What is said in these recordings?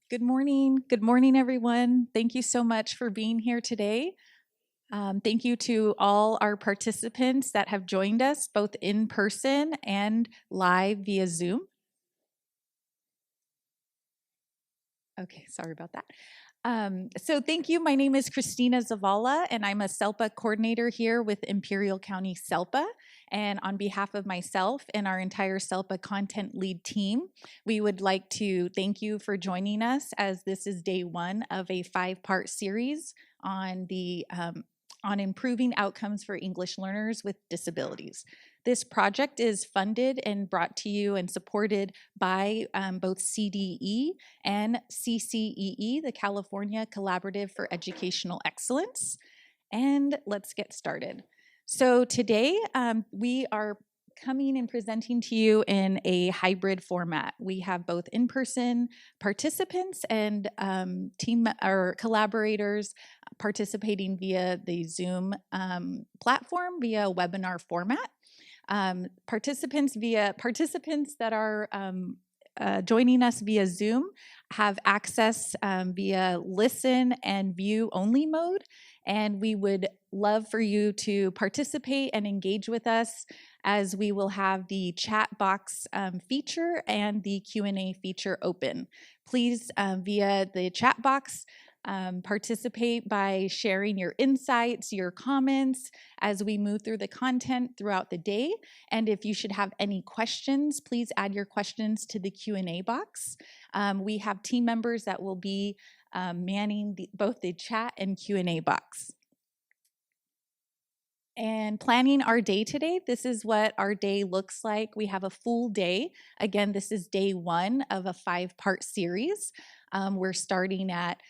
Good morning. Good morning, everyone. Thank you so much for being here today. Thank you to all our participants that have joined us both in person and live via Zoom. Okay, sorry about that. So thank you. My name is Christina Zavala, and I'm a SELPA coordinator here with Imperial County SELPA. And on behalf of myself and our entire SELPA content lead team, we would like to thank you for joining us as this is day one of a 5-part series on improving outcomes for English learners with disabilities. This project is funded and brought to you and supported by both CDE and CCEE, the California Collaborative for Educational Excellence. And let's get started. So today we are coming and presenting to you in a hybrid format. We have both in-person participants and team or collaborators participating via the Zoom platform via webinar format. Participants that are joining us via Zoom have access via listen and view only mode, and we would love for you to participate and engage with us as we will have the chat box feature and the Q&A feature open. Please, via the chat box, participate by sharing your insights, your comments as we move through the content throughout the day. And if you should have any questions, please add your questions to the Q&A box. We have team members that will be manning both the chat and Q&A box. And planning our day today, this is what our day looks like. We have a full day. Again, this is day one of a 5-part series. We're starting at,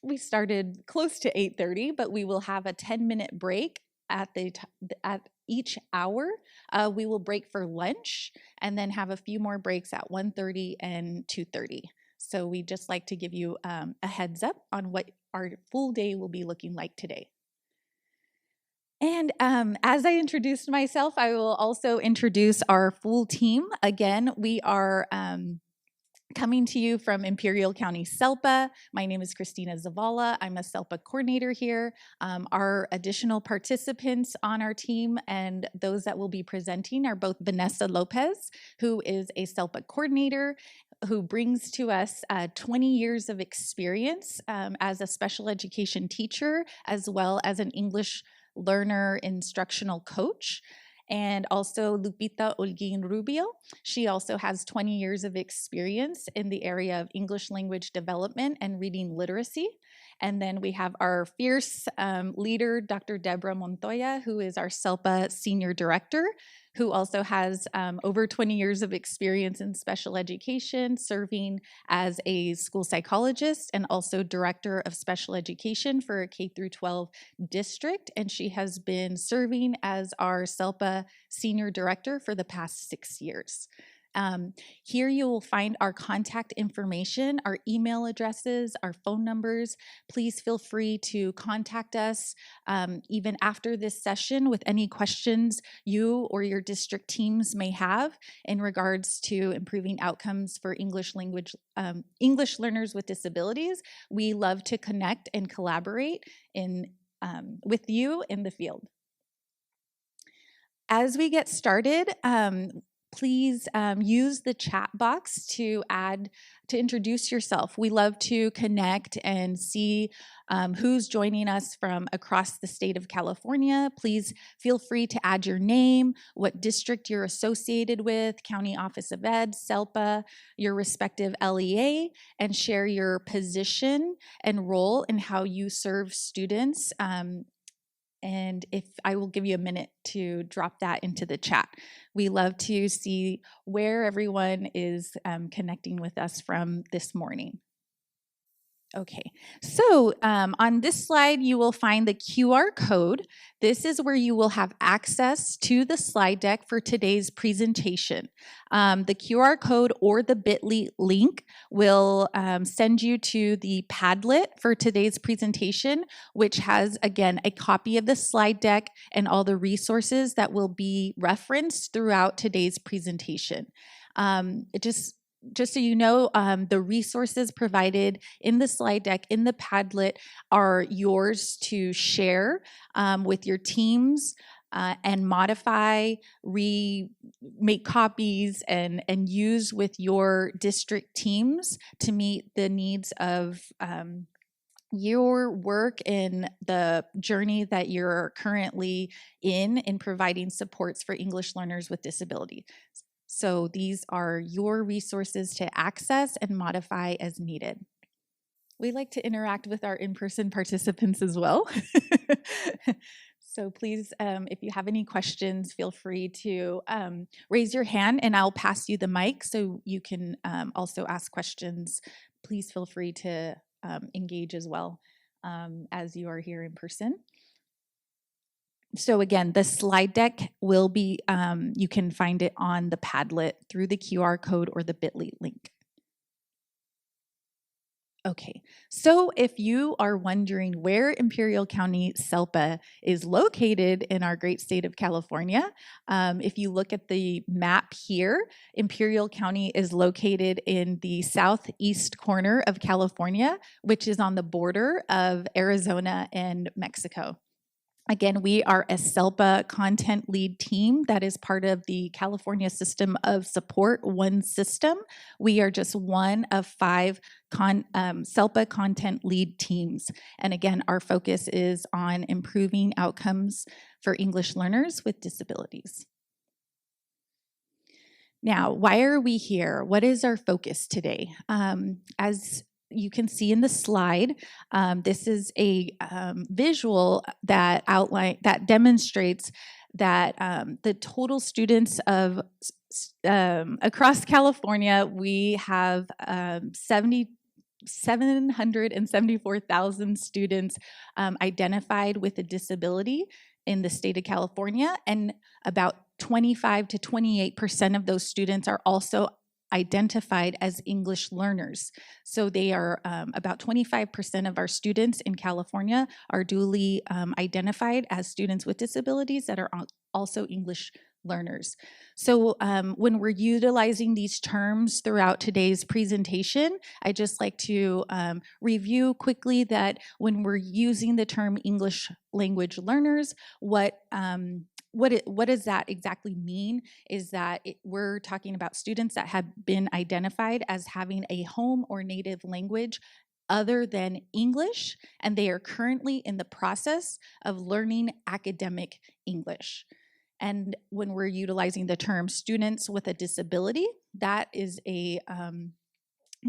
we started close to 8:30, but we will have a 10-minute break at each hour. We will break for lunch and then have a few more breaks at 1:30 and 2:30. So we just like to give you a heads up on what our full day will be looking like today. And as I introduced myself, I will also introduce our full team. Again, we are coming to you from Imperial County SELPA. My name is Christina Zavala. I'm a SELPA coordinator here. Our additional participants on our team and those that will be presenting are both Vanessa Lopez, who is a SELPA coordinator, who brings to us 20 years of experience as a special education teacher, as well as an English learner instructional coach, and also Lupita Olguin-Rubio. She also has 20 years of experience in the area of English language development and reading literacy. And then we have our fierce leader, Dr. Deborah Montoya, who is our SELPA senior director, who also has over 20 years of experience in special education, serving as a school psychologist and also director of special education for a K-12 district. And she has been serving as our SELPA senior director for the past 6 years. Here you will find our contact information, our email addresses, our phone numbers. Please feel free to contact us even after this session with any questions you or your district teams may have in regards to improving outcomes for English learners with disabilities. We love to connect and collaborate with you in the field. As we get started, please use the chat box to introduce yourself. We love to connect and see who's joining us from across the state of California. Please feel free to add your name, what district you're associated with, County Office of Ed, SELPA, your respective LEA, and share your position and role in how you serve students. And if I will give you a minute to drop that into the chat. We love to see where everyone is connecting with us from this morning. Okay, so on this slide, you will find the QR code. This is where you will have access to the slide deck for today's presentation. The QR code or the bit.ly link will send you to the Padlet for today's presentation, which has, again, a copy of the slide deck and all the resources that will be referenced throughout today's presentation. just so you know, the resources provided in the slide deck, in the Padlet, are yours to share with your teams and modify, make copies, and use with your district teams to meet the needs of your work in the journey that you're currently in providing supports for English learners with disability. So these are your resources to access and modify as needed. We like to interact with our in-person participants as well. So please, if you have any questions, feel free to raise your hand and I'll pass you the mic so you can also ask questions. Please feel free to engage as well as you are here in person. So again, the slide deck will be, you can find it on the Padlet through the QR code or the bit.ly link. Okay, so if you are wondering where Imperial County SELPA is located in our great state of California, if you look at the map here, Imperial County is located in the southeast corner of California, which is on the border of Arizona and Mexico. Again, we are a SELPA content lead team that is part of the California System of Support, one system. We are just one of 5 SELPA content lead teams. And again, our focus is on improving outcomes for English learners with disabilities. Now, why are we here? What is our focus today? As you can see in the slide, this is a visual that demonstrates that the total students of across California, we have 774,000 students identified with a disability in the state of California, and about 25 to 28% of those students are also identified as English learners. So they are about 25% of our students in California are duly identified as students with disabilities that are also English learners. So when we're utilizing these terms throughout today's presentation, I'd just like to review quickly that when we're using the term English language learners, what does that exactly mean is that we're talking about students that have been identified as having a home or native language other than English, and they are currently in the process of learning academic English. And when we're utilizing the term students with a disability, that is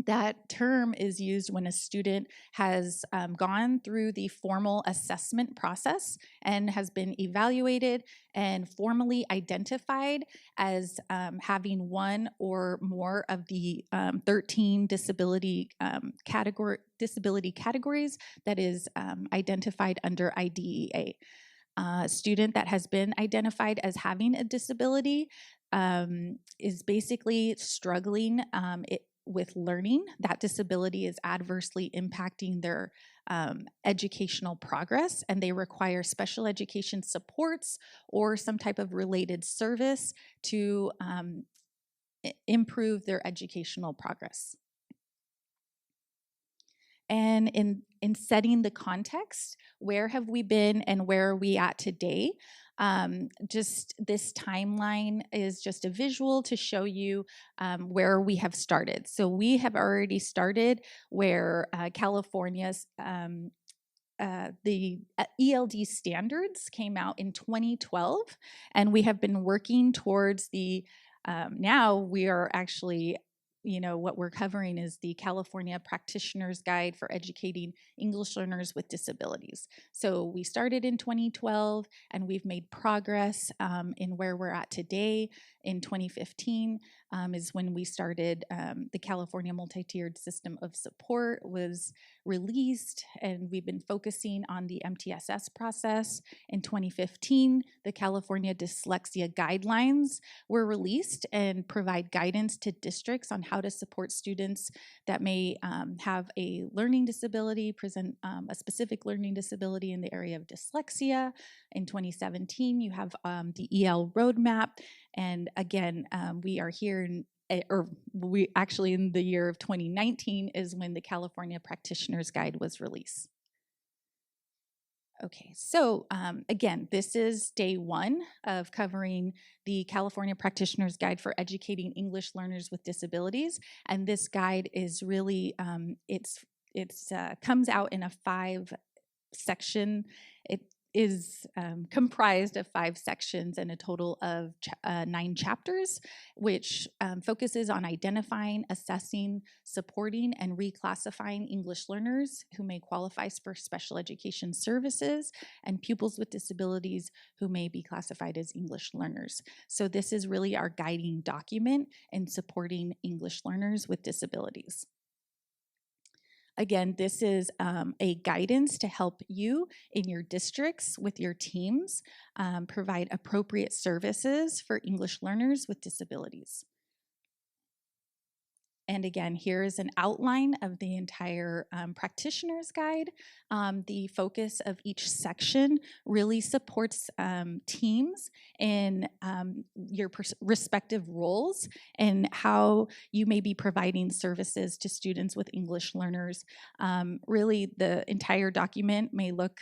that term is used when a student has gone through the formal assessment process and has been evaluated and formally identified as having one or more of the 13 disability categories that is identified under IDEA. Student that has been identified as having a disability is basically struggling with learning. That disability is adversely impacting their educational progress, and they require special education supports or some type of related service to improve their educational progress. And in setting the context, where have we been and where are we at today? Just this timeline is just a visual to show you where we have started. So we have already started where California's the ELD standards came out in 2012, and we have been working towards the, now we are actually, what we're covering is the California Practitioner's Guide for Educating English Learners with Disabilities. So we started in 2012 and we've made progress in where we're at today. In 2015 is when we started the California Multi-Tiered System of Support was released, and we've been focusing on the MTSS process. In 2015, the California Dyslexia Guidelines were released and provide guidance to districts on how to support students that may have a learning disability, present a specific learning disability in the area of dyslexia. In 2017, you have the EL roadmap. And again, we are here or we actually in the year of 2019 is when the California Practitioner's Guide was released. Okay, so again, this is day one of covering the California Practitioner's Guide for Educating English Learners with Disabilities, and this guide is really it's comes out in a 5-section. It is comprised of 5 sections and a total of 9 chapters, which focuses on identifying, assessing, supporting, and reclassifying English learners who may qualify for special education services and pupils with disabilities who may be classified as English learners. So this is really our guiding document in supporting English learners with disabilities. Again, this is a guidance to help you in your districts with your teams provide appropriate services for English learners with disabilities. And again, here is an outline of the entire practitioner's guide. The focus of each section really supports teams in your respective roles and how you may be providing services to students with English learners. Really, the entire document may look,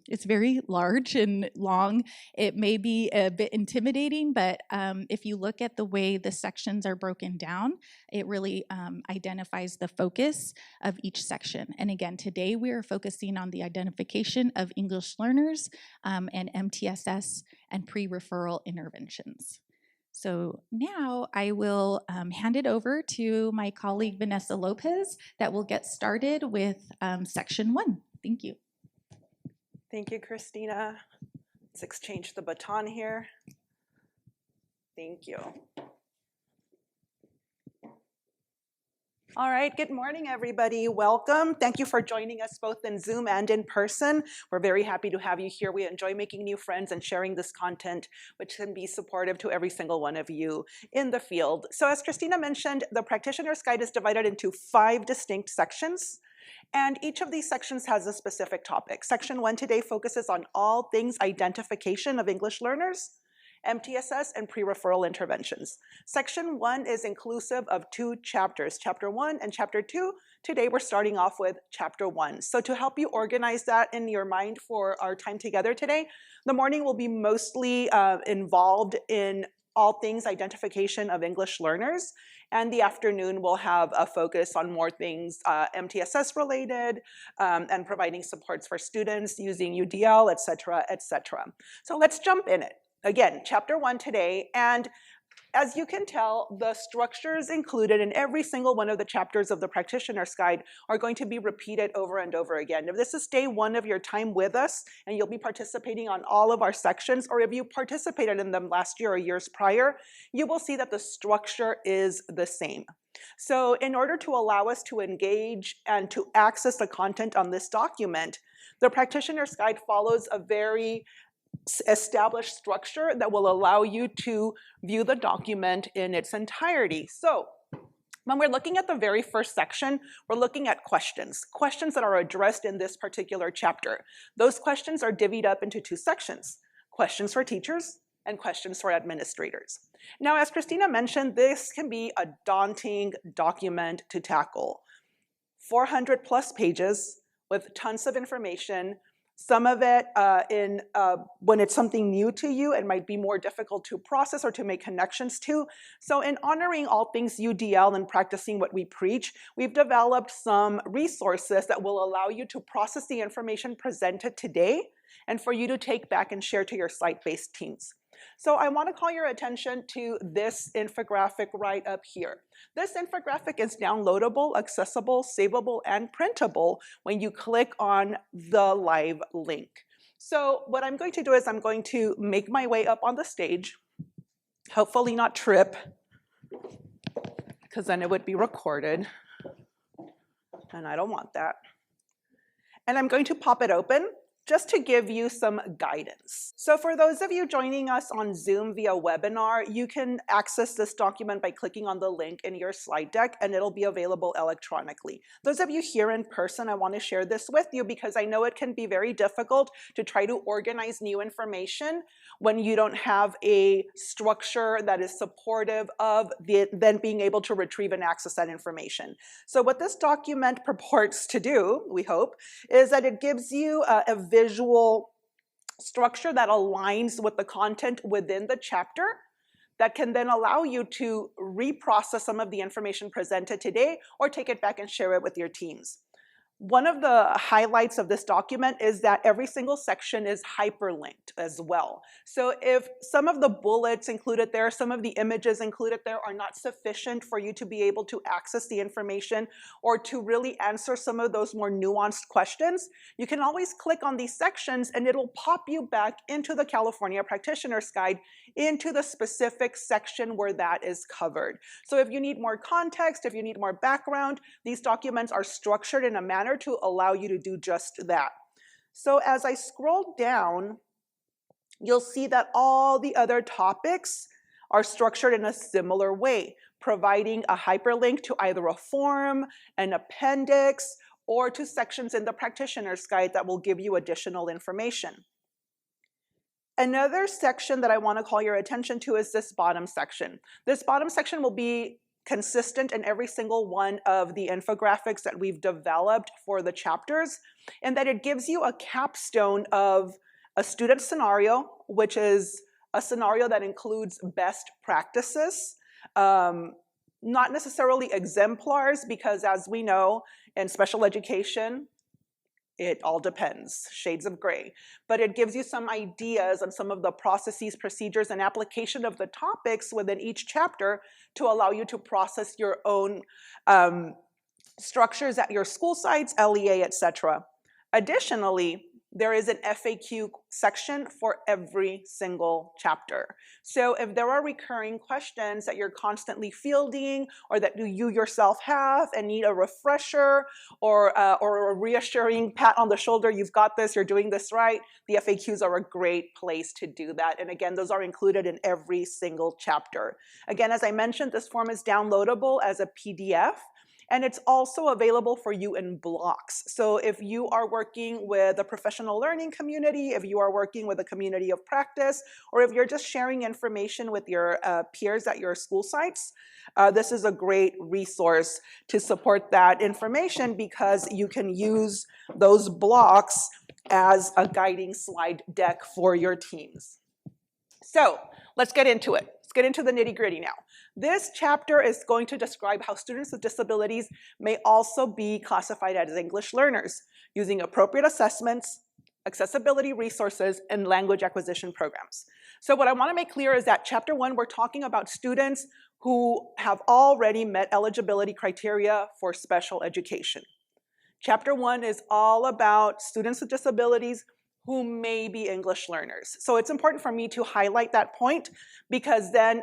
it's very large and long. It may be a bit intimidating, but if you look at the way the sections are broken down, it really identifies the focus of each section. And again, today we are focusing on the identification of English learners and MTSS and pre-referral interventions. So now I will hand it over to my colleague Vanessa Lopez that will get started with section 1. Thank you. Thank you, Christina. Let's exchange the baton here. Thank you. All right, good morning, everybody. Welcome. Thank you for joining us both in Zoom and in person. We're very happy to have you here. We enjoy making new friends and sharing this content, which can be supportive to every single one of you in the field. So as Christina mentioned, the Practitioner's Guide is divided into 5 distinct sections. And each of these sections has a specific topic. Section 1 today focuses on all things identification of English learners, MTSS, and pre-referral interventions. Section 1 is inclusive of 2 chapters, Chapter 1 and Chapter 2. Today we're starting off with Chapter 1. So to help you organize that in your mind for our time together today, the morning will be mostly involved in all things identification of English learners, and the afternoon will have a focus on more things MTSS related and providing supports for students using UDL, et cetera, et cetera. So let's jump in it. Again, Chapter 1 today, and as you can tell, the structures included in every single one of the chapters of the Practitioner's Guide are going to be repeated over and over again. If this is day 1 of your time with us, and you'll be participating on all of our sections, or if you participated in them last year or years prior, you will see that the structure is the same. So in order to allow us to engage and to access the content on this document, the Practitioner's Guide follows a very established structure that will allow you to view the document in its entirety. So when we're looking at the very first section, we're looking at questions that are addressed in this particular chapter. Those questions are divvied up into 2 sections, questions for teachers and questions for administrators. Now, as Christina mentioned, this can be a daunting document to tackle. 400 plus pages with tons of information. Some of it, when it's something new to you, it might be more difficult to process or to make connections to. So in honoring all things UDL and practicing what we preach, we've developed some resources that will allow you to process the information presented today and for you to take back and share to your site-based teams. So I want to call your attention to this infographic right up here. This infographic is downloadable, accessible, savable, and printable when you click on the live link. So what I'm going to do is I'm going to make my way up on the stage, hopefully not trip, because then it would be recorded, and I don't want that. And I'm going to pop it open. just to give you some guidance. So for those of you joining us on Zoom via webinar, you can access this document by clicking on the link in your slide deck, and it'll be available electronically. Those of you here in person, I want to share this with you because I know it can be very difficult to try to organize new information when you don't have a structure that is supportive of then being able to retrieve and access that information. So what this document purports to do, we hope, is that it gives you a visual structure that aligns with the content within the chapter that can then allow you to reprocess some of the information presented today or take it back and share it with your teams. One of the highlights of this document is that every single section is hyperlinked as well. So if some of the bullets included there, some of the images included there are not sufficient for you to be able to access the information or to really answer some of those more nuanced questions, you can always click on these sections and it'll pop you back into the California Practitioner's Guide into the specific section where that is covered. So if you need more context, if you need more background, these documents are structured in a manner to allow you to do just that. So as I scroll down, you'll see that all the other topics are structured in a similar way, providing a hyperlink to either a form, an appendix, or to sections in the practitioner's guide that will give you additional information. Another section that I want to call your attention to is this bottom section. This bottom section will be consistent in every single one of the infographics that we've developed for the chapters, and that it gives you a capstone of a student scenario, which is a scenario that includes best practices, not necessarily exemplars, because as we know in special education, it all depends, shades of gray. But it gives you some ideas on some of the processes, procedures, and application of the topics within each chapter to allow you to process your own structures at your school sites, LEA, etc. Additionally, there is an FAQ section for every single chapter. So if there are recurring questions that you're constantly fielding or that you yourself have and need a refresher or a reassuring pat on the shoulder, you've got this, you're doing this right, the FAQs are a great place to do that. And again, those are included in every single chapter. Again, as I mentioned, this form is downloadable as a PDF. And it's also available for you in blocks. So if you are working with a professional learning community, if you are working with a community of practice, or if you're just sharing information with your peers at your school sites, this is a great resource to support that information because you can use those blocks as a guiding slide deck for your teams. So let's get into it. Let's get into the nitty-gritty now. This chapter is going to describe how students with disabilities may also be classified as English learners using appropriate assessments, accessibility resources, and language acquisition programs. So what I want to make clear is that chapter 1, we're talking about students who have already met eligibility criteria for special education. Chapter 1 is all about students with disabilities who may be English learners. So it's important for me to highlight that point because then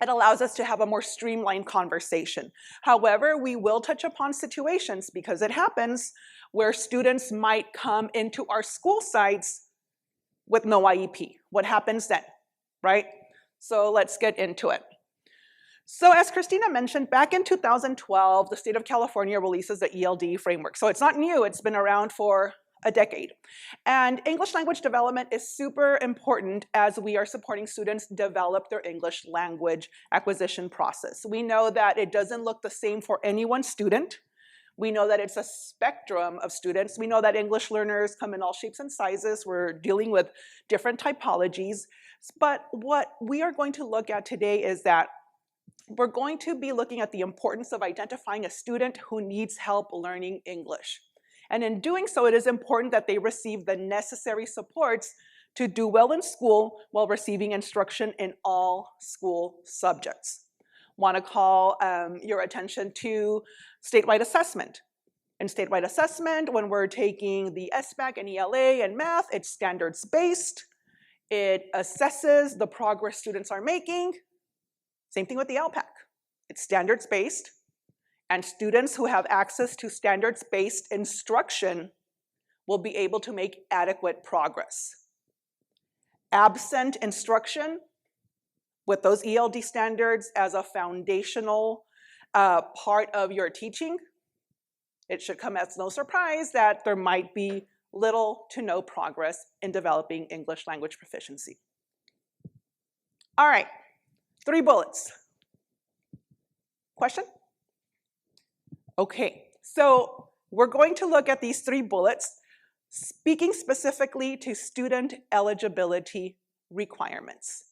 it allows us to have a more streamlined conversation. However, we will touch upon situations, because it happens, where students might come into our school sites with no IEP. What happens then, right? So let's get into it. So as Christina mentioned, back in 2012, the state of California releases the ELD framework. So it's not new, it's been around for a decade. And English language development is super important as we are supporting students develop their English language acquisition process. We know that it doesn't look the same for any one student. We know that it's a spectrum of students. We know that English learners come in all shapes and sizes. We're dealing with different typologies. But what we are going to look at today is that we're going to be looking at the importance of identifying a student who needs help learning English. And in doing so, it is important that they receive the necessary supports to do well in school while receiving instruction in all school subjects. Want to call your attention to statewide assessment. In statewide assessment, when we're taking the SBAC and ELA and math, it's standards-based. It assesses the progress students are making. Same thing with the LPAC. It's standards-based. And students who have access to standards-based instruction will be able to make adequate progress. Absent instruction with those ELD standards as a foundational part of your teaching, it should come as no surprise that there might be little to no progress in developing English language proficiency. All right, 3 bullets. Question? Okay, so we're going to look at these 3 bullets, speaking specifically to student eligibility requirements.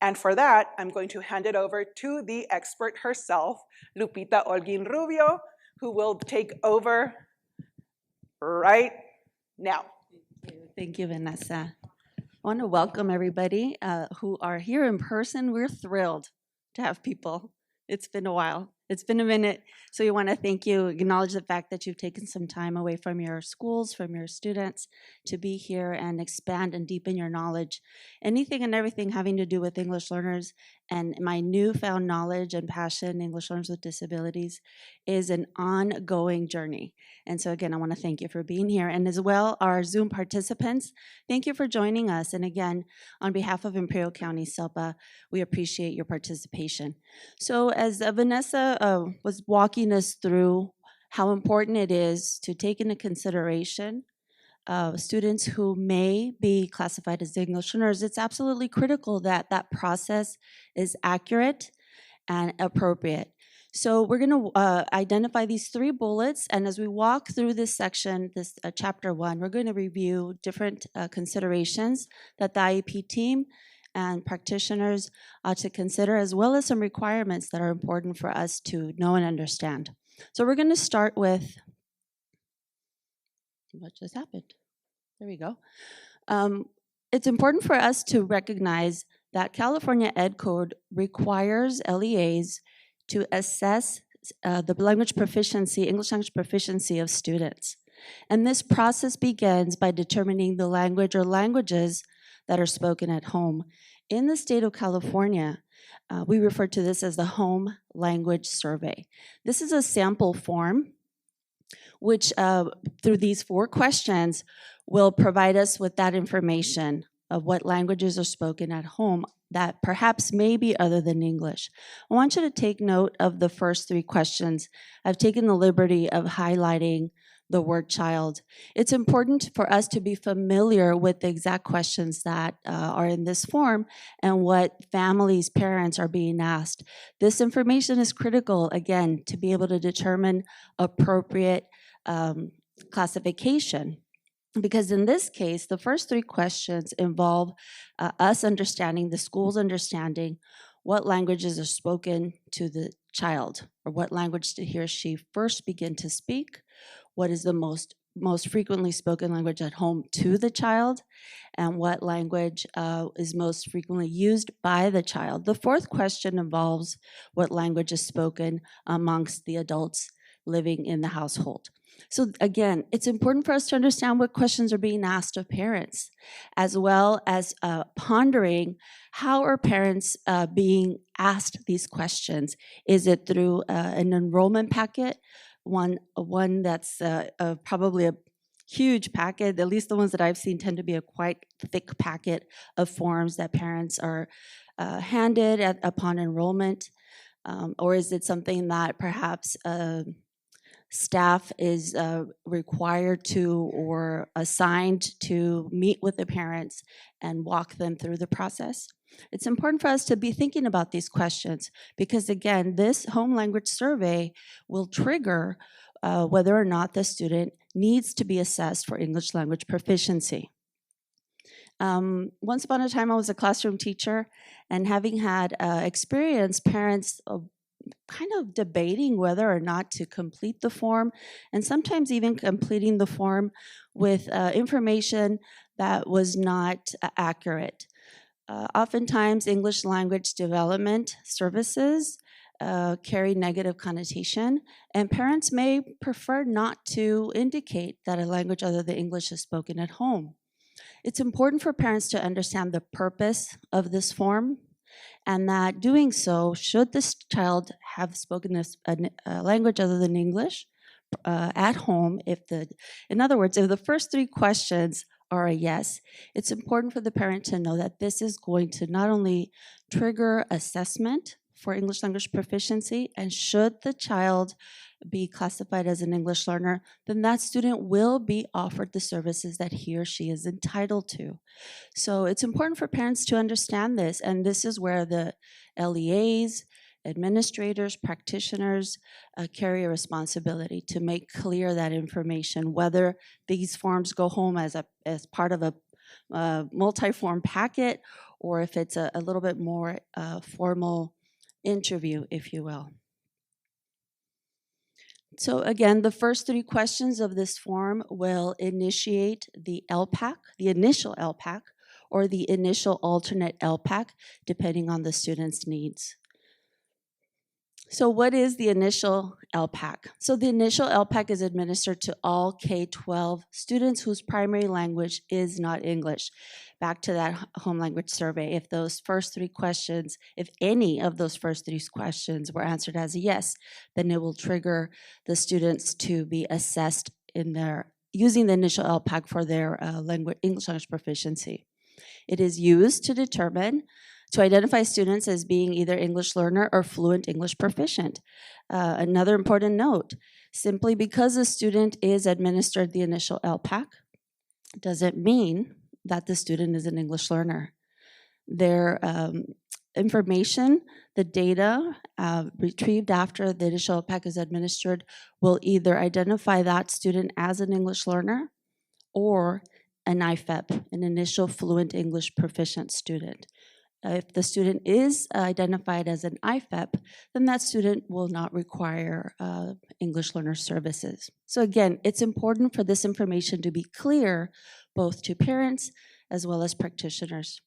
And for that, I'm going to hand it over to the expert herself, Lupita Olguin-Rubio, who will take over right now. Thank you, Vanessa. I want to welcome everybody who are here in person. We're thrilled to have people. It's been a while. It's been a minute. So we want to thank you, acknowledge the fact that you've taken some time away from your schools, from your students, to be here and expand and deepen your knowledge. Anything and everything having to do with English learners and my newfound knowledge and passion, English learners with disabilities, is an ongoing journey. And so again, I want to thank you for being here. And as well, our Zoom participants, thank you for joining us. And again, on behalf of Imperial County SELPA, we appreciate your participation. So as Vanessa was walking us through how important it is to take into consideration students who may be classified as English learners, it's absolutely critical that that process is accurate and appropriate. So we're going to identify these 3 bullets, and as we walk through this section, this chapter 1, we're going to review different considerations that the IEP team and practitioners ought to consider, as well as some requirements that are important for us to know and understand. So we're going to start with, what just happened? There we go. It's important for us to recognize that California Ed Code requires LEAs to assess the language proficiency, English language proficiency of students. And this process begins by determining the language or languages that are spoken at home. In the state of California, we refer to this as the Home Language Survey. This is a sample form which, through these 4 questions, will provide us with that information of what languages are spoken at home that perhaps may be other than English. I want you to take note of the first 3 questions. I've taken the liberty of highlighting the word child. It's important for us to be familiar with the exact questions that are in this form and what families, parents are being asked. This information is critical, again, to be able to determine appropriate classification. Because in this case, the first 3 questions involve us understanding, the school's understanding, what languages are spoken to the child, or what language did he or she first begin to speak, what is the most frequently spoken language at home to the child, and what language is most frequently used by the child. The 4th question involves what language is spoken amongst the adults living in the household. So again, it's important for us to understand what questions are being asked of parents, as well as pondering how are parents being asked these questions. Is it through an enrollment packet, one that's probably a huge packet, at least the ones that I've seen tend to be a quite thick packet of forms that parents are handed upon enrollment, or is it something that perhaps staff is required to or assigned to meet with the parents and walk them through the process? It's important for us to be thinking about these questions because, again, this home language survey will trigger whether or not the student needs to be assessed for English language proficiency. Once upon a time, I was a classroom teacher, and having had experienced parents kind of debating whether or not to complete the form, and sometimes even completing the form with information that was not accurate. Oftentimes, English language development services carry negative connotation, and parents may prefer not to indicate that a language other than English is spoken at home. It's important for parents to understand the purpose of this form, and that doing so, should this child have spoken this language other than English, at home, in other words, if the first three questions are a yes, it's important for the parent to know that this is going to not only trigger assessment for English language proficiency, and should the child be classified as an English learner, then that student will be offered the services that he or she is entitled to. So it's important for parents to understand this, and this is where the LEAs, administrators, practitioners carry a responsibility to make clear that information, whether these forms go home as part of a multi-form packet, or if it's a little bit more formal interview, if you will. So again, the first three questions of this form will initiate the LPAC, the initial LPAC, or the initial alternate LPAC, depending on the student's needs. So what is the initial LPAC? So the initial LPAC is administered to all K-12 students whose primary language is not English. Back to that home language survey, if those first three questions, if any of those first three questions were answered as a yes, then it will trigger the students to be assessed in using the initial LPAC for their English language proficiency. It is used to identify students as being either English learner or fluent English proficient. Another important note, simply because a student is administered the initial LPAC doesn't mean that the student is an English learner. Their information, the data retrieved after the initial LPAC is administered will either identify that student as an English learner or an IFEP, an initial fluent English proficient student. If the student is identified as an IFEP, then that student will not require English learner services. So again, it's important for this information to be clear both to parents as well as practitioners.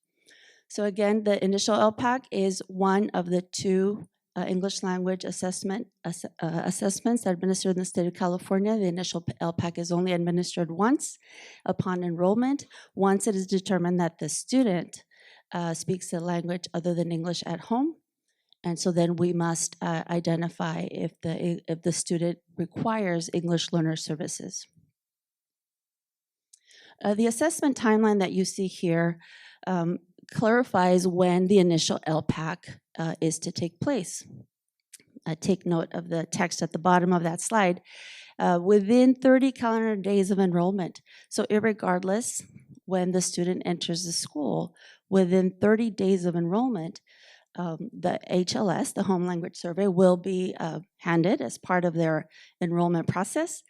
So again, the initial LPAC is one of the two English language assessments that are administered in the state of California. The initial LPAC is only administered once upon enrollment, once it is determined that the student speaks a language other than English at home. And so then we must identify if the student requires English learner services. The assessment timeline that you see here clarifies when the initial LPAC is to take place. Take note of the text at the bottom of that slide. Within 30 calendar days of enrollment. So irregardless when the student enters the school, within 30 days of enrollment, the HLS, the home language survey, will be handed as part of their enrollment process.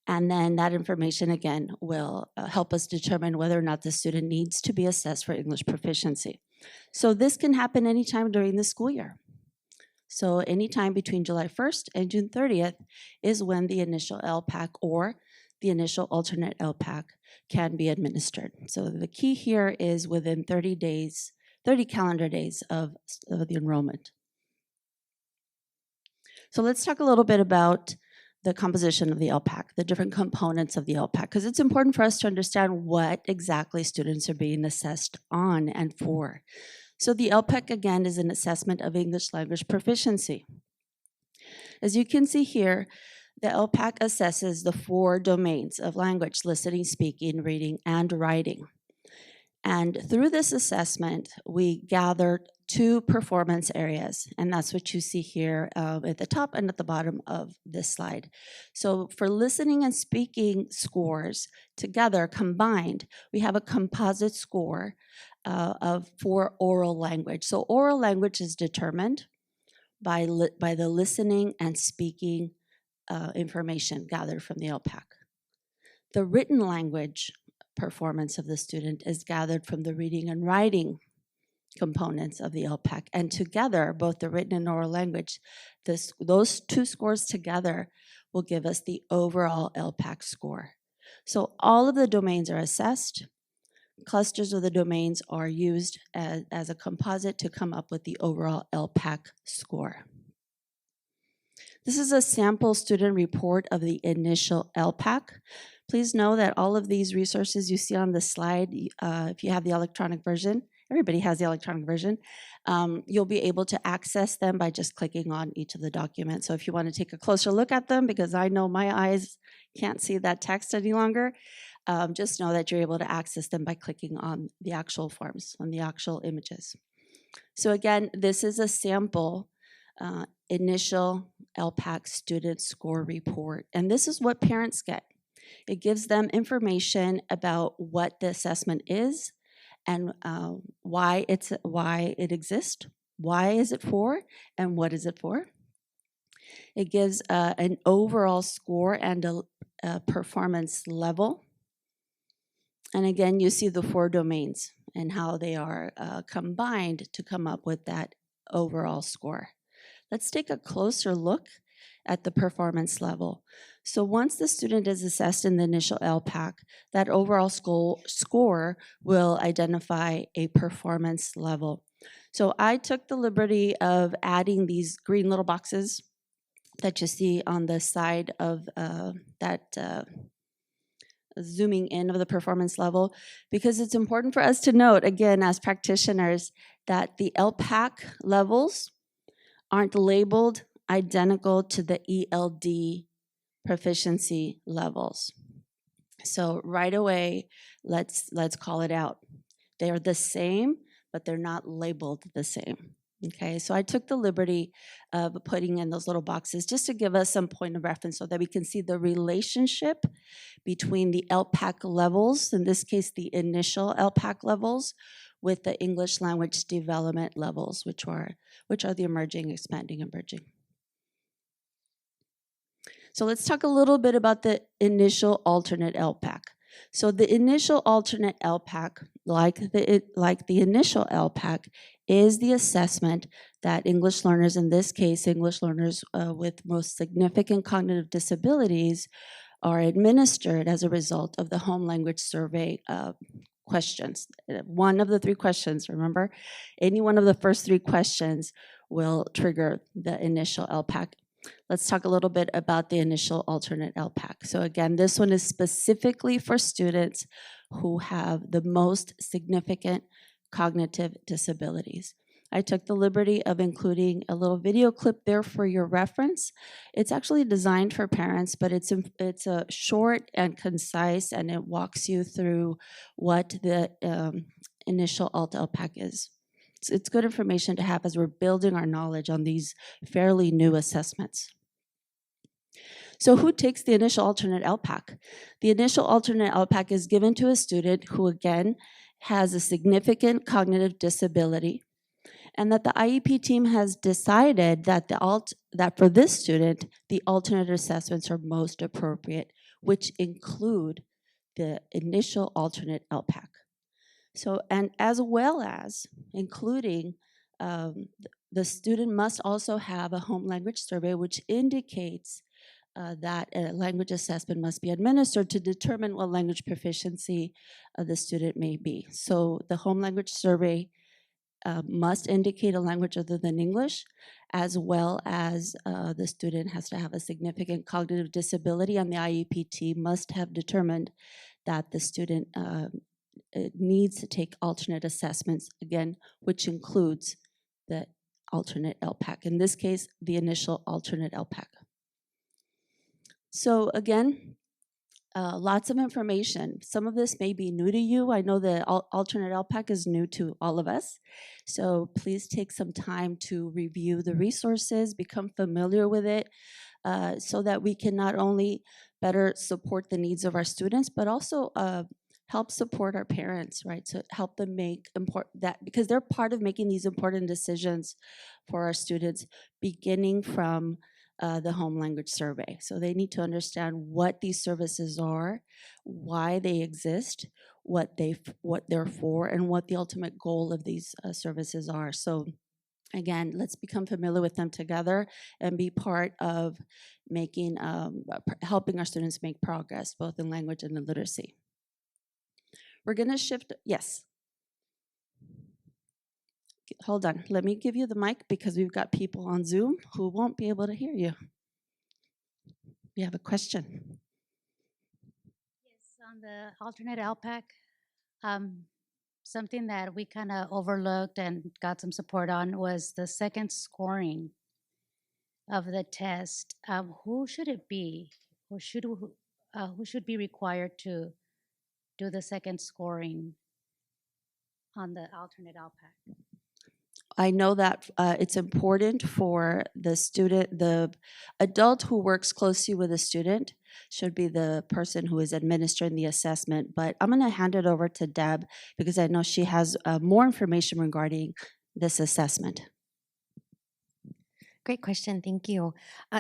And then that information, again, will help us determine whether or not the student needs to be assessed for English proficiency. So this can happen anytime during the school year. So anytime between July 1st and June 30th is when the initial LPAC or the initial alternate LPAC can be administered. So the key here is within 30 calendar days of the enrollment. So let's talk a little bit about the composition of the LPAC, the different components of the LPAC, because it's important for us to understand what exactly students are being assessed on and for. So the LPAC, again, is an assessment of English language proficiency. As you can see here, the LPAC assesses the 4 domains of language: listening, speaking, reading, and writing. And through this assessment, we gathered 2 performance areas, and that's what you see here at the top and at the bottom of this slide. So for listening and speaking scores together, combined, we have a composite score for oral language. So oral language is determined by the listening and speaking information gathered from the LPAC. The written language performance of the student is gathered from the reading and writing components of the LPAC, and together, both the written and oral language, those 2 scores together will give us the overall LPAC score. So all of the domains are assessed. Clusters of the domains are used as a composite to come up with the overall LPAC score. This is a sample student report of the initial LPAC. Please know that all of these resources you see on the slide, if you have the electronic version, everybody has the electronic version. You'll be able to access them by just clicking on each of the documents. So if you want to take a closer look at them, because I know my eyes can't see that text any longer, just know that you're able to access them by clicking on the actual forms, on the actual images. So again, this is a sample initial LPAC student score report, and this is what parents get. It gives them information about what the assessment is and why it exists, why is it for, and what is it for. It gives an overall score and a performance level. And again, you see the 4 domains and how they are combined to come up with that overall score. Let's take a closer look at the performance level. So once the student is assessed in the initial LPAC, that overall score will identify a performance level. So I took the liberty of adding these green little boxes that you see on the side of that zooming in of the performance level, because it's important for us to note, again, as practitioners, that the LPAC levels aren't labeled identical to the ELD proficiency levels. So right away, let's call it out. They are the same, but they're not labeled the same. Okay, so I took the liberty of putting in those little boxes just to give us some point of reference so that we can see the relationship between the LPAC levels, in this case, the initial LPAC levels, with the English language development levels, which are the emerging, expanding, and bridging. So let's talk a little bit about the initial alternate LPAC. So the initial alternate LPAC, like the initial LPAC, is the assessment that English learners, in this case, English learners with most significant cognitive disabilities, are administered as a result of the home language survey questions. One of the 3 questions, remember? Any one of the first 3 questions will trigger the initial LPAC. Let's talk a little bit about the initial alternate LPAC. So again, this one is specifically for students who have the most significant cognitive disabilities. I took the liberty of including a little video clip there for your reference. It's actually designed for parents, but it's a short and concise, and it walks you through what the initial alt LPAC is. It's good information to have as we're building our knowledge on these fairly new assessments. So who takes the initial alternate LPAC? The initial alternate LPAC is given to a student who, again, has a significant cognitive disability, and that the IEP team has decided that that for this student, the alternate assessments are most appropriate, which include the initial alternate LPAC. So, and as well as including the student must also have a home language survey, which indicates that a language assessment must be administered to determine what language proficiency the student may be. So the home language survey must indicate a language other than English, as well as the student has to have a significant cognitive disability, and the IEP team must have determined that the student needs to take alternate assessments, again, which includes the alternate LPAC. In this case, the initial alternate LPAC. So again, lots of information. Some of this may be new to you. I know the alternate LPAC is new to all of us. So please take some time to review the resources, become familiar with it, so that we can not only better support the needs of our students, but also help support our parents, right? So help them make because they're part of making these important decisions for our students, beginning from the home language survey. So they need to understand what these services are, why they exist, what they're for, and what the ultimate goal of these services are. So again, let's become familiar with them together and be part of making, helping our students make progress, both in language and in literacy. We're gonna shift, yes. Hold on, let me give you the mic because we've got people on Zoom who won't be able to hear you. You have a question? Yes, on the alternate LPAC, something that we kind of overlooked and got some support on was the second scoring of the test. Who should it be? Who should be required to do the second scoring on the alternate LPAC? I know that it's important for the student, the adult who works closely with the student should be the person who is administering the assessment. But I'm going to hand it over to Deb because I know she has more information regarding this assessment. Great question, thank you.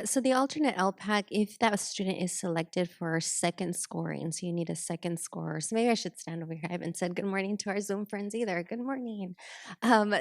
So the alternate LPAC, if that student is selected for second scoring, so you need a second scorer. So maybe I should stand over here. I haven't said good morning to our Zoom friends either. Good morning.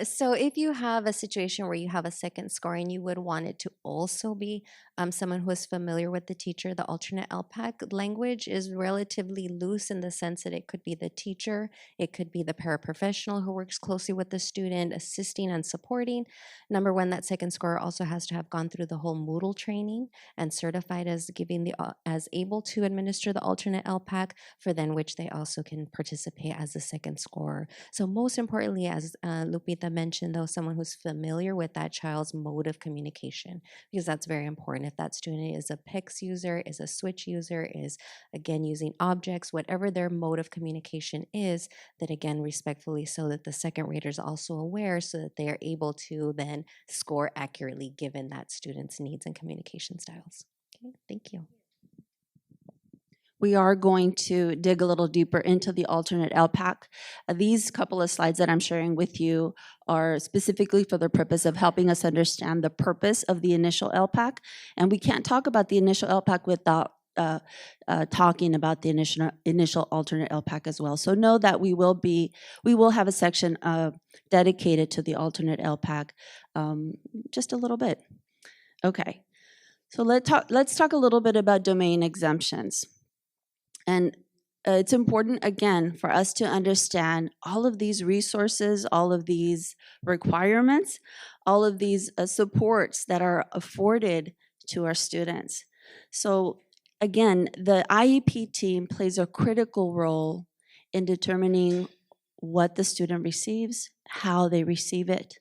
So if you have a situation where you have a second scoring, you would want it to also be someone who is familiar with the teacher. The alternate LPAC language is relatively loose in the sense that it could be the teacher, it could be the paraprofessional who works closely with the student, assisting and supporting. Number one, that second scorer also has to have gone through the whole Moodle training and certified as giving the as able to administer the alternate LPAC, for then which they also can participate as the second scorer. So most importantly, as Lupita mentioned, though, someone who's familiar with that child's mode of communication, because that's very important. If that student is a PICS user, is a switch user, is again using objects, whatever their mode of communication is, that again respectfully so that the second rater is also aware so that they are able to then score accurately given that student's needs and communication styles. Okay, thank you. We are going to dig a little deeper into the alternate LPAC. These couple of slides that I'm sharing with you are specifically for the purpose of helping us understand the purpose of the initial LPAC. And we can't talk about the initial LPAC without talking about the initial alternate LPAC as well. So know that we will have a section dedicated to the alternate LPAC just a little bit. Okay, so let's talk a little bit about domain exemptions. And it's important, again, for us to understand all of these resources, all of these requirements, all of these supports that are afforded to our students. So again, the IEP team plays a critical role in determining what the student receives, how they receive it,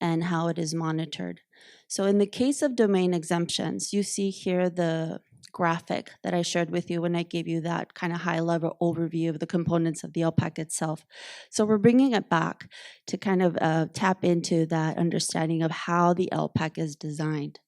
and how it is monitored. So in the case of domain exemptions, you see here the graphic that I shared with you when I gave you that kind of high-level overview of the components of the LPAC itself. So we're bringing it back to kind of tap into that understanding of how the LPAC is designed.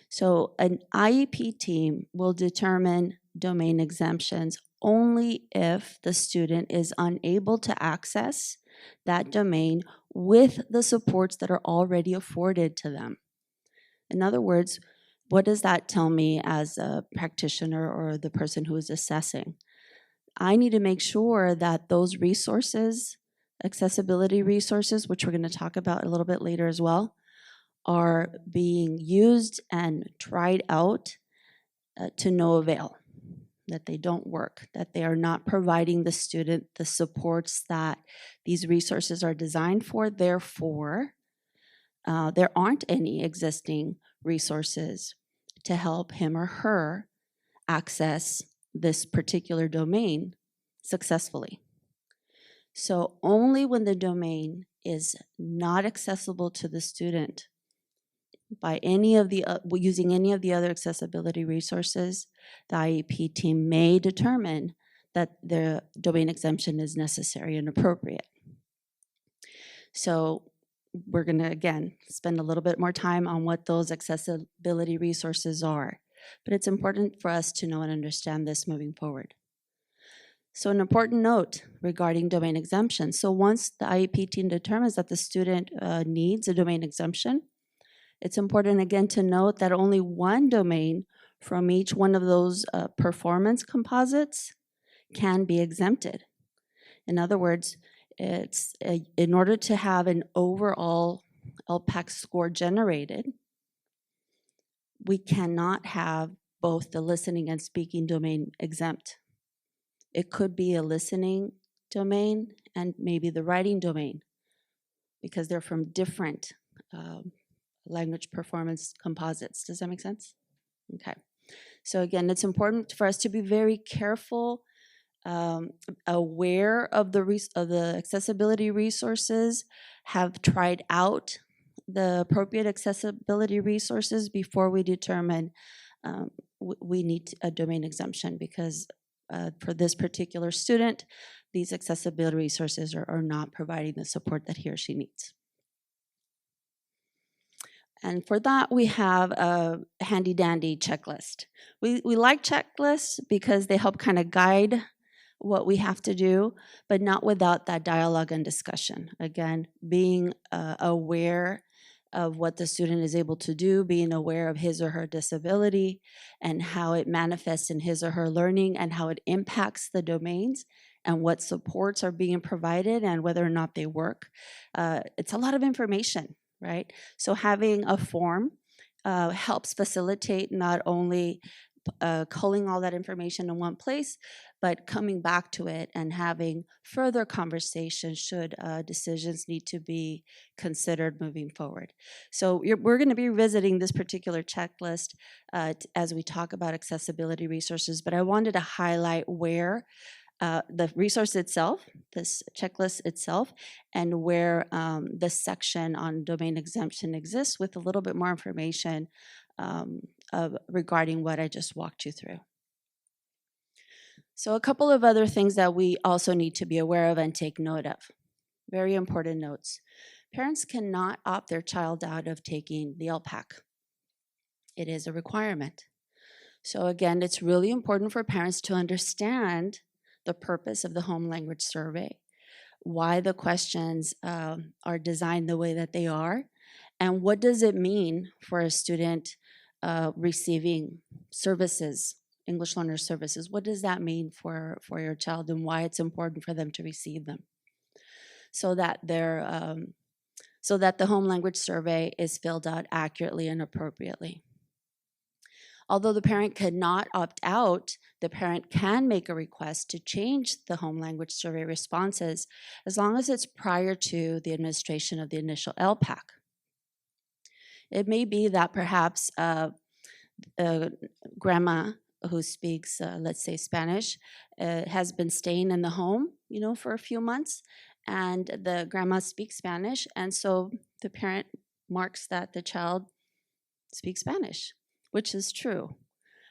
So an IEP team will determine domain exemptions only if the student is unable to access that domain with the supports that are already afforded to them. In other words, what does that tell me as a practitioner or the person who is assessing? I need to make sure that those resources, accessibility resources, which we're going to talk about a little bit later as well, are being used and tried out to no avail, that they don't work, that they are not providing the student the supports that these resources are designed for. Therefore, there aren't any existing resources to help him or her access this particular domain successfully. So only when the domain is not accessible to the student by any of the using any of the other accessibility resources, the IEP team may determine that the domain exemption is necessary and appropriate. So we're going to, again, spend a little bit more time on what those accessibility resources are. But it's important for us to know and understand this moving forward. So an important note regarding domain exemption. So once the IEP team determines that the student needs a domain exemption, it's important, again, to note that only one domain from each one of those performance composites can be exempted. In other words, it's in order to have an overall LPAC score generated, we cannot have both the listening and speaking domain exempt. It could be a listening domain and maybe the writing domain because they're from different language performance composites. Does that make sense? Okay. So again, it's important for us to be very careful aware of the accessibility resources, have tried out the appropriate accessibility resources before we determine we need a domain exemption, because for this particular student, these accessibility resources are not providing the support that he or she needs. And for that, we have a handy-dandy checklist. We like checklists because they help kind of guide what we have to do, but not without that dialogue and discussion. Again, being aware of what the student is able to do, being aware of his or her disability and how it manifests in his or her learning and how it impacts the domains and what supports are being provided and whether or not they work. It's a lot of information, right? So having a form helps facilitate not only culling all that information in one place, but coming back to it and having further conversation should decisions need to be considered moving forward. So we're going to be revisiting this particular checklist as we talk about accessibility resources, but I wanted to highlight where the resource itself, this checklist itself, and where the section on domain exemption exists with a little bit more information regarding what I just walked you through. So a couple of other things that we also need to be aware of and take note of. Very important notes. Parents cannot opt their child out of taking the LPAC. It is a requirement. So again, it's really important for parents to understand the purpose of the home language survey, why the questions are designed the way that they are, and what does it mean for a student receiving services, English learner services. What does that mean for your child and why it's important for them to receive them? So that the home language survey is filled out accurately and appropriately. Although the parent cannot opt out, the parent can make a request to change the home language survey responses as long as it's prior to the administration of the initial LPAC. It may be that perhaps grandma who speaks, let's say, Spanish, has been staying in the home, for a few months, and the grandma speaks Spanish, and so the parent marks that the child speaks Spanish, which is true.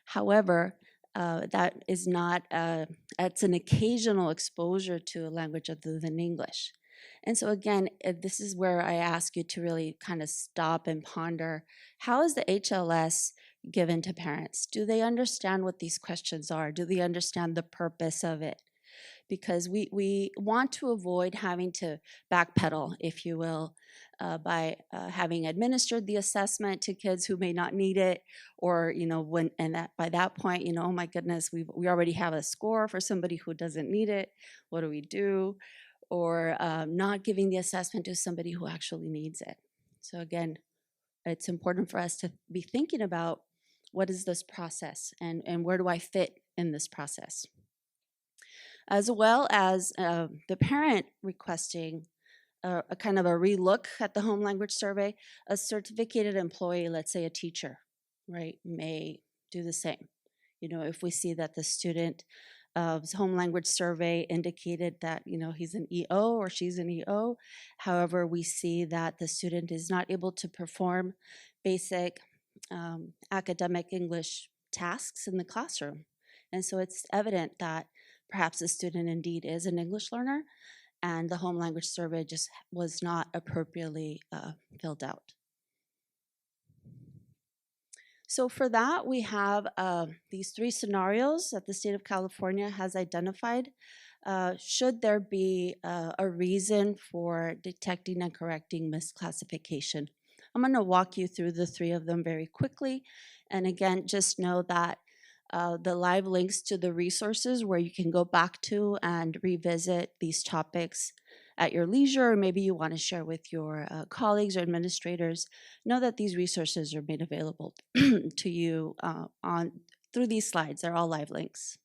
However, that is not, it's an occasional exposure to a language other than English. And so again, this is where I ask you to really kind of stop and ponder, how is the HLS given to parents? Do they understand what these questions are? Do they understand the purpose of it? Because we want to avoid having to backpedal, if you will, by having administered the assessment to kids who may not need it, or by that point, oh my goodness, we already have a score for somebody who doesn't need it. What do we do? Or not giving the assessment to somebody who actually needs it. So again, it's important for us to be thinking about, what is this process and where do I fit in this process? As well as the parent requesting a kind of a relook at the home language survey, a certificated employee, let's say a teacher, right, may do the same. If we see that the student home language survey indicated that he's an EO or she's an EO. However, we see that the student is not able to perform basic academic English tasks in the classroom. And so it's evident that perhaps the student indeed is an English learner and the home language survey just was not appropriately filled out. So for that, we have these 3 scenarios that the state of California has identified. Should there be a reason for detecting and correcting misclassification? I'm going to walk you through the 3 of them very quickly. And again, just know that the live links to the resources where you can go back to and revisit these topics at your leisure, or maybe you want to share with your colleagues or administrators, know that these resources are made available to you through these slides. They're all live links.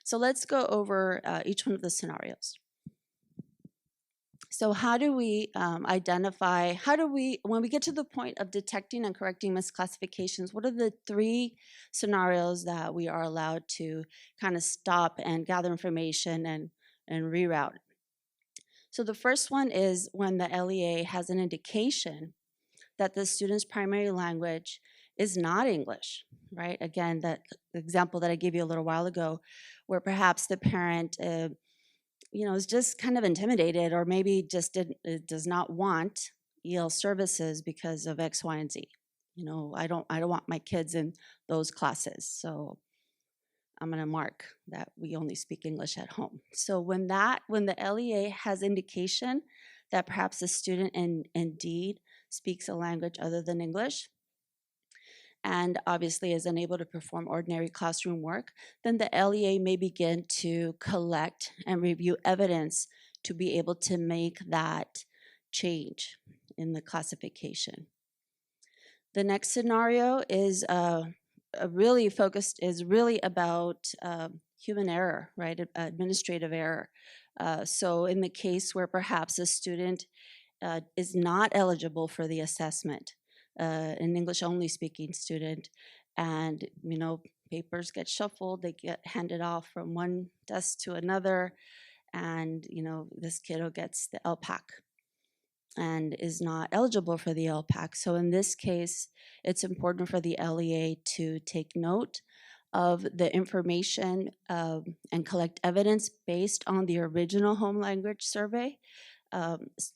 So let's go over each one of the scenarios. So how do we identify, when we get to the point of detecting and correcting misclassifications, what are the 3 scenarios that we are allowed to kind of stop and gather information and reroute? So the first one is when the LEA has an indication that the student's primary language is not English, right? Again, that example that I gave you a little while ago, where perhaps the parent is just kind of intimidated, or maybe just does not want EL services because of X, Y, and Z. I don't want my kids in those classes, so I'm going to mark that we only speak English at home. So when the LEA has indication that perhaps the student indeed speaks a language other than English, and obviously is unable to perform ordinary classroom work, then the LEA may begin to collect and review evidence to be able to make that change in the classification. The next scenario is really about human error, right? Administrative error. So in the case where perhaps a student is not eligible for the assessment, an English-only speaking student, and papers get shuffled, they get handed off from one desk to another, and this kiddo gets the LPAC and is not eligible for the LPAC. So in this case, it's important for the LEA to take note of the information and collect evidence based on the original home language survey,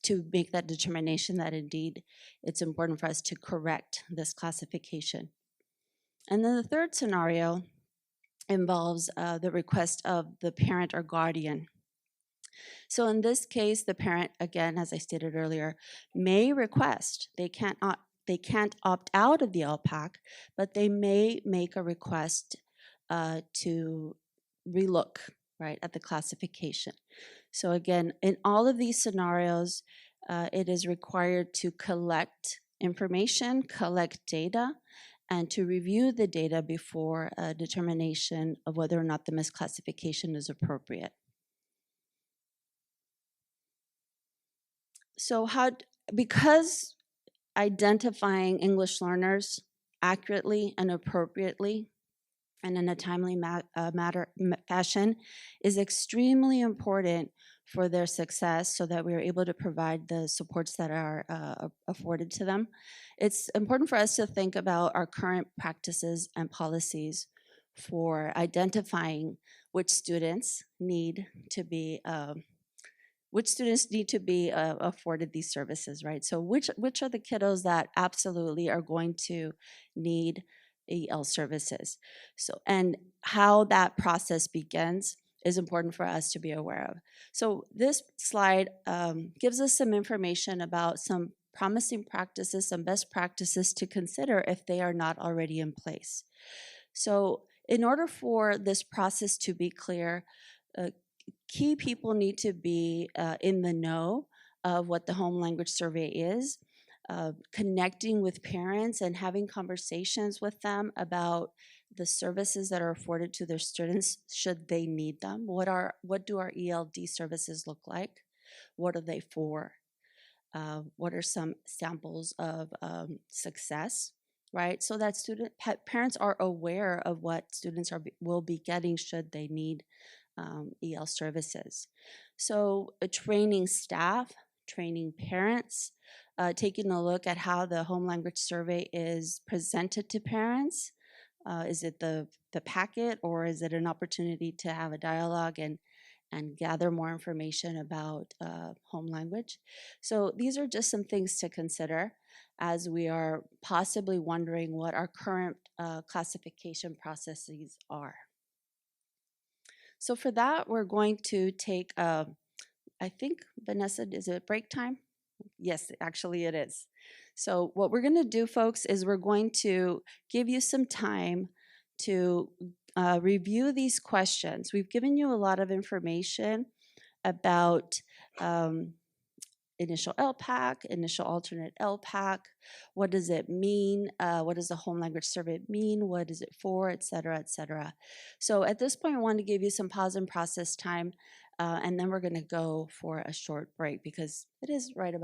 to make that determination that indeed it's important for us to correct this classification. And then the third scenario involves the request of the parent or guardian. So in this case, the parent, again, as I stated earlier, may request, they can't opt out of the LPAC, but they may make a request to relook, right, at the classification. So again, in all of these scenarios, it is required to collect information, collect data, and to review the data before a determination of whether or not the misclassification is appropriate. So because identifying English learners accurately and appropriately and in a timely fashion is extremely important for their success, so that we are able to provide the supports that are afforded to them. It's important for us to think about our current practices and policies for identifying which students need to be afforded these services, right? So which are the kiddos that absolutely are going to need EL services? So, and how that process begins is important for us to be aware of. So this slide gives us some information about some promising practices, some best practices to consider if they are not already in place. So in order for this process to be clear, key people need to be in the know of what the home language survey is, connecting with parents and having conversations with them about the services that are afforded to their students should they need them. What do our ELD services look like? What are they for? What are some samples of success, right? So that parents are aware of what students will be getting should they need EL services. So training staff, training parents, taking a look at how the home language survey is presented to parents. Is it the packet, or is it an opportunity to have a dialogue and gather more information about home language? So these are just some things to consider as we are possibly wondering what our current classification processes are. So for that, we're going to take, I think, Vanessa, is it break time? Yes, actually it is. So what we're going to do, folks, is we're going to give you some time to review these questions. We've given you a lot of information about initial LPAC, initial alternate LPAC, what does it mean, what does the home language survey mean, what is it for, et cetera, et cetera. So at this point, I want to give you some pause and process time and then we're going to go for a short break because it is right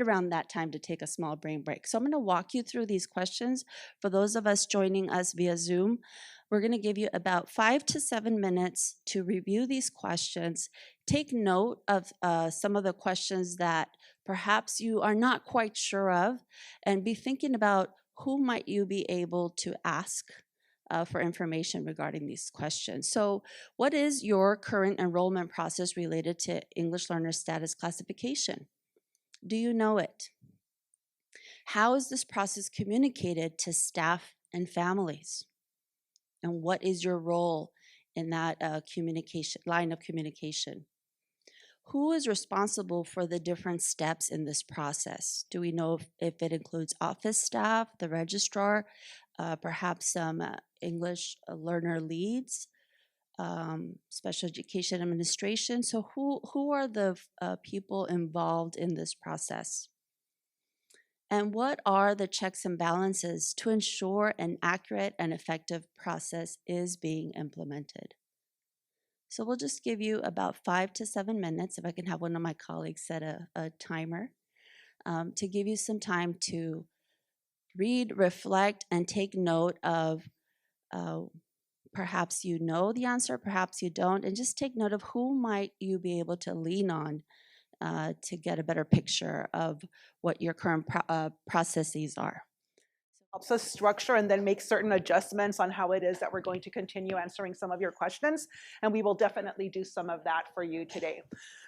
around that time to take a small brain break. So I'm going to walk you through these questions. For those of us joining us via Zoom, we're going to give you about 5 to 7 minutes to review these questions. Take note of some of the questions that perhaps you are not quite sure of, and be thinking about who might you be able to ask for information regarding these questions. So what is your current enrollment process related to English learner status classification? Do you know it? How is this process communicated to staff and families? And what is your role in that line of communication? Who is responsible for the different steps in this process? Do we know if it includes office staff, the registrar, perhaps some English learner leads, special education administration? So who are the people involved in this process? And what are the checks and balances to ensure an accurate and effective process is being implemented? So we'll just give you about 5 to 7 minutes, if I can have one of my colleagues set a timer, to give you some time to read, reflect, and take note of perhaps you know the answer, perhaps you don't, and just take note of who might you be able to lean on to get a better picture of what your current processes are. Helps us structure and then make certain adjustments on how it is that we're going to continue answering some of your questions. And we will definitely do some of that for you today.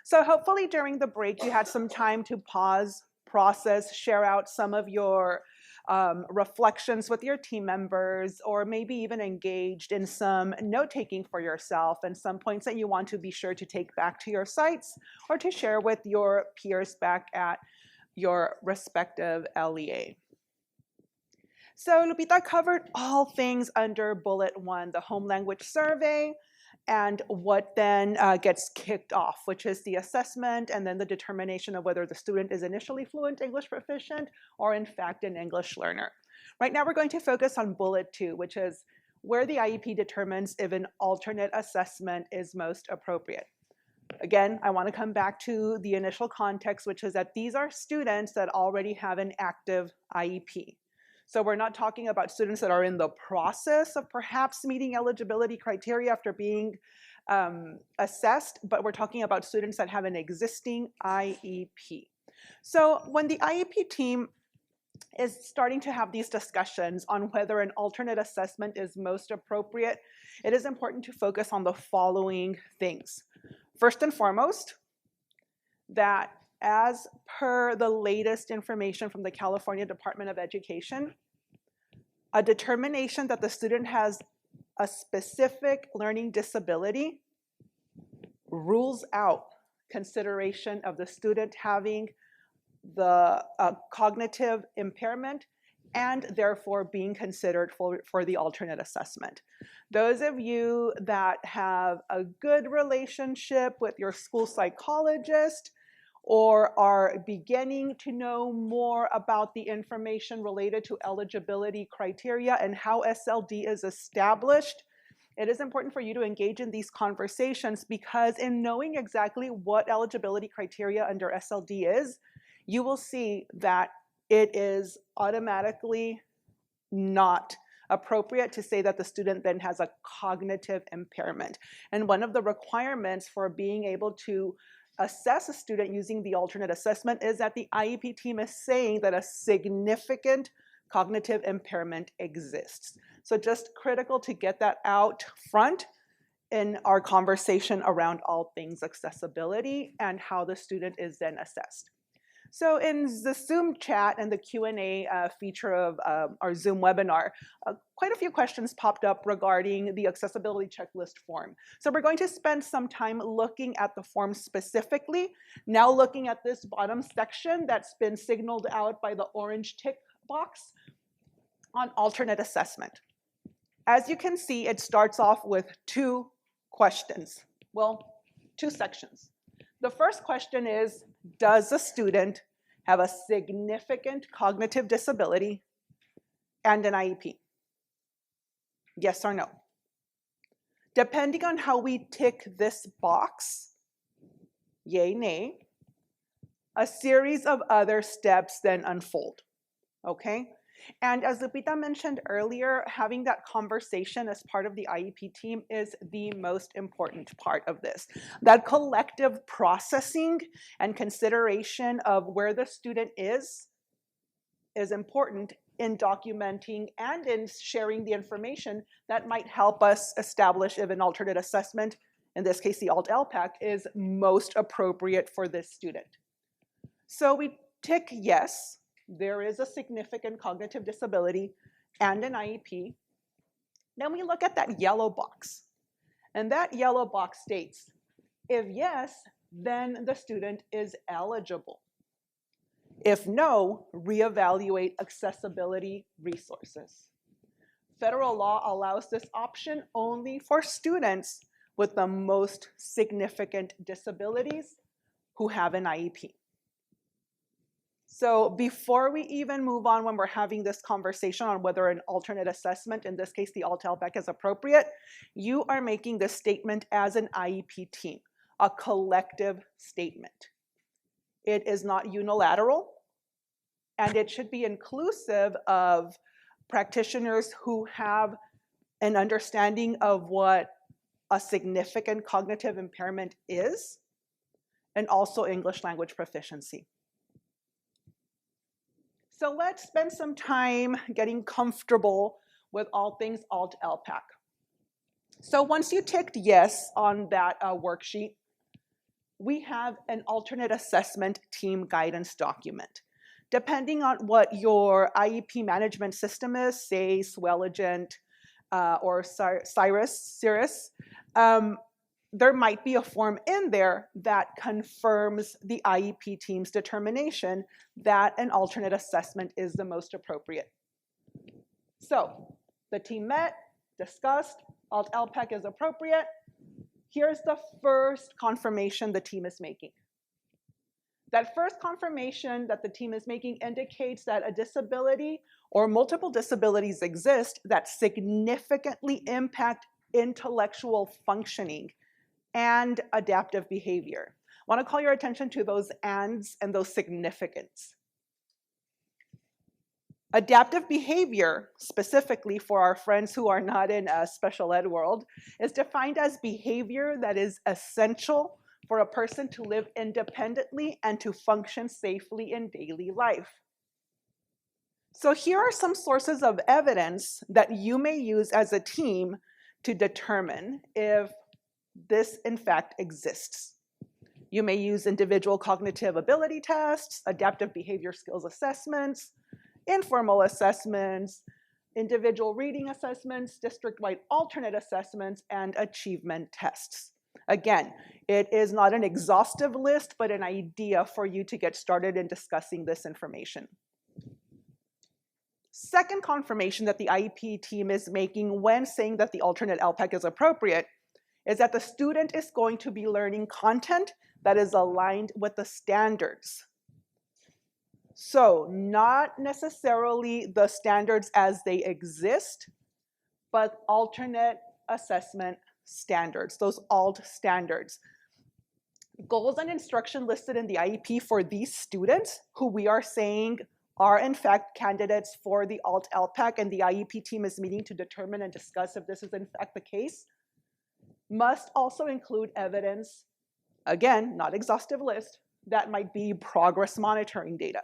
So hopefully during the break, you had some time to pause, process, share out some of your reflections with your team members, or maybe even engaged in some note-taking for yourself and some points that you want to be sure to take back to your sites or to share with your peers back at your respective LEA. So Lupita covered all things under bullet 1, the home language survey, and what then gets kicked off, which is the assessment and then the determination of whether the student is initially fluent English proficient or in fact an English learner. Right now we're going to focus on bullet 2, which is where the IEP determines if an alternate assessment is most appropriate. Again, I want to come back to the initial context, which is that these are students that already have an active IEP. So we're not talking about students that are in the process of perhaps meeting eligibility criteria after being assessed, but we're talking about students that have an existing IEP. So when the IEP team is starting to have these discussions on whether an alternate assessment is most appropriate, it is important to focus on the following things. First and foremost, that as per the latest information from the California Department of Education, a determination that the student has a specific learning disability rules out consideration of the student having the cognitive impairment and therefore being considered for the alternate assessment. Those of you that have a good relationship with your school psychologist or are beginning to know more about the information related to eligibility criteria and how SLD is established, it is important for you to engage in these conversations, because in knowing exactly what eligibility criteria under SLD is, you will see that it is automatically not appropriate to say that the student then has a cognitive impairment. And one of the requirements for being able to assess a student using the alternate assessment is that the IEP team is saying that a significant cognitive impairment exists. So just critical to get that out front in our conversation around all things accessibility and how the student is then assessed. So in the Zoom chat and the Q&A feature of our Zoom webinar, quite a few questions popped up regarding the accessibility checklist form. So we're going to spend some time looking at the form specifically, now looking at this bottom section that's been signaled out by the orange tick box on alternate assessment. As you can see, it starts off with 2 questions. Well, 2 sections. The first question is, does the student have a significant cognitive disability and an IEP? Yes or no? Depending on how we tick this box, yay, nay. A series of other steps then unfold, okay? And as Lupita mentioned earlier, having that conversation as part of the IEP team is the most important part of this. That collective processing and consideration of where the student is important in documenting and in sharing the information that might help us establish if an alternate assessment, in this case the ALT-LPAC, is most appropriate for this student. So we tick yes, there is a significant cognitive disability and an IEP. Then we look at that yellow box. And that yellow box states, if yes, then the student is eligible. If no, reevaluate accessibility resources. Federal law allows this option only for students with the most significant disabilities who have an IEP. So before we even move on when we're having this conversation on whether an alternate assessment, in this case the ALT-LPAC, is appropriate, you are making this statement as an IEP team, a collective statement. It is not unilateral, and it should be inclusive of practitioners who have an understanding of what a significant cognitive impairment is, and also English language proficiency. So let's spend some time getting comfortable with all things ALT-LPAC. So once you ticked yes on that worksheet, we have an alternate assessment team guidance document. Depending on what your IEP management system is, say Swelligent or Cirrus, there might be a form in there that confirms the IEP team's determination that an alternate assessment is the most appropriate. So the team met, discussed, ALT-LPAC is appropriate. Here's the first confirmation the team is making. That first confirmation that the team is making indicates that a disability or multiple disabilities exist that significantly impact intellectual functioning and adaptive behavior. I want to call your attention to those ands and those significance. Adaptive behavior, specifically for our friends who are not in a special ed world, is defined as behavior that is essential for a person to live independently and to function safely in daily life. So here are some sources of evidence that you may use as a team to determine if this in fact exists. You may use individual cognitive ability tests, adaptive behavior skills assessments, informal assessments, individual reading assessments, district-wide alternate assessments, and achievement tests. Again, it is not an exhaustive list, but an idea for you to get started in discussing this information. Second confirmation that the IEP team is making when saying that the alternate LPAC is appropriate is that the student is going to be learning content that is aligned with the standards. So not necessarily the standards as they exist, but alternate assessment standards, those ALT standards. Goals and instruction listed in the IEP for these students who we are saying are in fact candidates for the ALT-LPAC, and the IEP team is meeting to determine and discuss if this is in fact the case, must also include evidence, again, not exhaustive list, that might be progress monitoring data,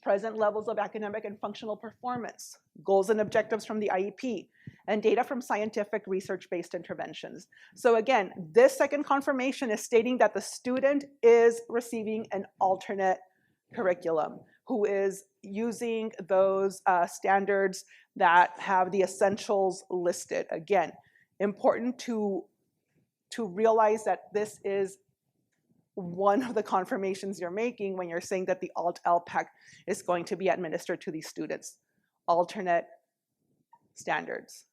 present levels of academic and functional performance, goals and objectives from the IEP, and data from scientific research-based interventions. So again, this second confirmation is stating that the student is receiving an alternate curriculum, who is using those standards that have the essentials listed. Again, important to realize that this is one of the confirmations you're making when you're saying that the ALT-LPAC is going to be administered to these students. Alternate standards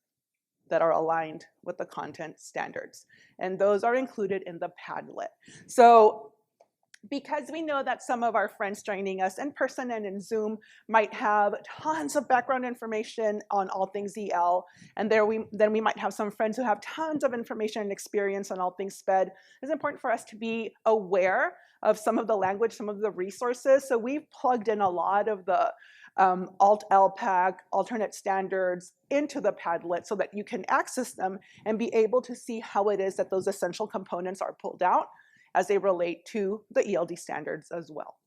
that are aligned with the content standards. And those are included in the Padlet. So because we know that some of our friends joining us in person and in Zoom might have tons of background information on all things EL, and then we might have some friends who have tons of information and experience on all things SPED, it's important for us to be aware of some of the language, some of the resources. So we've plugged in a lot of the Alt-LPAC, alternate standards into the Padlet so that you can access them and be able to see how it is that those essential components are pulled out as they relate to the ELD standards as well.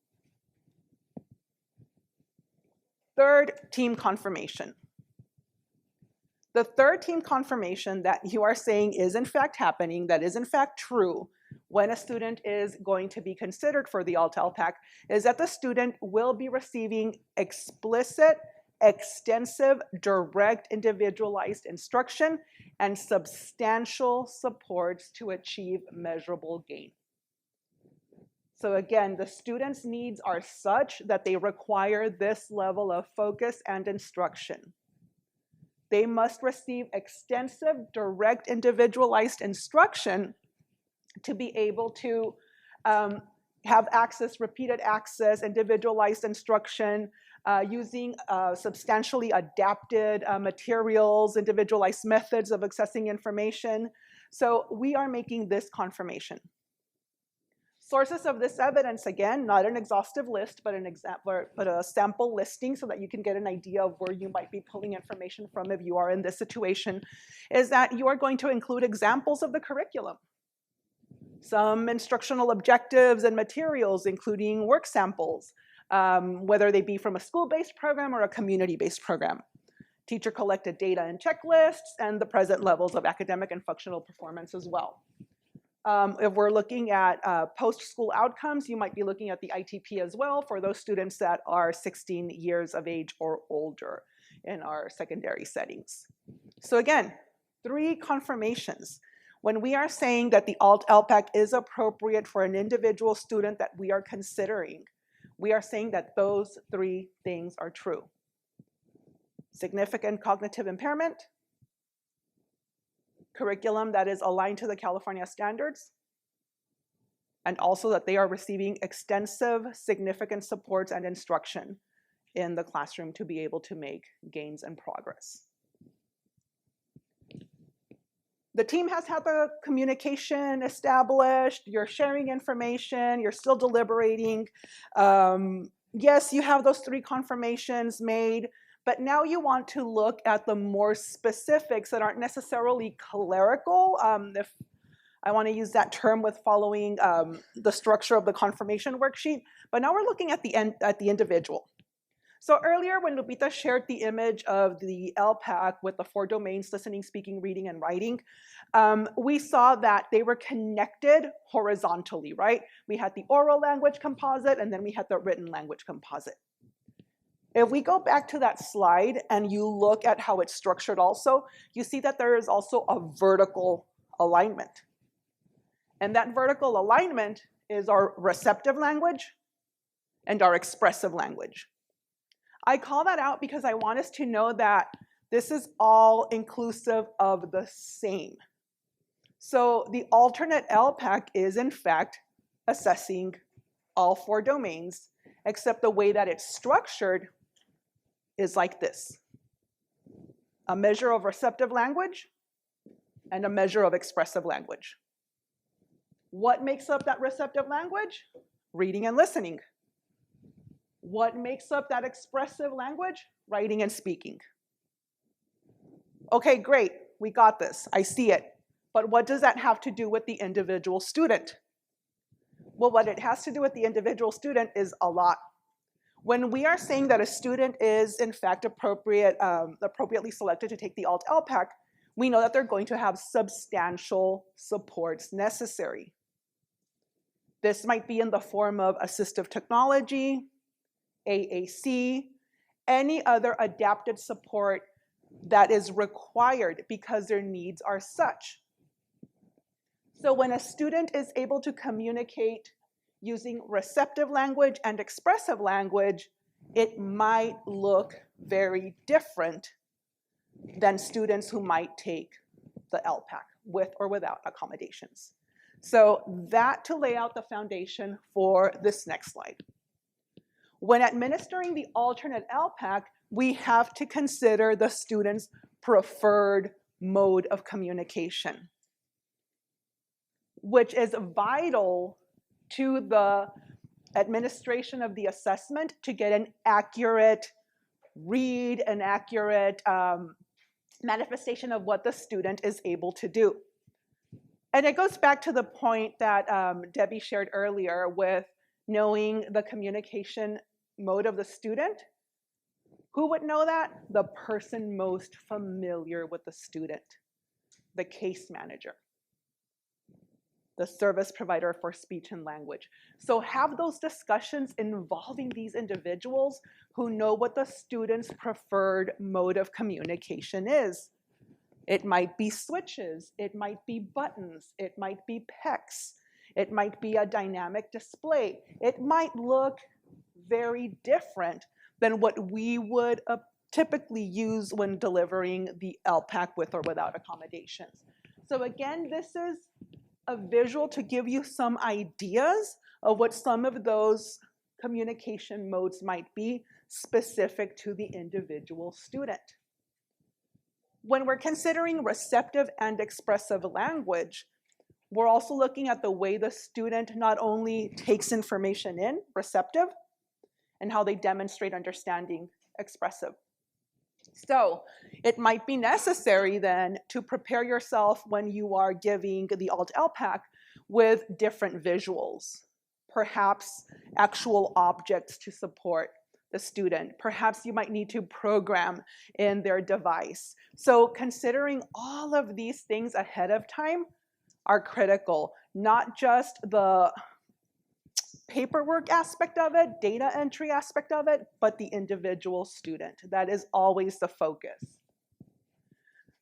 Third, team confirmation. The third team confirmation that you are saying is in fact happening, that is in fact true, when a student is going to be considered for the Alt-LPAC is that the student will be receiving explicit, extensive, direct, individualized instruction and substantial supports to achieve measurable gain. So again, the students' needs are such that they require this level of focus and instruction. They must receive extensive, direct, individualized instruction to be able to have access, repeated access, individualized instruction, using substantially adapted materials, individualized methods of accessing information. So we are making this confirmation. Sources of this evidence, again, not an exhaustive list, but a sample listing so that you can get an idea of where you might be pulling information from if you are in this situation, is that you are going to include examples of the curriculum. Some instructional objectives and materials, including work samples, whether they be from a school-based program or a community-based program. Teacher-collected data and checklists, and the present levels of academic and functional performance as well. If we're looking at post-school outcomes, you might be looking at the ITP as well for those students that are 16 years of age or older in our secondary settings. So again, 3 confirmations. When we are saying that the Alt-LPAC is appropriate for an individual student that we are considering, we are saying that those 3 things are true. Significant cognitive impairment, curriculum that is aligned to the California standards, and also that they are receiving extensive, significant supports and instruction in the classroom to be able to make gains and progress. The team has had the communication established, you're sharing information, you're still deliberating. Yes, you have those 3 confirmations made, but now you want to look at the more specifics that aren't necessarily clerical, if I want to use that term with following the structure of the confirmation worksheet, but now we're looking at the individual. So earlier when Lupita shared the image of the LPAC with the 4 domains, listening, speaking, reading, and writing, we saw that they were connected horizontally, right? We had the oral language composite, and then we had the written language composite. If we go back to that slide and you look at how it's structured also, you see that there is also a vertical alignment. And that vertical alignment is our receptive language and our expressive language. I call that out because I want us to know that this is all inclusive of the same. So the alternate LPAC is in fact assessing all 4 domains, except the way that it's structured is like this. A measure of receptive language and a measure of expressive language. What makes up that receptive language? Reading and listening. What makes up that expressive language? Writing and speaking. Okay, great, we got this, I see it. But what does that have to do with the individual student? Well, what it has to do with the individual student is a lot. When we are saying that a student is in fact appropriately selected to take the Alt-LPAC, we know that they're going to have substantial supports necessary. This might be in the form of assistive technology, AAC, any other adapted support that is required because their needs are such. So when a student is able to communicate using receptive language and expressive language, it might look very different than students who might take the LPAC with or without accommodations. So that to lay out the foundation for this next slide. When administering the alternate LPAC, we have to consider the student's preferred mode of communication, which is vital to the administration of the assessment to get an accurate read, an accurate manifestation of what the student is able to do. And it goes back to the point that Debbie shared earlier with knowing the communication mode of the student. Who would know that? The person most familiar with the student, the case manager, the service provider for speech and language. So have those discussions involving these individuals who know what the student's preferred mode of communication is. It might be switches, it might be buttons, it might be PECs, it might be a dynamic display. It might look very different than what we would typically use when delivering the LPAC with or without accommodations. So again, this is a visual to give you some ideas of what some of those communication modes might be specific to the individual student. When we're considering receptive and expressive language, we're also looking at the way the student not only takes information in, receptive, and how they demonstrate understanding, expressive. So it might be necessary then to prepare yourself when you are giving the Alt-LPAC with different visuals, perhaps actual objects to support the student. Perhaps you might need to program in their device. So considering all of these things ahead of time are critical, not just the paperwork aspect of it, data entry aspect of it, but the individual student. That is always the focus.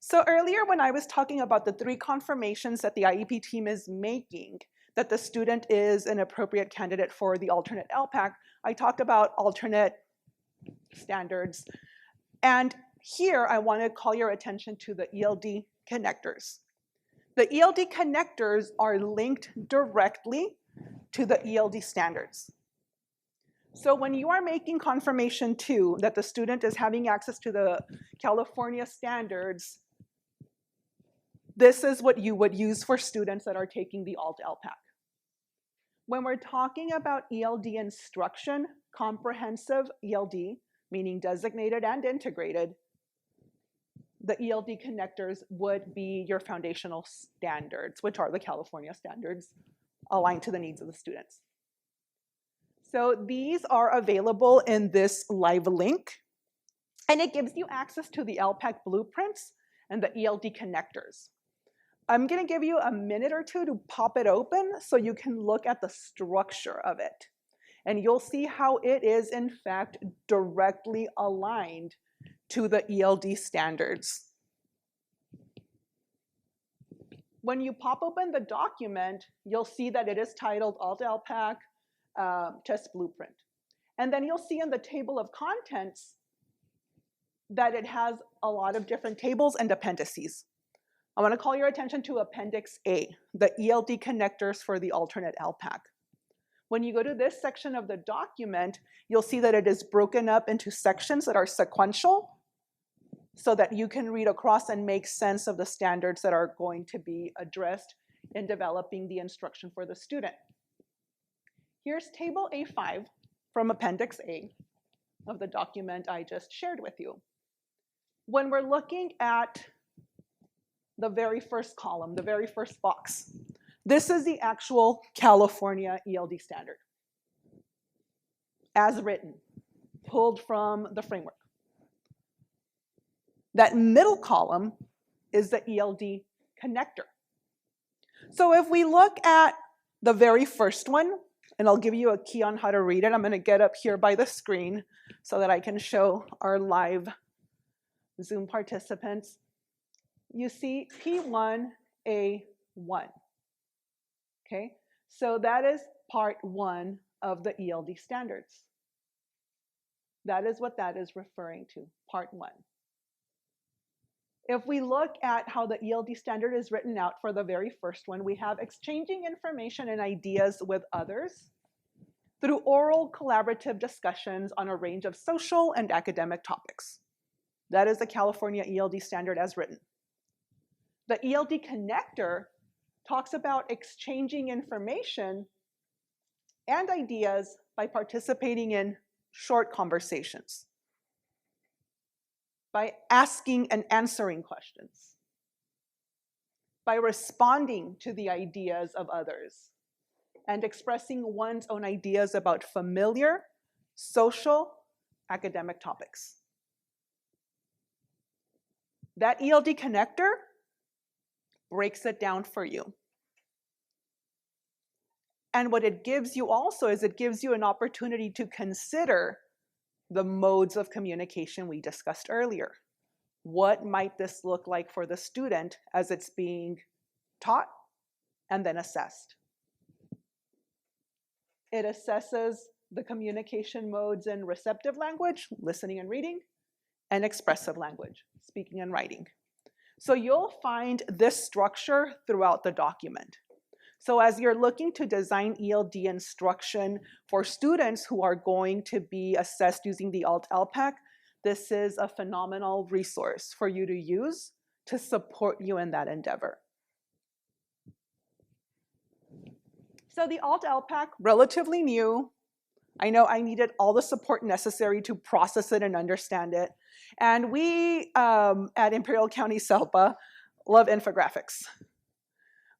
So earlier when I was talking about the 3 confirmations that the IEP team is making, that the student is an appropriate candidate for the alternate LPAC, I talked about alternate standards. And here I want to call your attention to the ELD connectors. The ELD connectors are linked directly to the ELD standards. So when you are making confirmation 2 that the student is having access to the California standards, this is what you would use for students that are taking the Alt-LPAC. When we're talking about ELD instruction, comprehensive ELD, meaning designated and integrated, the ELD connectors would be your foundational standards, which are the California standards aligned to the needs of the students. So these are available in this live link, and it gives you access to the LPAC blueprints and the ELD connectors. I'm going to give you a minute or 2 to pop it open so you can look at the structure of it. And you'll see how it is, in fact, directly aligned to the ELD standards. When you pop open the document, you'll see that it is titled Alt-LPAC Test Blueprint. And then you'll see in the table of contents that it has a lot of different tables and appendices. I want to call your attention to Appendix A, the ELD connectors for the alternate LPAC. When you go to this section of the document, you'll see that it is broken up into sections that are sequential so that you can read across and make sense of the standards that are going to be addressed in developing the instruction for the student. Here's Table A5 from Appendix A of the document I just shared with you. When we're looking at the very first column, the very first box, this is the actual California ELD standard, as written, pulled from the framework. That middle column is the ELD connector. So if we look at the very first one, and I'll give you a key on how to read it. I'm going to get up here by the screen so that I can show our live Zoom participants. You see P1A1. Okay, so that is part 1 of the ELD standards. That is what that is referring to, part 1. If we look at how the ELD standard is written out for the very first one, we have exchanging information and ideas with others through oral collaborative discussions on a range of social and academic topics. That is the California ELD standard as written. The ELD connector talks about exchanging information and ideas by participating in short conversations, by asking and answering questions, by responding to the ideas of others, and expressing one's own ideas about familiar, social, academic topics. That ELD connector breaks it down for you. And what it gives you also is it gives you an opportunity to consider the modes of communication we discussed earlier. What might this look like for the student as it's being taught and then assessed? It assesses the communication modes in receptive language, listening and reading, and expressive language, speaking and writing. So you'll find this structure throughout the document. So as you're looking to design ELD instruction for students who are going to be assessed using the ALT-LPAC, this is a phenomenal resource for you to use to support you in that endeavor. So the ALT-LPAC, relatively new. I know I needed all the support necessary to process it and understand it. And we at Imperial County SELPA love infographics.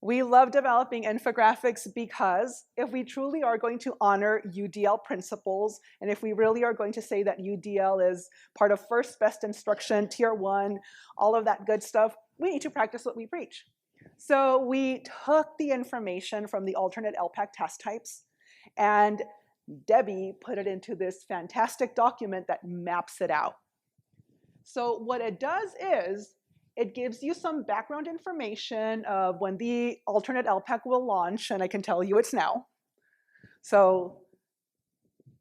We love developing infographics because if we truly are going to honor UDL principles, and if we really are going to say that UDL is part of first best instruction, tier 1, all of that good stuff, we need to practice what we preach. So we took the information from the alternate LPAC task types, and Debbie put it into this fantastic document that maps it out. So what it does is, it gives you some background information of when the alternate LPAC will launch, and I can tell you it's now. So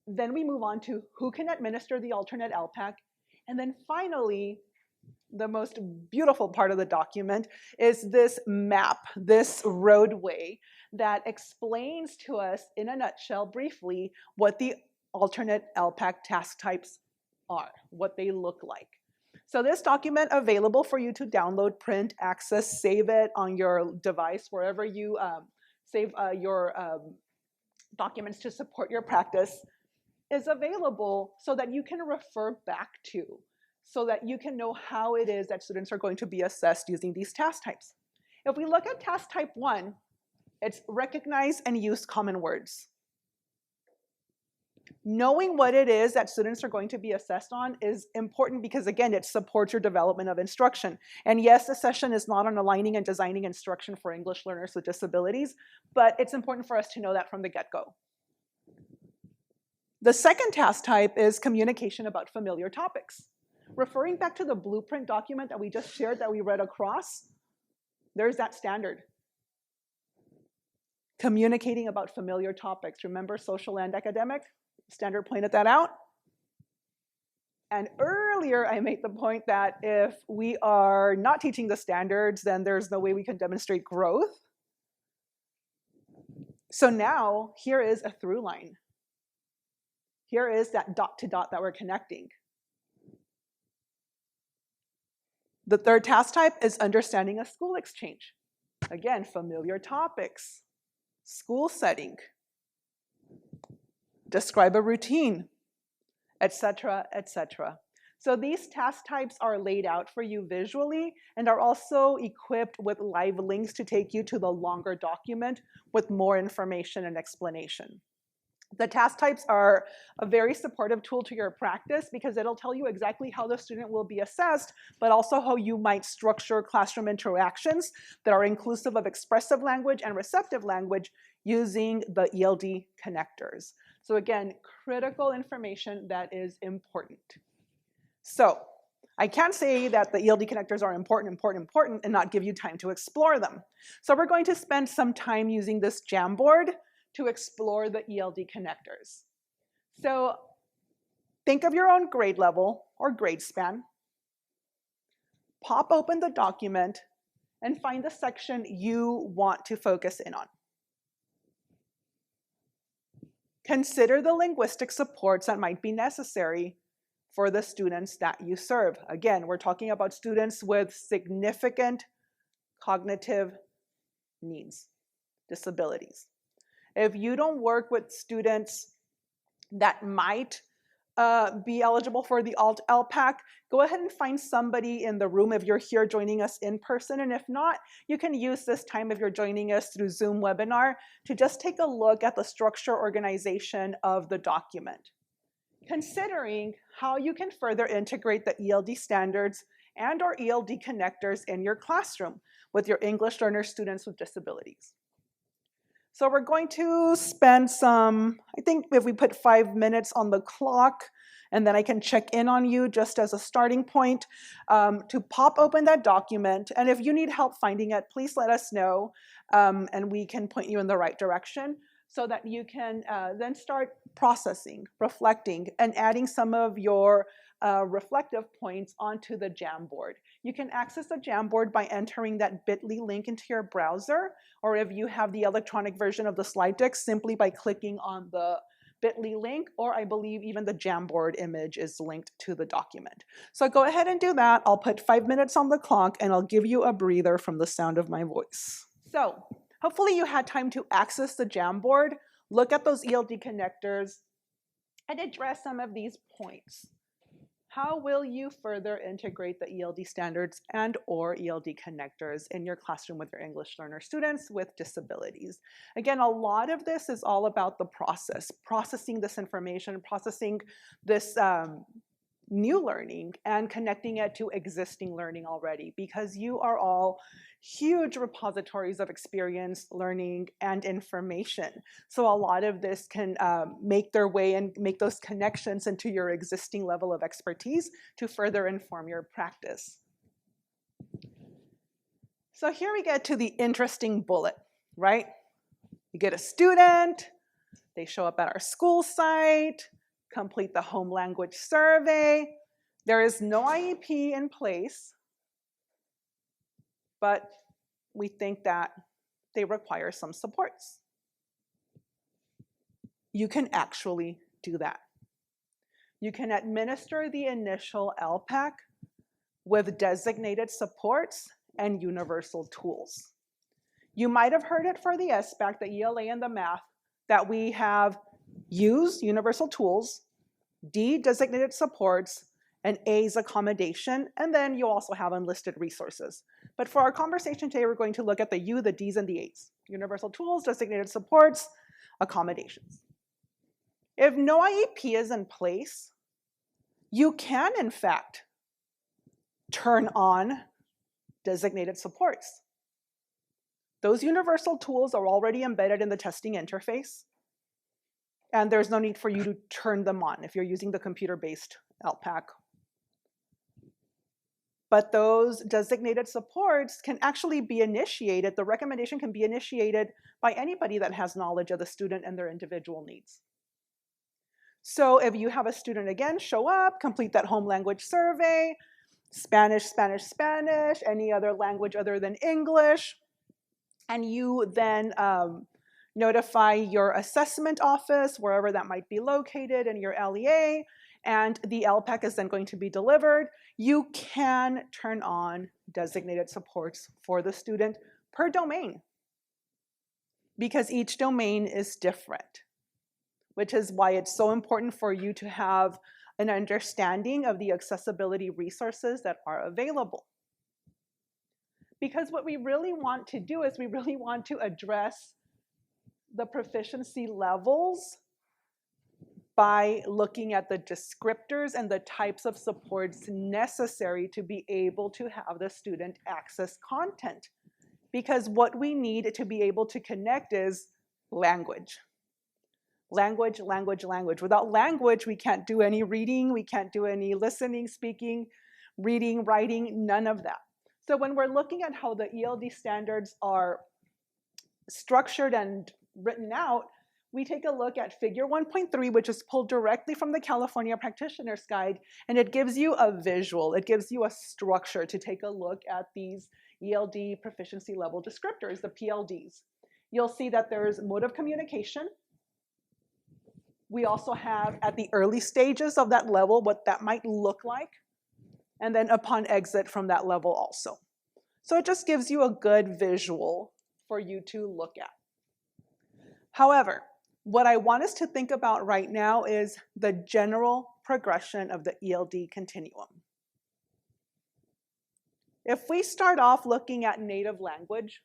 then we move on to who can administer the alternate LPAC, and then finally, the most beautiful part of the document is this map, this roadway that explains to us in a nutshell, briefly, what the alternate LPAC task types are, what they look like. So this document available for you to download, print, access, save it on your device, wherever you save your documents to support your practice, is available so that you can refer back to, so that you can know how it is that students are going to be assessed using these task types. If we look at task type 1, it's recognize and use common words. Knowing what it is that students are going to be assessed on is important because, again, it supports your development of instruction. And yes, the session is not on aligning and designing instruction for English learners with disabilities, but it's important for us to know that from the get-go. The second task type is communication about familiar topics. Referring back to the blueprint document that we just shared that we read across, there's that standard. Communicating about familiar topics. Remember social and academic? Standard pointed that out. And earlier I made the point that if we are not teaching the standards, then there's no way we can demonstrate growth. So now here is a through line. Here is that dot to dot that we're connecting. The third task type is understanding a school exchange. Again, familiar topics, school setting, describe a routine, etc., etc. So these task types are laid out for you visually and are also equipped with live links to take you to the longer document with more information and explanation. The task types are a very supportive tool to your practice because it'll tell you exactly how the student will be assessed, but also how you might structure classroom interactions that are inclusive of expressive language and receptive language using the ELD connectors. So again, critical information that is important. So I can't say that the ELD connectors are important and not give you time to explore them. So we're going to spend some time using this Jamboard to explore the ELD connectors. So think of your own grade level or grade span. pop open the document and find the section you want to focus in on. Consider the linguistic supports that might be necessary for the students that you serve. Again, we're talking about students with significant cognitive needs, disabilities. If you don't work with students that might be eligible for the Alt-LPAC, go ahead and find somebody in the room if you're here joining us in person. And if not, you can use this time if you're joining us through Zoom webinar to just take a look at the structure organization of the document, considering how you can further integrate the ELD standards and or ELD connectors in your classroom with your English learner students with disabilities. So we're going to spend some, I think if we put 5 minutes on the clock, and then I can check in on you just as a starting point to pop open that document. And if you need help finding it, please let us know, and we can point you in the right direction so that you can then start processing, reflecting, and adding some of your reflective points onto the Jamboard. You can access the Jamboard by entering that bit.ly link into your browser, or if you have the electronic version of the slide deck, simply by clicking on the bit.ly link, or I believe even the Jamboard image is linked to the document. So go ahead and do that. I'll put 5 minutes on the clock, and I'll give you a breather from the sound of my voice. So hopefully you had time to access the Jamboard, look at those ELD connectors, and address some of these points. How will you further integrate the ELD standards and or ELD connectors in your classroom with your English learner students with disabilities? Again, a lot of this is all about the process, processing this information, processing this new learning and connecting it to existing learning already, because you are all huge repositories of experience, learning, and information. So a lot of this can make their way and make those connections into your existing level of expertise to further inform your practice. So here we get to the interesting bullet, right? You get a student, they show up at our school site, complete the home language survey. There is no IEP in place, but we think that they require some supports. You can actually do that. You can administer the initial LPAC with designated supports and universal tools. You might have heard it for the SBAC, the ELA, and the math, that we have U's, universal tools, D, designated supports, and A's, accommodation, and then you also have unlisted resources. But for our conversation today, we're going to look at the U, the D's, and the A's. Universal tools, designated supports, accommodations. If no IEP is in place, you can, in fact, turn on designated supports. Those universal tools are already embedded in the testing interface, and there's no need for you to turn them on if you're using the computer-based LPAC. But those designated supports can actually be initiated. The recommendation can be initiated by anybody that has knowledge of the student and their individual needs. So if you have a student, again, show up, complete that home language survey, Spanish, Spanish, Spanish, any other language other than English, and you then notify your assessment office, wherever that might be located, in your LEA, and the LPAC is then going to be delivered. You can turn on designated supports for the student per domain, because each domain is different, which is why it's so important for you to have an understanding of the accessibility resources that are available. Because what we really want to do is we really want to address the proficiency levels by looking at the descriptors and the types of supports necessary to be able to have the student access content. Because what we need to be able to connect is language. Language, language, language. Without language, we can't do any reading, we can't do any listening, speaking, reading, writing, none of that. So when we're looking at how the ELD standards are structured and written out, we take a look at figure 1.3, which is pulled directly from the California Practitioner's Guide, and it gives you a visual, it gives you a structure to take a look at these ELD proficiency level descriptors, the PLDs. You'll see that there's mode of communication. We also have at the early stages of that level what that might look like, and then upon exit from that level also. So it just gives you a good visual for you to look at. However, what I want us to think about right now is the general progression of the ELD continuum. If we start off looking at native language,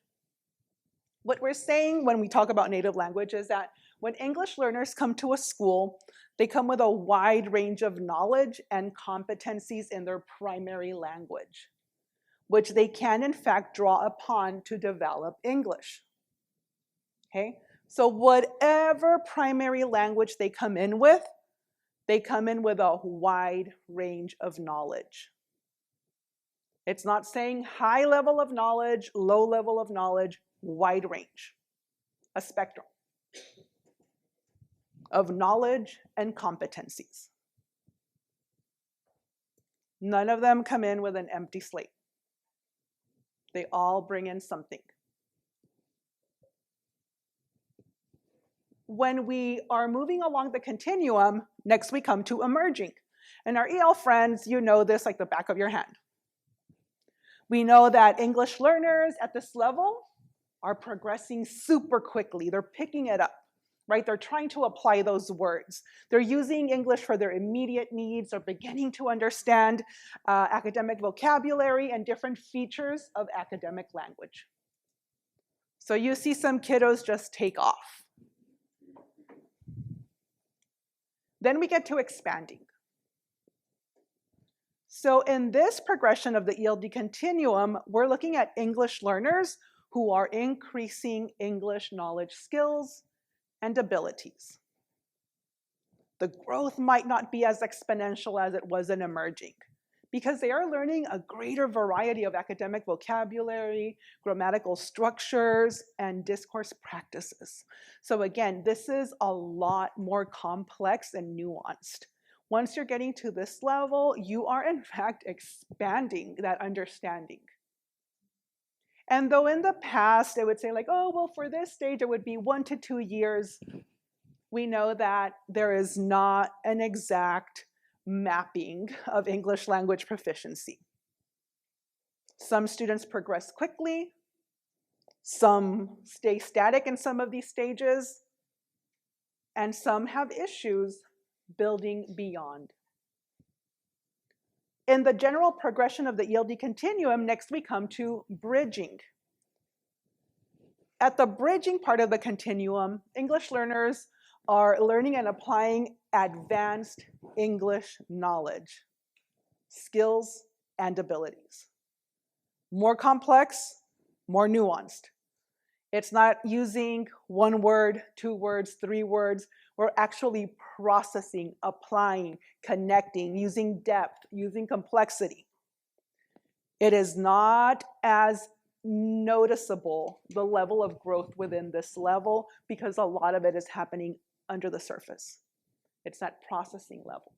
what we're saying when we talk about native language is that when English learners come to a school, they come with a wide range of knowledge and competencies in their primary language, which they can in fact draw upon to develop English. Okay? So whatever primary language they come in with a wide range of knowledge. It's not saying high level of knowledge, low level of knowledge, wide range, a spectrum of knowledge and competencies. None of them come in with an empty slate. They all bring in something. When we are moving along the continuum, next we come to emerging. And our EL friends, you know this like the back of your hand. We know that English learners at this level are progressing super quickly. They're picking it up, right? They're trying to apply those words. They're using English for their immediate needs. They're beginning to understand academic vocabulary and different features of academic language. So you see some kiddos just take off. Then we get to expanding. So in this progression of the ELD continuum, we're looking at English learners who are increasing English knowledge skills and abilities. The growth might not be as exponential as it was in emerging, because they are learning a greater variety of academic vocabulary, grammatical structures, and discourse practices. So again, this is a lot more complex and nuanced. Once you're getting to this level, you are in fact expanding that understanding. And though in the past it would say like, oh, well, for this stage it would be 1 to 2 years, we know that there is not an exact mapping of English language proficiency. Some students progress quickly, some stay static in some of these stages, and some have issues building beyond. In the general progression of the ELD continuum, next we come to bridging. At the bridging part of the continuum, English learners are learning and applying advanced English knowledge, skills, and abilities. More complex, more nuanced. It's not using 1 word, 2 words, 3 words. We're actually processing, applying, connecting, using depth, using complexity. It is not as noticeable, the level of growth within this level, because a lot of it is happening under the surface. It's that processing level,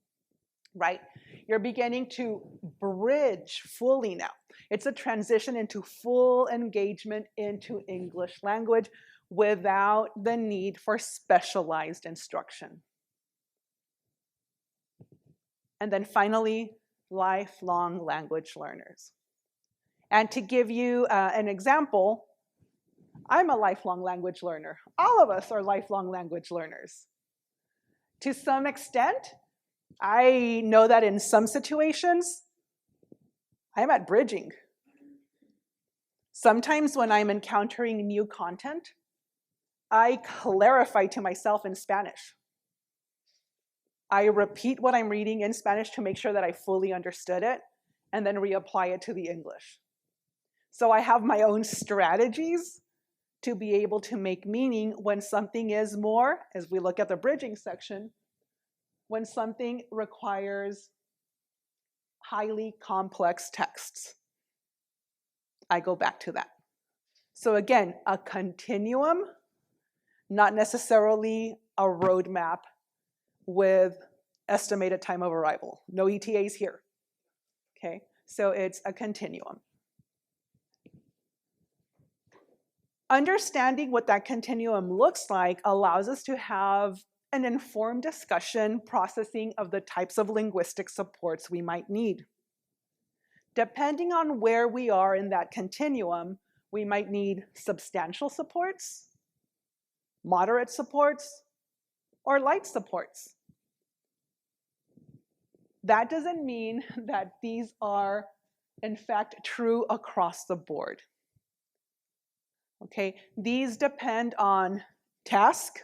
right? You're beginning to bridge fully now. It's a transition into full engagement into English language without the need for specialized instruction. And then finally, lifelong language learners. And to give you an example, I'm a lifelong language learner. All of us are lifelong language learners. To some extent, I know that in some situations, I'm at bridging. Sometimes when I'm encountering new content, I clarify to myself in Spanish. I repeat what I'm reading in Spanish to make sure that I fully understood it, and then reapply it to the English. So I have my own strategies to be able to make meaning when something is more, as we look at the bridging section, when something requires highly complex texts. I go back to that. So again, a continuum not necessarily a roadmap with estimated time of arrival. No ETAs here, okay? So it's a continuum. Understanding what that continuum looks like allows us to have an informed discussion processing of the types of linguistic supports we might need. Depending on where we are in that continuum, we might need substantial supports, moderate supports, or light supports. That doesn't mean that these are, in fact, true across the board. Okay, these depend on task,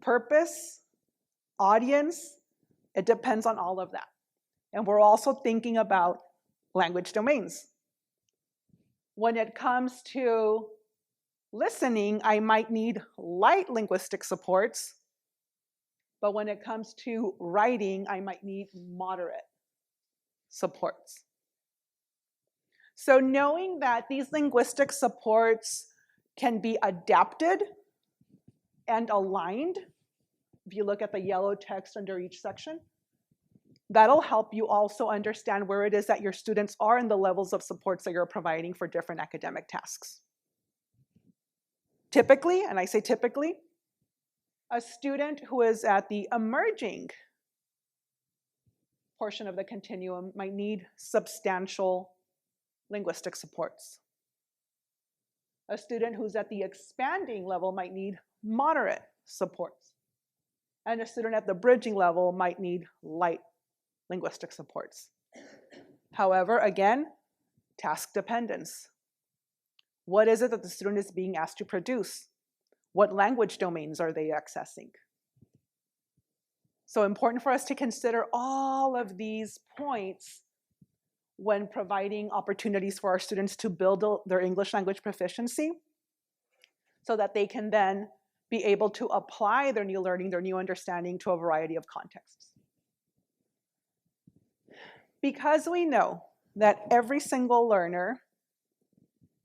purpose, audience. It depends on all of that. And we're also thinking about language domains. When it comes to listening, I might need light linguistic supports, but when it comes to writing, I might need moderate supports. So knowing that these linguistic supports can be adapted and aligned, if you look at the yellow text under each section, that'll help you also understand where it is that your students are and the levels of supports that you're providing for different academic tasks. Typically, and I say typically, a student who is at the emerging portion of the continuum might need substantial linguistic supports. A student who's at the expanding level might need moderate supports. And a student at the bridging level might need light linguistic supports. However, again, task dependence. What is it that the student is being asked to produce? What language domains are they accessing? So important for us to consider all of these points when providing opportunities for our students to build their English language proficiency so that they can then be able to apply their new learning, their new understanding to a variety of contexts. Because we know that every single learner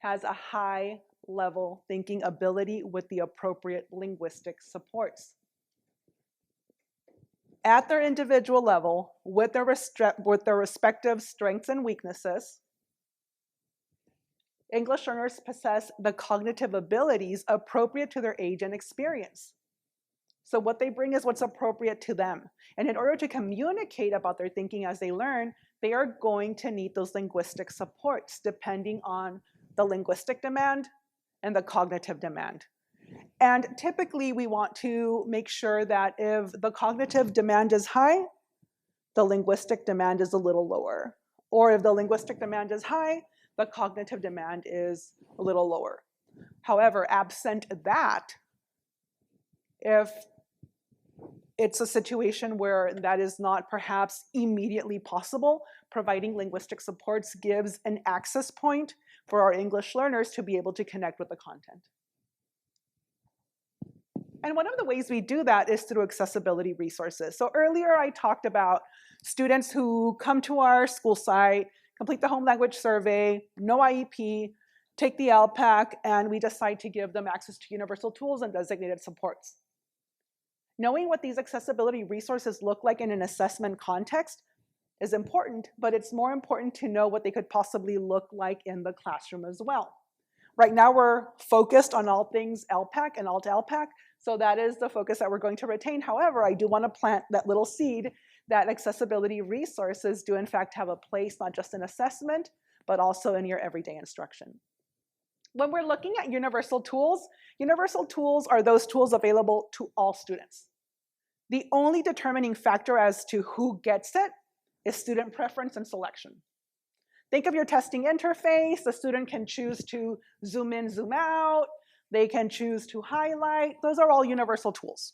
has a high level thinking ability with the appropriate linguistic supports. At their individual level, with their respective strengths and weaknesses, English learners possess the cognitive abilities appropriate to their age and experience. So what they bring is what's appropriate to them. And in order to communicate about their thinking as they learn, they are going to need those linguistic supports depending on the linguistic demand and the cognitive demand. And typically we want to make sure that if the cognitive demand is high, the linguistic demand is a little lower. Or if the linguistic demand is high, the cognitive demand is a little lower. However, absent that, if it's a situation where that is not perhaps immediately possible, providing linguistic supports gives an access point for our English learners to be able to connect with the content. And one of the ways we do that is through accessibility resources. So earlier I talked about students who come to our school site, complete the home language survey, no IEP, take the LPAC, and we decide to give them access to universal tools and designated supports. Knowing what these accessibility resources look like in an assessment context is important, but it's more important to know what they could possibly look like in the classroom as well. Right now we're focused on all things LPAC and Alt-LPAC, so that is the focus that we're going to retain. However, I do want to plant that little seed that accessibility resources do in fact have a place, not just in assessment, but also in your everyday instruction. When we're looking at universal tools are those tools available to all students. The only determining factor as to who gets it is student preference and selection. Think of your testing interface. The student can choose to zoom in, zoom out. They can choose to highlight. Those are all universal tools.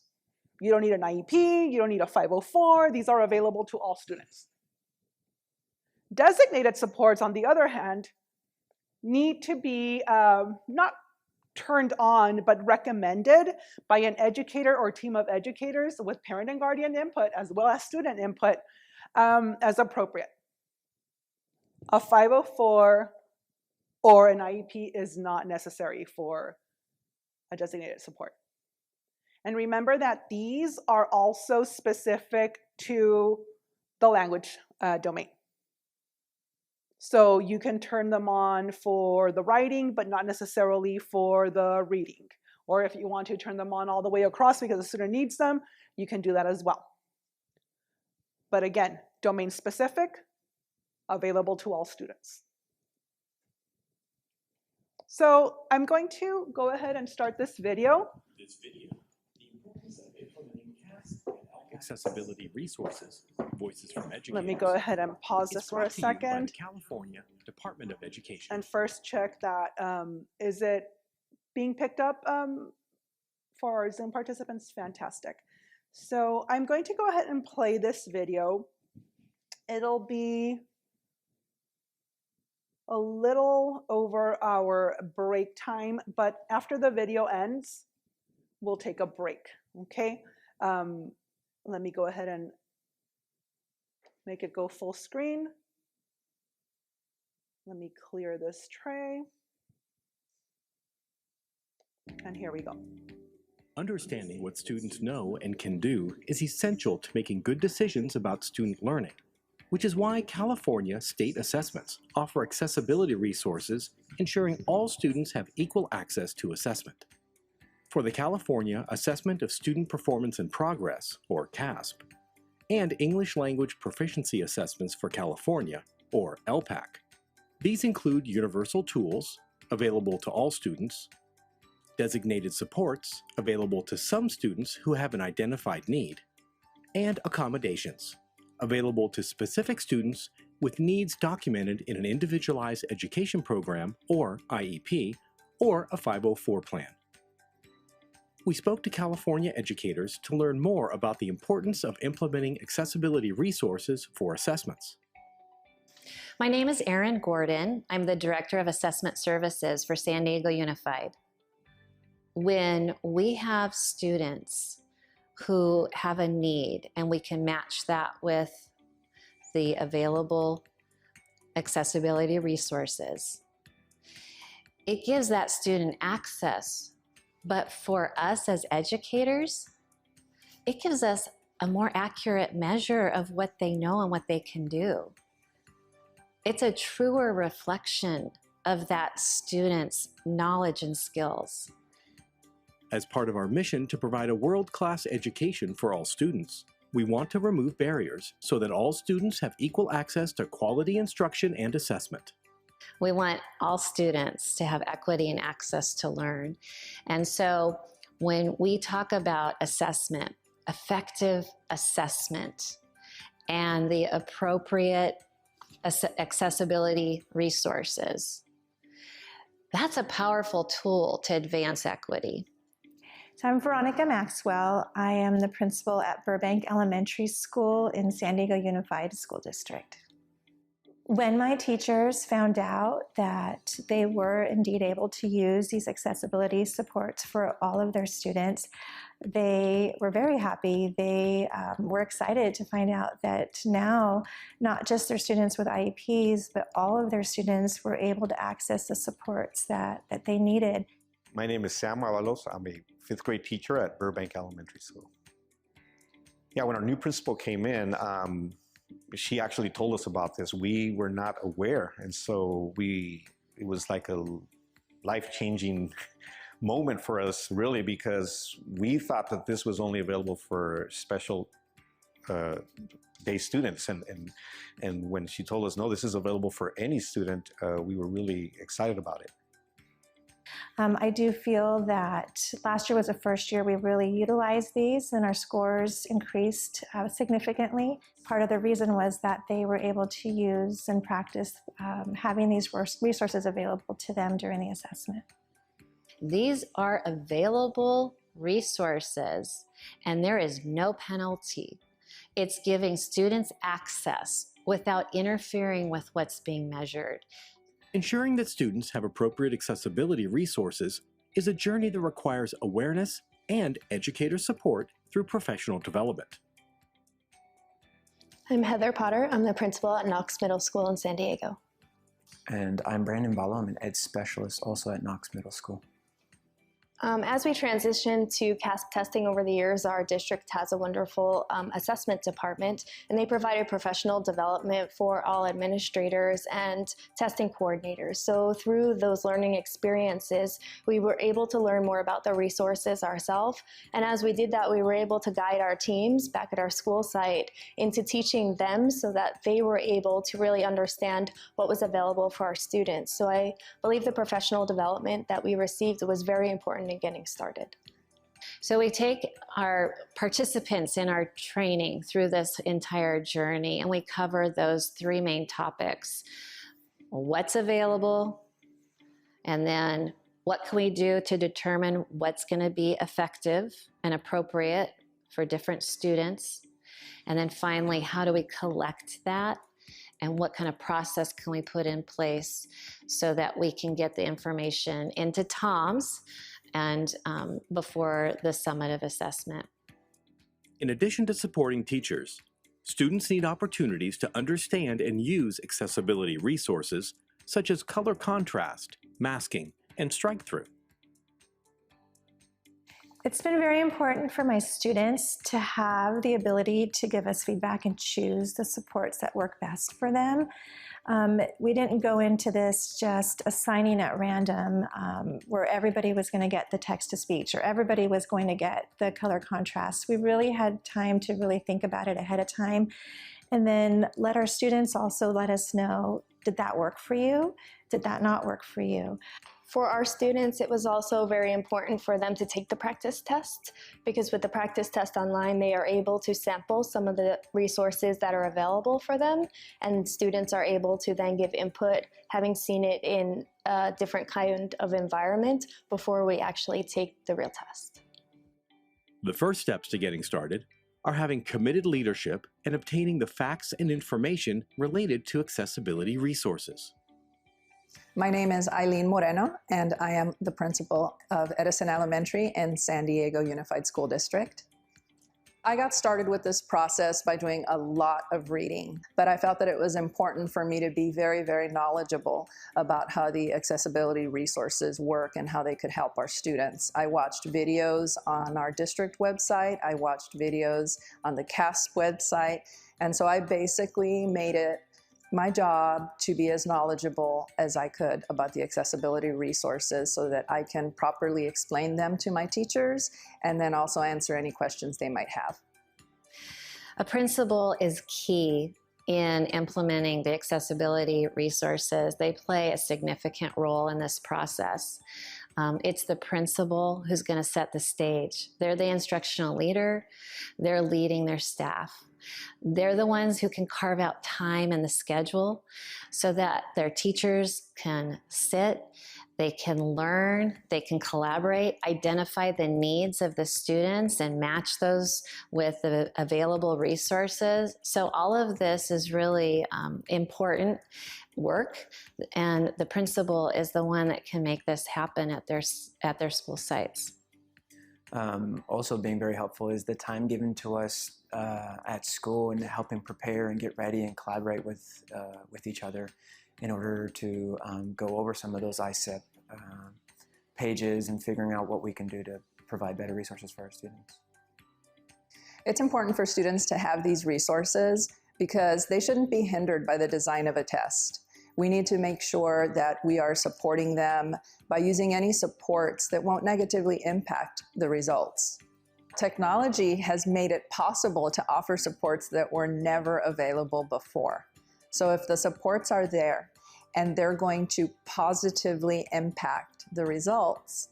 You don't need an IEP. You don't need a 504. These are available to all students. Designated supports, on the other hand, need to be not turned on, but recommended by an educator or team of educators with parent and guardian input as well as student input as appropriate. A 504 or an IEP is not necessary for a designated support. And remember that these are also specific to the language domain. So you can turn them on for the writing, but not necessarily for the reading. Or if you want to turn them on all the way across because the student needs them, you can do that as well. But again, domain specific, available to all students. So I'm going to go ahead and start this video. The importance of implementing accessibility resources, voices from educators. Let me go ahead and pause this for a second. California Department of Education. And first check that, is it being picked up for our Zoom participants? Fantastic. So I'm going to go ahead and play this video. It'll be a little over our break time, but after the video ends, we'll take a break, okay? Let me go ahead and make it go full screen. Let me clear this tray. And here we go. Understanding what students know and can do is essential to making good decisions about student learning, which is why California state assessments offer accessibility resources ensuring all students have equal access to assessment. For the California Assessment of Student Performance and Progress, or CASP, and English Language Proficiency Assessments for California, or LPAC. These include universal tools, available to all students, designated supports, available to some students who have an identified need, and accommodations, available to specific students with needs documented in an Individualized Education Program, or IEP, or a 504 plan. We spoke to California educators to learn more about the importance of implementing accessibility resources for assessments. My name is Erin Gordon. I'm the Director of Assessment Services for San Diego Unified. When we have students who have a need and we can match that with the available accessibility resources, it gives that student access. But for us as educators, it gives us a more accurate measure of what they know and what they can do. It's a truer reflection of that student's knowledge and skills. As part of our mission to provide a world-class education for all students, we want to remove barriers so that all students have equal access to quality instruction and assessment. We want all students to have equity and access to learn. And so when we talk about assessment, effective assessment, and the appropriate accessibility resources, that's a powerful tool to advance equity. So I'm Veronica Maxwell. I am the principal at Burbank Elementary School in San Diego Unified School District. When my teachers found out that they were indeed able to use these accessibility supports for all of their students, they were very happy. They were excited to find out that now, not just their students with IEPs, but all of their students were able to access the supports that they needed. My name is Sam Avalos. I'm a fifth grade teacher at Burbank Elementary School. Yeah, when our new principal came in, she actually told us about this. We were not aware, and so it was like a life-changing moment for us, really, because we thought that this was only available for special day students, and when she told us, no, this is available for any student, we were really excited about it. I do feel that last year was the first year we really utilized these, and our scores increased significantly. Part of the reason was that they were able to use and practice having these resources available to them during the assessment. These are available resources, and there is no penalty. It's giving students access without interfering with what's being measured. Ensuring that students have appropriate accessibility resources is a journey that requires awareness and educator support through professional development. I'm Heather Potter. I'm the principal at Knox Middle School in San Diego. And I'm Brandon Balo. I'm an ed specialist also at Knox Middle School. As we transition to CASP testing over the years, our district has a wonderful assessment department, and they provided professional development for all administrators and testing coordinators. So through those learning experiences, we were able to learn more about the resources ourselves. And as we did that, we were able to guide our teams back at our school site into teaching them so that they were able to really understand what was available for our students. So I believe the professional development that we received was very important in getting started. So we take our participants in our training through this entire journey, and we cover those three main topics. What's available, and then what can we do to determine what's going to be effective and appropriate for different students, and then finally, how do we collect that, and what kind of process can we put in place so that we can get the information into TOMS and before the summative assessment. In addition to supporting teachers, students need opportunities to understand and use accessibility resources such as color contrast, masking, and strike-through. It's been very important for my students to have the ability to give us feedback and choose the supports that work best for them. We didn't go into this just assigning at random where everybody was going to get the text-to-speech or everybody was going to get the color contrast. We really had time to really think about it ahead of time and then let our students also let us know, did that work for you? Did that not work for you? For our students, it was also very important for them to take the practice test, because with the practice test online, they are able to sample some of the resources that are available for them, and students are able to then give input, having seen it in a different kind of environment before we actually take the real test. The first steps to getting started are having committed leadership and obtaining the facts and information related to accessibility resources. My name is Eileen Moreno, and I am the principal of Edison Elementary in San Diego Unified School District. I got started with this process by doing a lot of reading, but I felt that it was important for me to be very, very knowledgeable about how the accessibility resources work and how they could help our students. I watched videos on our district website, I watched videos on the CASP website, and so I basically made it my job to be as knowledgeable as I could about the accessibility resources so that I can properly explain them to my teachers and then also answer any questions they might have. A principal is key in implementing the accessibility resources. They play a significant role in this process. It's the principal who's going to set the stage. They're the instructional leader. They're leading their staff. They're the ones who can carve out time in the schedule so that their teachers can sit, they can learn, they can collaborate, identify the needs of the students and match those with the available resources. So all of this is really important work, and the principal is the one that can make this happen at their school sites. Also being very helpful is the time given to us at school and helping prepare and get ready and collaborate with each other in order to go over some of those ISEP pages and figuring out what we can do to provide better resources for our students. It's important for students to have these resources because they shouldn't be hindered by the design of a test. We need to make sure that we are supporting them by using any supports that won't negatively impact the results. Technology has made it possible to offer supports that were never available before. So if the supports are there and they're going to positively impact the results,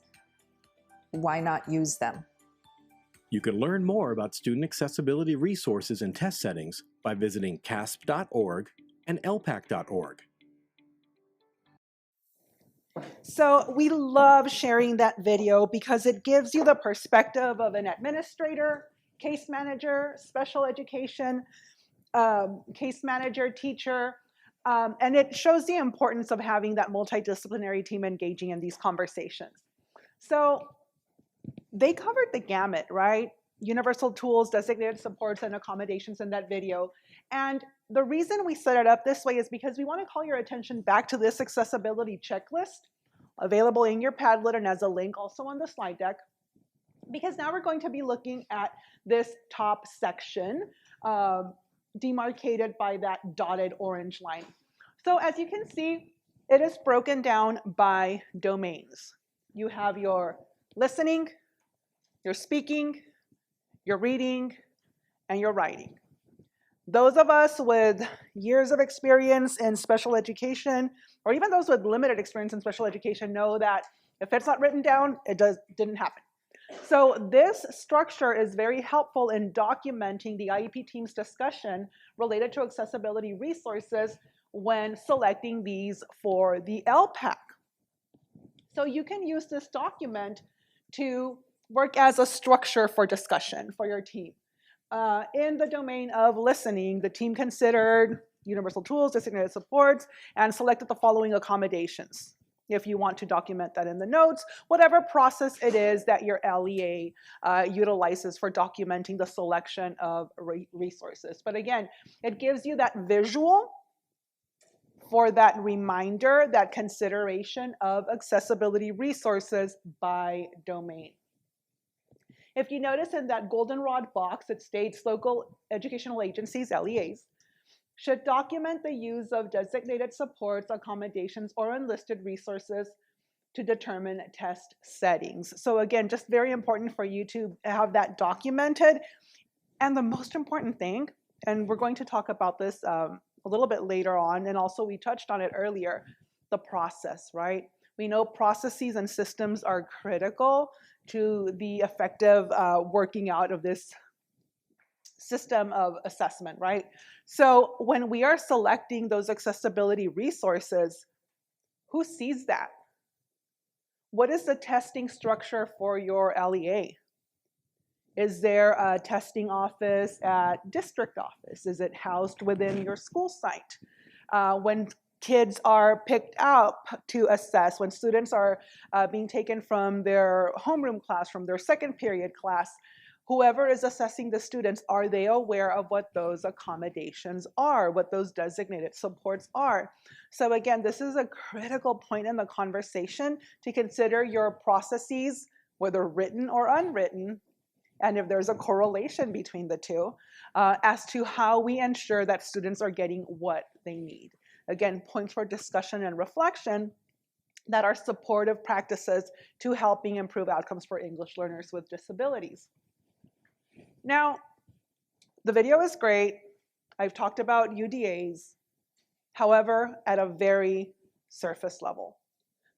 why not use them? You can learn more about student accessibility resources and test settings by visiting casp.org and lpac.org. So we love sharing that video because it gives you the perspective of an administrator, case manager, special education, case manager, teacher, and it shows the importance of having that multidisciplinary team engaging in these conversations. So they covered the gamut, right? Universal tools, designated supports, and accommodations in that video. And the reason we set it up this way is because we want to call your attention back to this accessibility checklist, available in your Padlet and as a link also on the slide deck, because now we're going to be looking at this top section demarcated by that dotted orange line. So as you can see, it is broken down by domains. You have your listening, your speaking, your reading, and your writing. Those of us with years of experience in special education, or even those with limited experience in special education, know that if it's not written down, it didn't happen. So this structure is very helpful in documenting the IEP team's discussion related to accessibility resources when selecting these for the LPAC. So you can use this document to work as a structure for discussion for your team. In the domain of listening, the team considered universal tools, designated supports, and selected the following accommodations. If you want to document that in the notes, whatever process it is that your LEA utilizes for documenting the selection of resources. But again, it gives you that visual for that reminder, that consideration of accessibility resources by domain. If you notice in that goldenrod box, it states local educational agencies, LEAs, should document the use of designated supports, accommodations, or unlisted resources to determine test settings. So again, just very important for you to have that documented. And the most important thing, and we're going to talk about this a little bit later on, and also we touched on it earlier, the process, right? We know processes and systems are critical to the effective working out of this system of assessment, right? So when we are selecting those accessibility resources, who sees that? What is the testing structure for your LEA? Is there a testing office at district office? Is it housed within your school site? When kids are picked up to assess, when students are being taken from their homeroom class, from their second period class, whoever is assessing the students, are they aware of what those accommodations are, what those designated supports are? So again, this is a critical point in the conversation to consider your processes, whether written or unwritten, and if there's a correlation between the two, as to how we ensure that students are getting what they need. Again, points for discussion and reflection that are supportive practices to helping improve outcomes for English learners with disabilities. Now, the video is great. I've talked about UDAs, however, at a very surface level.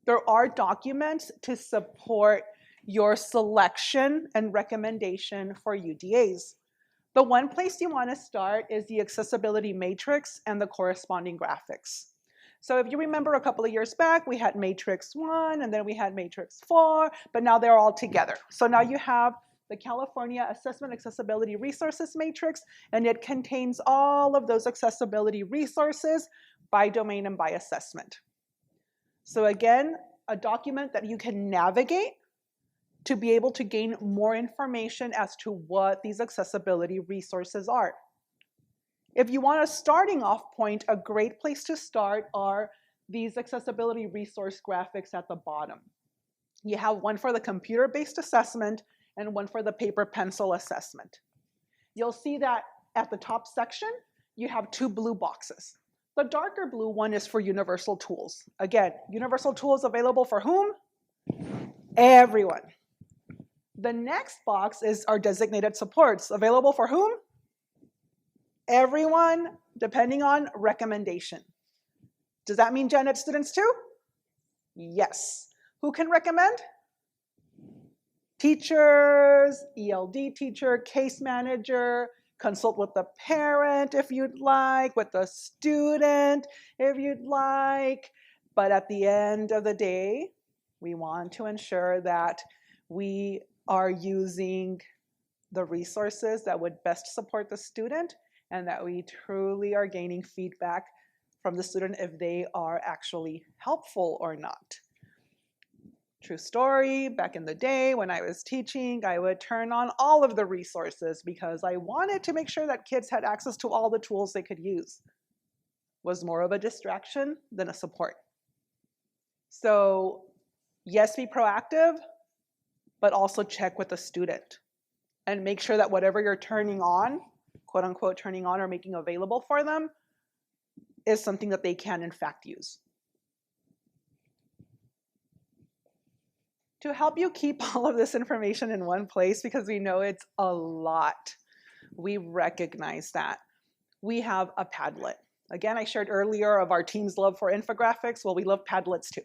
There are documents to support your selection and recommendation for UDAs. The one place you want to start is the accessibility matrix and the corresponding graphics. So if you remember a couple of years back, we had matrix 1 and then we had matrix 4, but now they're all together. So now you have the California Assessment Accessibility Resources Matrix, and it contains all of those accessibility resources by domain and by assessment. So again, a document that you can navigate to be able to gain more information as to what these accessibility resources are. If you want a starting off point, a great place to start are these accessibility resource graphics at the bottom. You have one for the computer-based assessment and one for the paper pencil assessment. You'll see that at the top section, you have two blue boxes. The darker blue one is for universal tools. Again, universal tools available for whom? Everyone. The next box is our designated supports, available for whom? Everyone, depending on recommendation. Does that mean gen ed students too? Yes. Who can recommend? Teachers, ELD teacher, case manager, consult with the parent if you'd like, with the student if you'd like. But at the end of the day, we want to ensure that we are using the resources that would best support the student and that we truly are gaining feedback from the student if they are actually helpful or not. True story, back in the day when I was teaching, I would turn on all of the resources because I wanted to make sure that kids had access to all the tools they could use. Was more of a distraction than a support. So Yes, be proactive, but also check with the student and make sure that whatever you're turning on, quote unquote, turning on or making available for them is something that they can in fact use. To help you keep all of this information in one place, because we know it's a lot, we recognize that. We have a Padlet. Again, I shared earlier of our team's love for infographics. Well, we love Padlets too.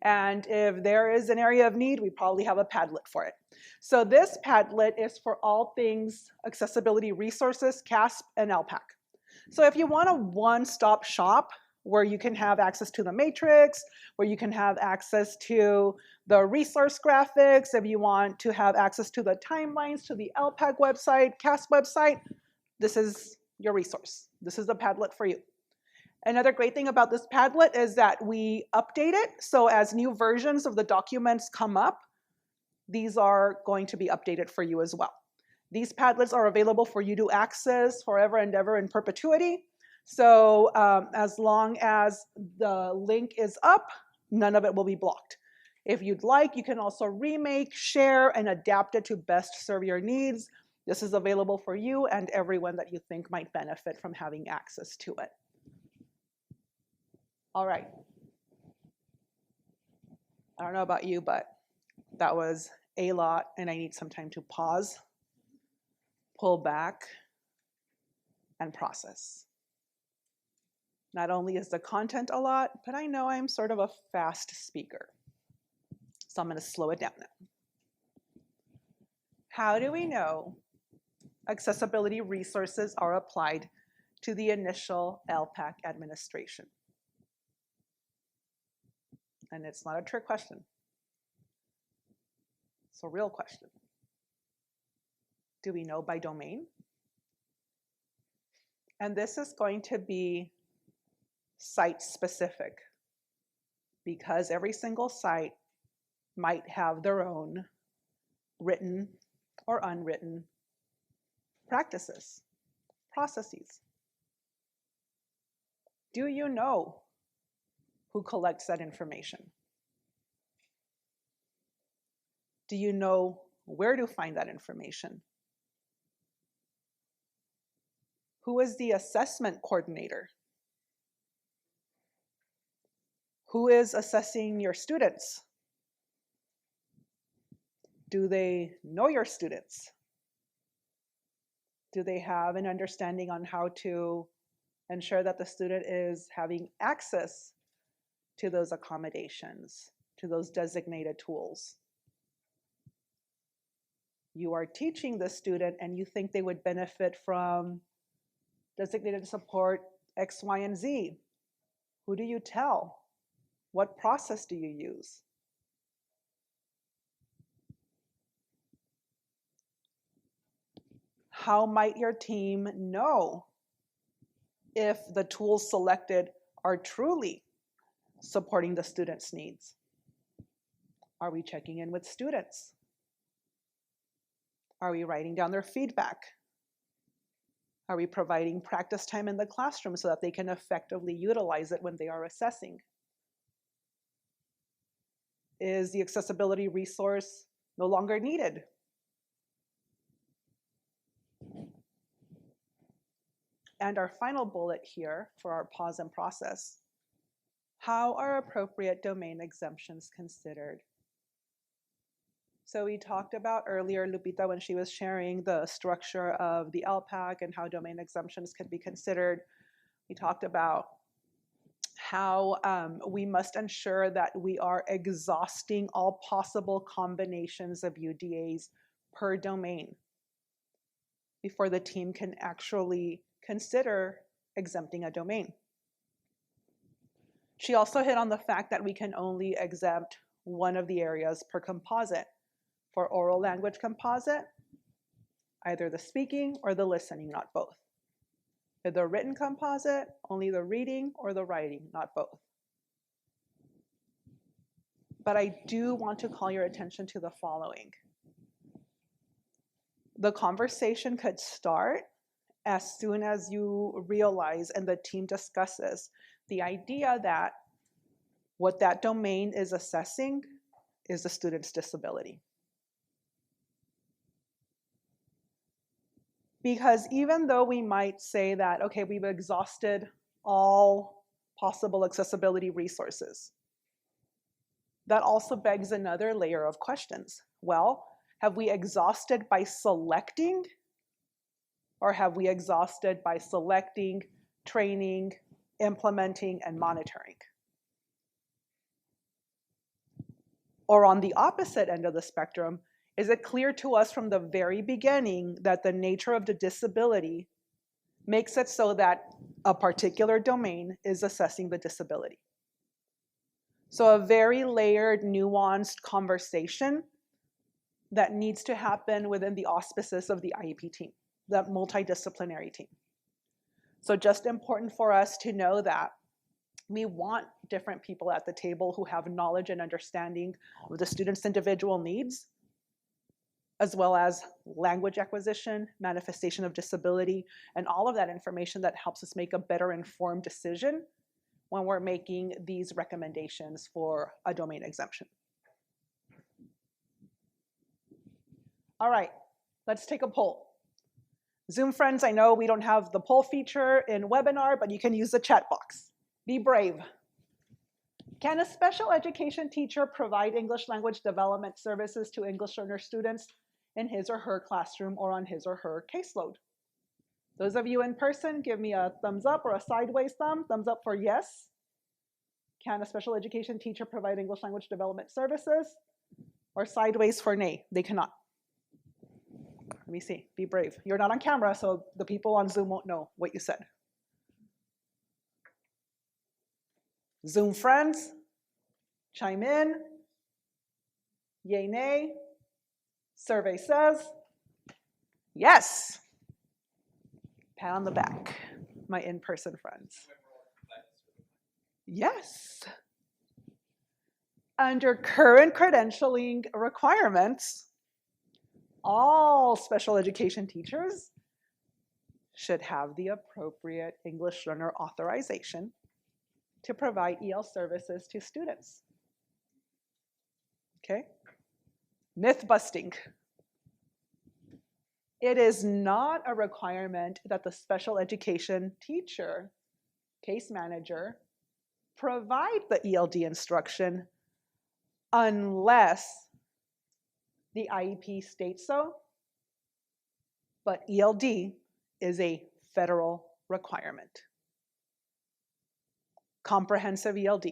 And if there is an area of need, we probably have a Padlet for it. So this Padlet is for all things accessibility resources, CASP, and LPAC. So if you want a one-stop shop where you can have access to the matrix, where you can have access to the resource graphics, if you want to have access to the timelines, to the LPAC website, CASP website, this is your resource. This is the Padlet for you. Another great thing about this Padlet is that we update it. So as new versions of the documents come up, these are going to be updated for you as well. These Padlets are available for you to access forever and ever in perpetuity. So as long as the link is up, none of it will be blocked. If you'd like, you can also remake, share, and adapt it to best serve your needs. This is available for you and everyone that you think might benefit from having access to it. All right. I don't know about you, but that was a lot, and I need some time to pause, pull back, and process. Not only is the content a lot, but I know I'm sort of a fast speaker. So I'm going to slow it down now. How do we know accessibility resources are applied to the initial LPAC administration? And it's not a trick question. It's a real question. Do we know by domain? And this is going to be site specific, because every single site might have their own written or unwritten practices, processes. Do you know who collects that information? Do you know where to find that information? Who is the assessment coordinator? Who is assessing your students? Do they know your students? Do they have an understanding on how to ensure that the student is having access to those accommodations, to those designated tools? You are teaching the student and you think they would benefit from designated support X, Y, and Z. Who do you tell? What process do you use? How might your team know if the tools selected are truly supporting the student's needs? Are we checking in with students? Are we writing down their feedback? Are we providing practice time in the classroom so that they can effectively utilize it when they are assessing? Is the accessibility resource no longer needed? And our final bullet here for our pause and process: how are appropriate domain exemptions considered? So we talked about earlier, Lupita, when she was sharing the structure of the LPAC and how domain exemptions can be considered. We talked about how we must ensure that we are exhausting all possible combinations of UDAs per domain before the team can actually consider exempting a domain. She also hit on the fact that we can only exempt one of the areas per composite. For oral language composite, either the speaking or the listening, not both. For the written composite, only the reading or the writing, not both. But I do want to call your attention to the following. The conversation could start as soon as you realize and the team discusses the idea that what that domain is assessing is the student's disability. Because even though we might say that, okay, we've exhausted all possible accessibility resources, that also begs another layer of questions. Well, have we exhausted by selecting, or have we exhausted by selecting, training, implementing, and monitoring? Or on the opposite end of the spectrum, is it clear to us from the very beginning that the nature of the disability makes it so that a particular domain is assessing the disability? So a very layered, nuanced conversation that needs to happen within the auspices of the IEP team, that multidisciplinary team. So just important for us to know that we want different people at the table who have knowledge and understanding of the student's individual needs, as well as language acquisition, manifestation of disability, and all of that information that helps us make a better informed decision when we're making these recommendations for a domain exemption. All right, let's take a poll. Zoom friends, I know we don't have the poll feature in webinar, but you can use the chat box. Be brave. Can a special education teacher provide English language development services to English learner students in his or her classroom or on his or her caseload? Those of you in person, give me a thumbs up or a sideways thumb. Thumbs up for yes. Can a special education teacher provide English language development services? Or sideways for nay, they cannot. Let me see, be brave. You're not on camera, so the people on Zoom won't know what you said. Zoom friends, chime in. Yay, nay. Survey says yes. Pat on the back, my in-person friends. Yes. Under current credentialing requirements, all special education teachers should have the appropriate English learner authorization to provide EL services to students. Okay? Myth busting. It is not a requirement that the special education teacher, case manager, provide the ELD instruction unless the IEP states so, but ELD is a federal requirement. Comprehensive ELD,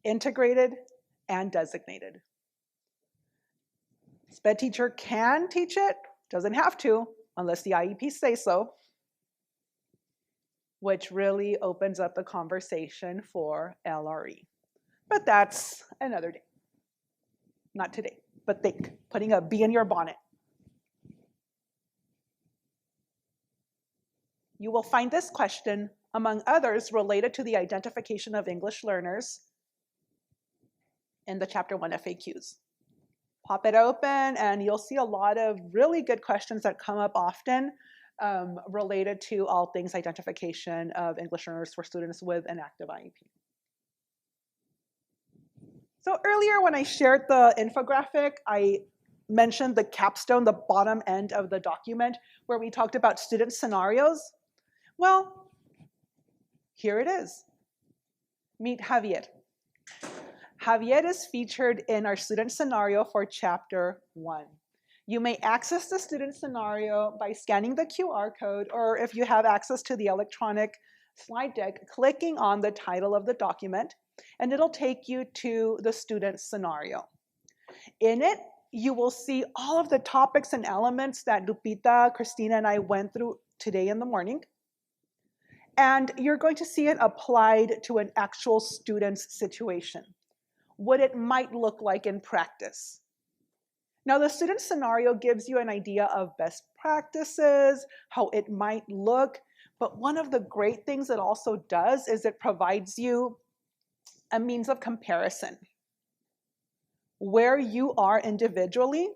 integrated and designated. SPED teacher can teach it, doesn't have to, unless the IEP say so, which really opens up the conversation for LRE. But that's another day. Not today, but think, putting a bee in your bonnet. You will find this question, among others, related to the identification of English learners in the Chapter 1 FAQs. Pop it open and you'll see a lot of really good questions that come up often related to all things identification of English learners for students with an active IEP. So earlier when I shared the infographic, I mentioned the capstone, the bottom end of the document, where we talked about student scenarios. Well, here it is. Meet Javier. Javier is featured in our student scenario for Chapter 1. You may access the student scenario by scanning the QR code, or if you have access to the electronic slide deck, clicking on the title of the document, and it'll take you to the student scenario. In it, you will see all of the topics and elements that Lupita, Christina, and I went through today in the morning. And you're going to see it applied to an actual student's situation, what it might look like in practice. Now, the student scenario gives you an idea of best practices, how it might look, but one of the great things it also does is it provides you a means of comparison. Where you are individually,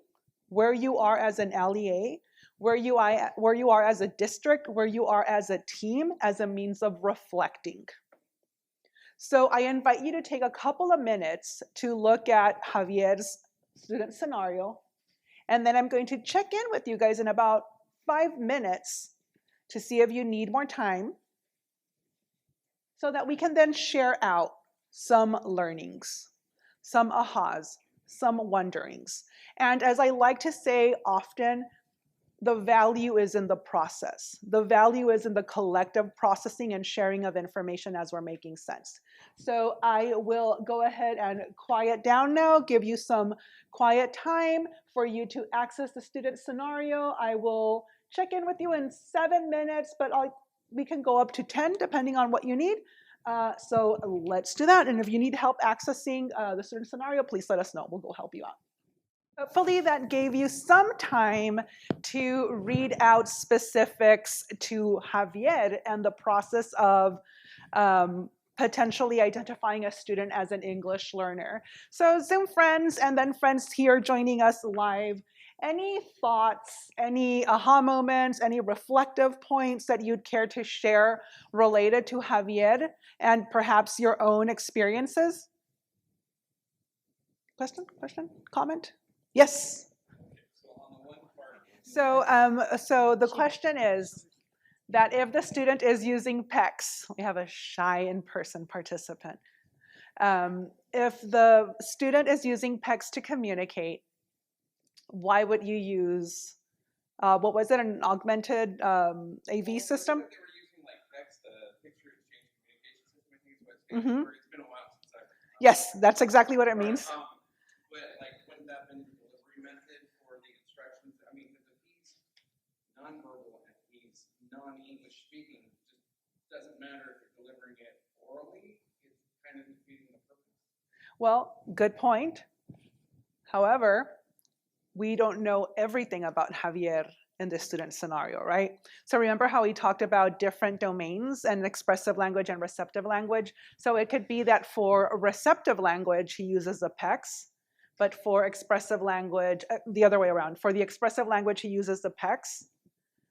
where you are as an LEA, where you are as a district, where you are as a team, as a means of reflecting. So I invite you to take a couple of minutes to look at Javier's student scenario, and then I'm going to check in with you guys in about 5 minutes to see if you need more time so that we can then share out some learnings, some ahas, some wonderings. And as I like to say often, the value is in the process. The value is in the collective processing and sharing of information as we're making sense. So I will go ahead and quiet down now, give you some quiet time for you to access the student scenario. I will check in with you in 7 minutes, but we can go up to 10 depending on what you need. So let's do that. And if you need help accessing the student scenario, please let us know. We'll go help you out. Hopefully that gave you some time to read out specifics to Javier and the process of potentially identifying a student as an English learner. So Zoom friends and then friends here joining us live, any thoughts, any aha moments, any reflective points that you'd care to share related to Javier and perhaps your own experiences? Question, comment? Yes. So the question is that if the student is using PECs, we have a shy in-person participant. If the student is using PECs to communicate, why would you use, what was it, an augmented AV system? Mm-hmm. Yes, that's exactly what it means. But like, wouldn't that been the delivery method for the instructions? I mean, because if he's nonverbal and he's non-English speaking, it just doesn't matter if you're delivering it orally. It's kind of defeating the purpose. Well, good point. However, we don't know everything about Javier in this student scenario, right? So remember how we talked about different domains and expressive language and receptive language? So it could be that for receptive language, he uses the PECs, but for expressive language, the other way around. For the expressive language, he uses the PECs,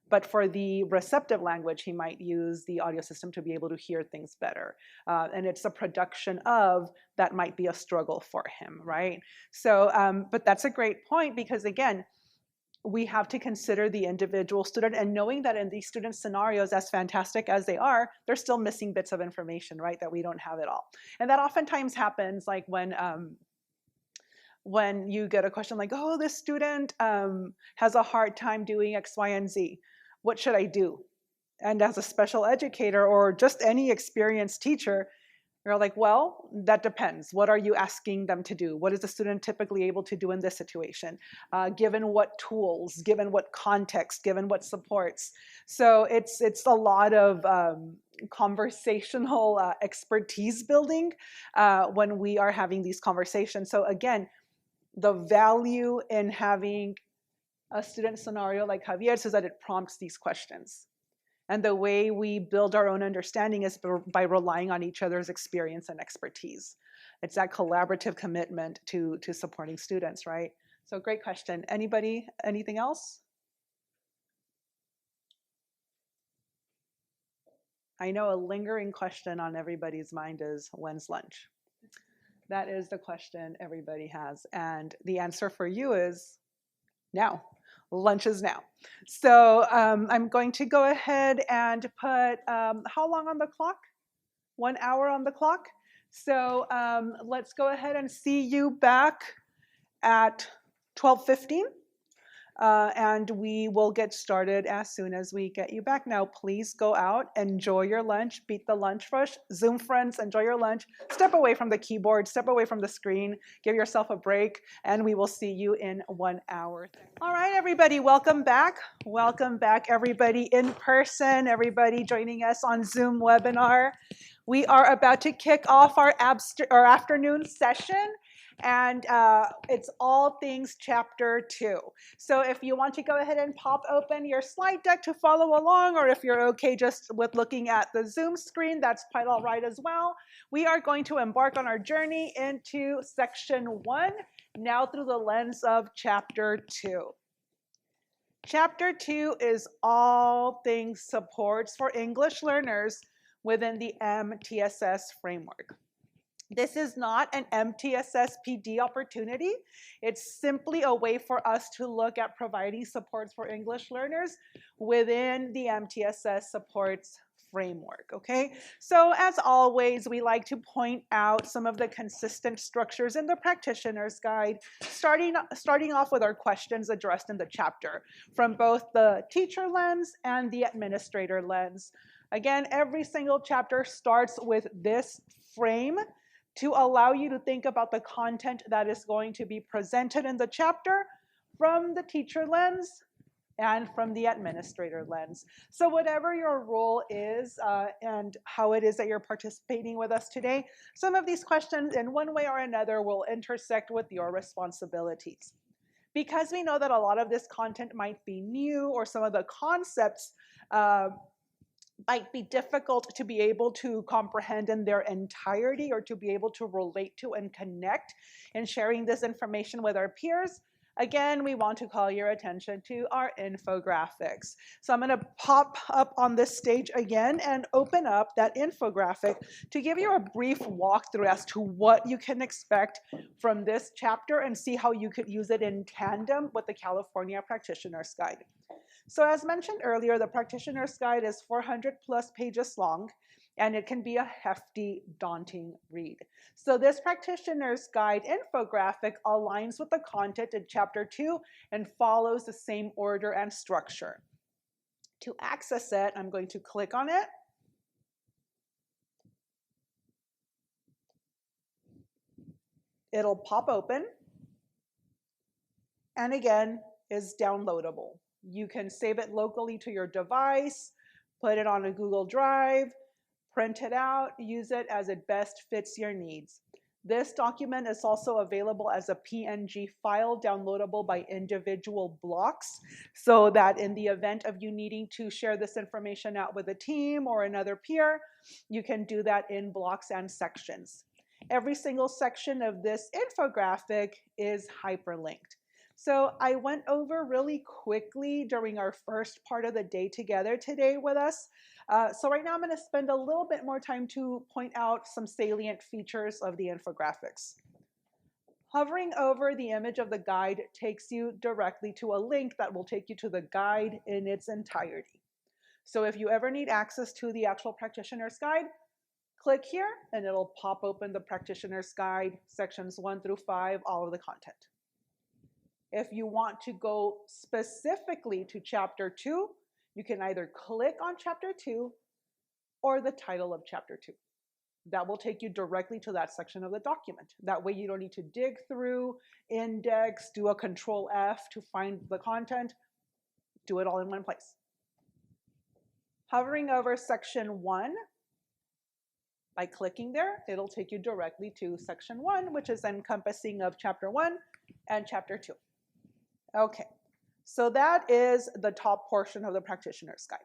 but for the receptive language, he might use the audio system to be able to hear things better. And it's a production of that might be a struggle for him, right? So, but that's a great point because again, we have to consider the individual student and knowing that in these student scenarios, as fantastic as they are, they're still missing bits of information, right, that we don't have it all. And that oftentimes happens like when you get a question like, oh, this student has a hard time doing X, Y, and Z. What should I do? And as a special educator or just any experienced teacher, you're like, well, that depends. What are you asking them to do? What is the student typically able to do in this situation? Given what tools, given what context, given what supports. So it's a lot of conversational expertise building when we are having these conversations. So again, the value in having a student scenario like Javier is that it prompts these questions. And the way we build our own understanding is by relying on each other's experience and expertise. It's that collaborative commitment to supporting students, right? So great question. Anybody, anything else? I know a lingering question on everybody's mind is, when's lunch? That is the question everybody has. And the answer for you is now. Lunch is now. So I'm going to go ahead and put, how long on the clock? 1 hour on the clock. So let's go ahead and see you back at 12:15. And we will get started as soon as we get you back. Now, please go out, enjoy your lunch, beat the lunch rush. Zoom friends, enjoy your lunch. Step away from the keyboard, step away from the screen, give yourself a break, and we will see you in 1 hour. All right, everybody, welcome back. Welcome back, everybody in person, everybody joining us on Zoom webinar. We are about to kick off our afternoon session. And it's all things chapter 2. So if you want to go ahead and pop open your slide deck to follow along, or if you're okay just with looking at the Zoom screen, that's quite all right as well. We are going to embark on our journey into section 1, now through the lens of chapter 2. Chapter 2 is all things supports for English learners within the MTSS framework. This is not an MTSS PD opportunity. It's simply a way for us to look at providing supports for English learners within the MTSS supports framework, okay? So as always, we like to point out some of the consistent structures in the practitioner's guide, starting off with our questions addressed in the chapter from both the teacher lens and the administrator lens. Again, every single chapter starts with this frame to allow you to think about the content that is going to be presented in the chapter from the teacher lens and from the administrator lens. So whatever your role is and how it is that you're participating with us today, some of these questions in one way or another will intersect with your responsibilities. Because we know that a lot of this content might be new or some of the concepts might be difficult to be able to comprehend in their entirety or to be able to relate to and connect in sharing this information with our peers, again, we want to call your attention to our infographics. So I'm going to pop up on this stage again and open up that infographic to give you a brief walkthrough as to what you can expect from this chapter and see how you could use it in tandem with the California Practitioner's Guide. So as mentioned earlier, the Practitioner's Guide is 400 plus pages long, and it can be a hefty, daunting read. So this Practitioner's Guide infographic aligns with the content in Chapter 2 and follows the same order and structure. To access it, I'm going to click on it. It'll pop open, and again, is downloadable. You can save it locally to your device, put it on a Google Drive, print it out, use it as it best fits your needs. This document is also available as a PNG file downloadable by individual blocks, so that in the event of you needing to share this information out with a team or another peer, you can do that in blocks and sections. Every single section of this infographic is hyperlinked. So I went over really quickly during our first part of the day together today with us. So right now I'm going to spend a little bit more time to point out some salient features of the infographics. Hovering over the image of the guide takes you directly to a link that will take you to the guide in its entirety. So if you ever need access to the actual practitioner's guide, click here and it'll pop open the practitioner's guide, sections 1 through 5, all of the content. If you want to go specifically to Chapter 2, you can either click on Chapter 2 or the title of Chapter 2. That will take you directly to that section of the document. That way you don't need to dig through, index, do a Control F to find the content. Do it all in one place. Hovering over Section 1, by clicking there, it'll take you directly to Section 1, which is encompassing of Chapter 1 and Chapter 2. Okay, so that is the top portion of the practitioner's guide.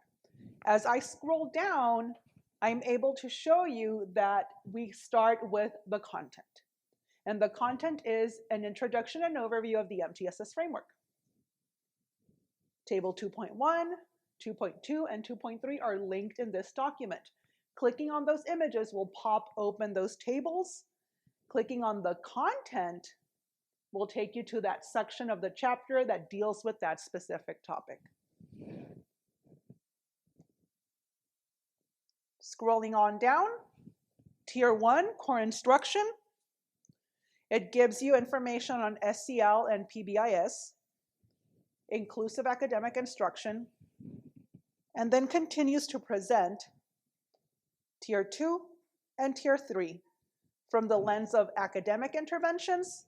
As I scroll down, I'm able to show you that we start with the content. And the content is an introduction and overview of the MTSS framework. Table 2.1, 2.2, and 2.3 are linked in this document. Clicking on those images will pop open those tables. Clicking on the content will take you to that section of the chapter that deals with that specific topic. Scrolling on down, Tier 1, Core Instruction. It gives you information on SEL and PBIS, inclusive academic instruction, and then continues to present Tier 2 and Tier 3 from the lens of academic interventions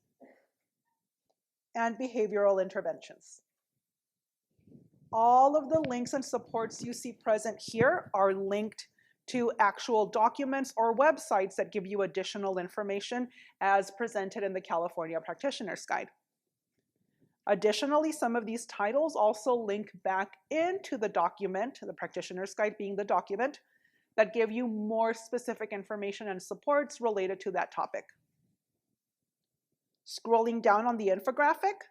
and behavioral interventions. All of the links and supports you see present here are linked to actual documents or websites that give you additional information as presented in the California Practitioner's Guide. Additionally, some of these titles also link back into the document, the Practitioner's Guide being the document, that give you more specific information and supports related to that topic. Scrolling down on the infographic,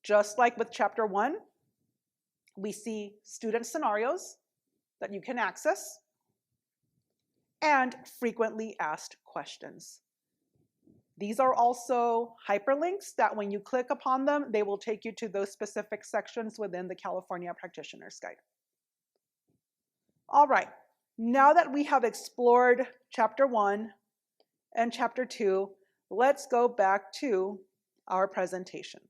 just like with Chapter 1, we see student scenarios that you can access. and frequently asked questions. These are also hyperlinks that when you click upon them, they will take you to those specific sections within the California Practitioner's Guide. All right, now that we have explored Chapter 1 and Chapter 2, let's go back to our presentation.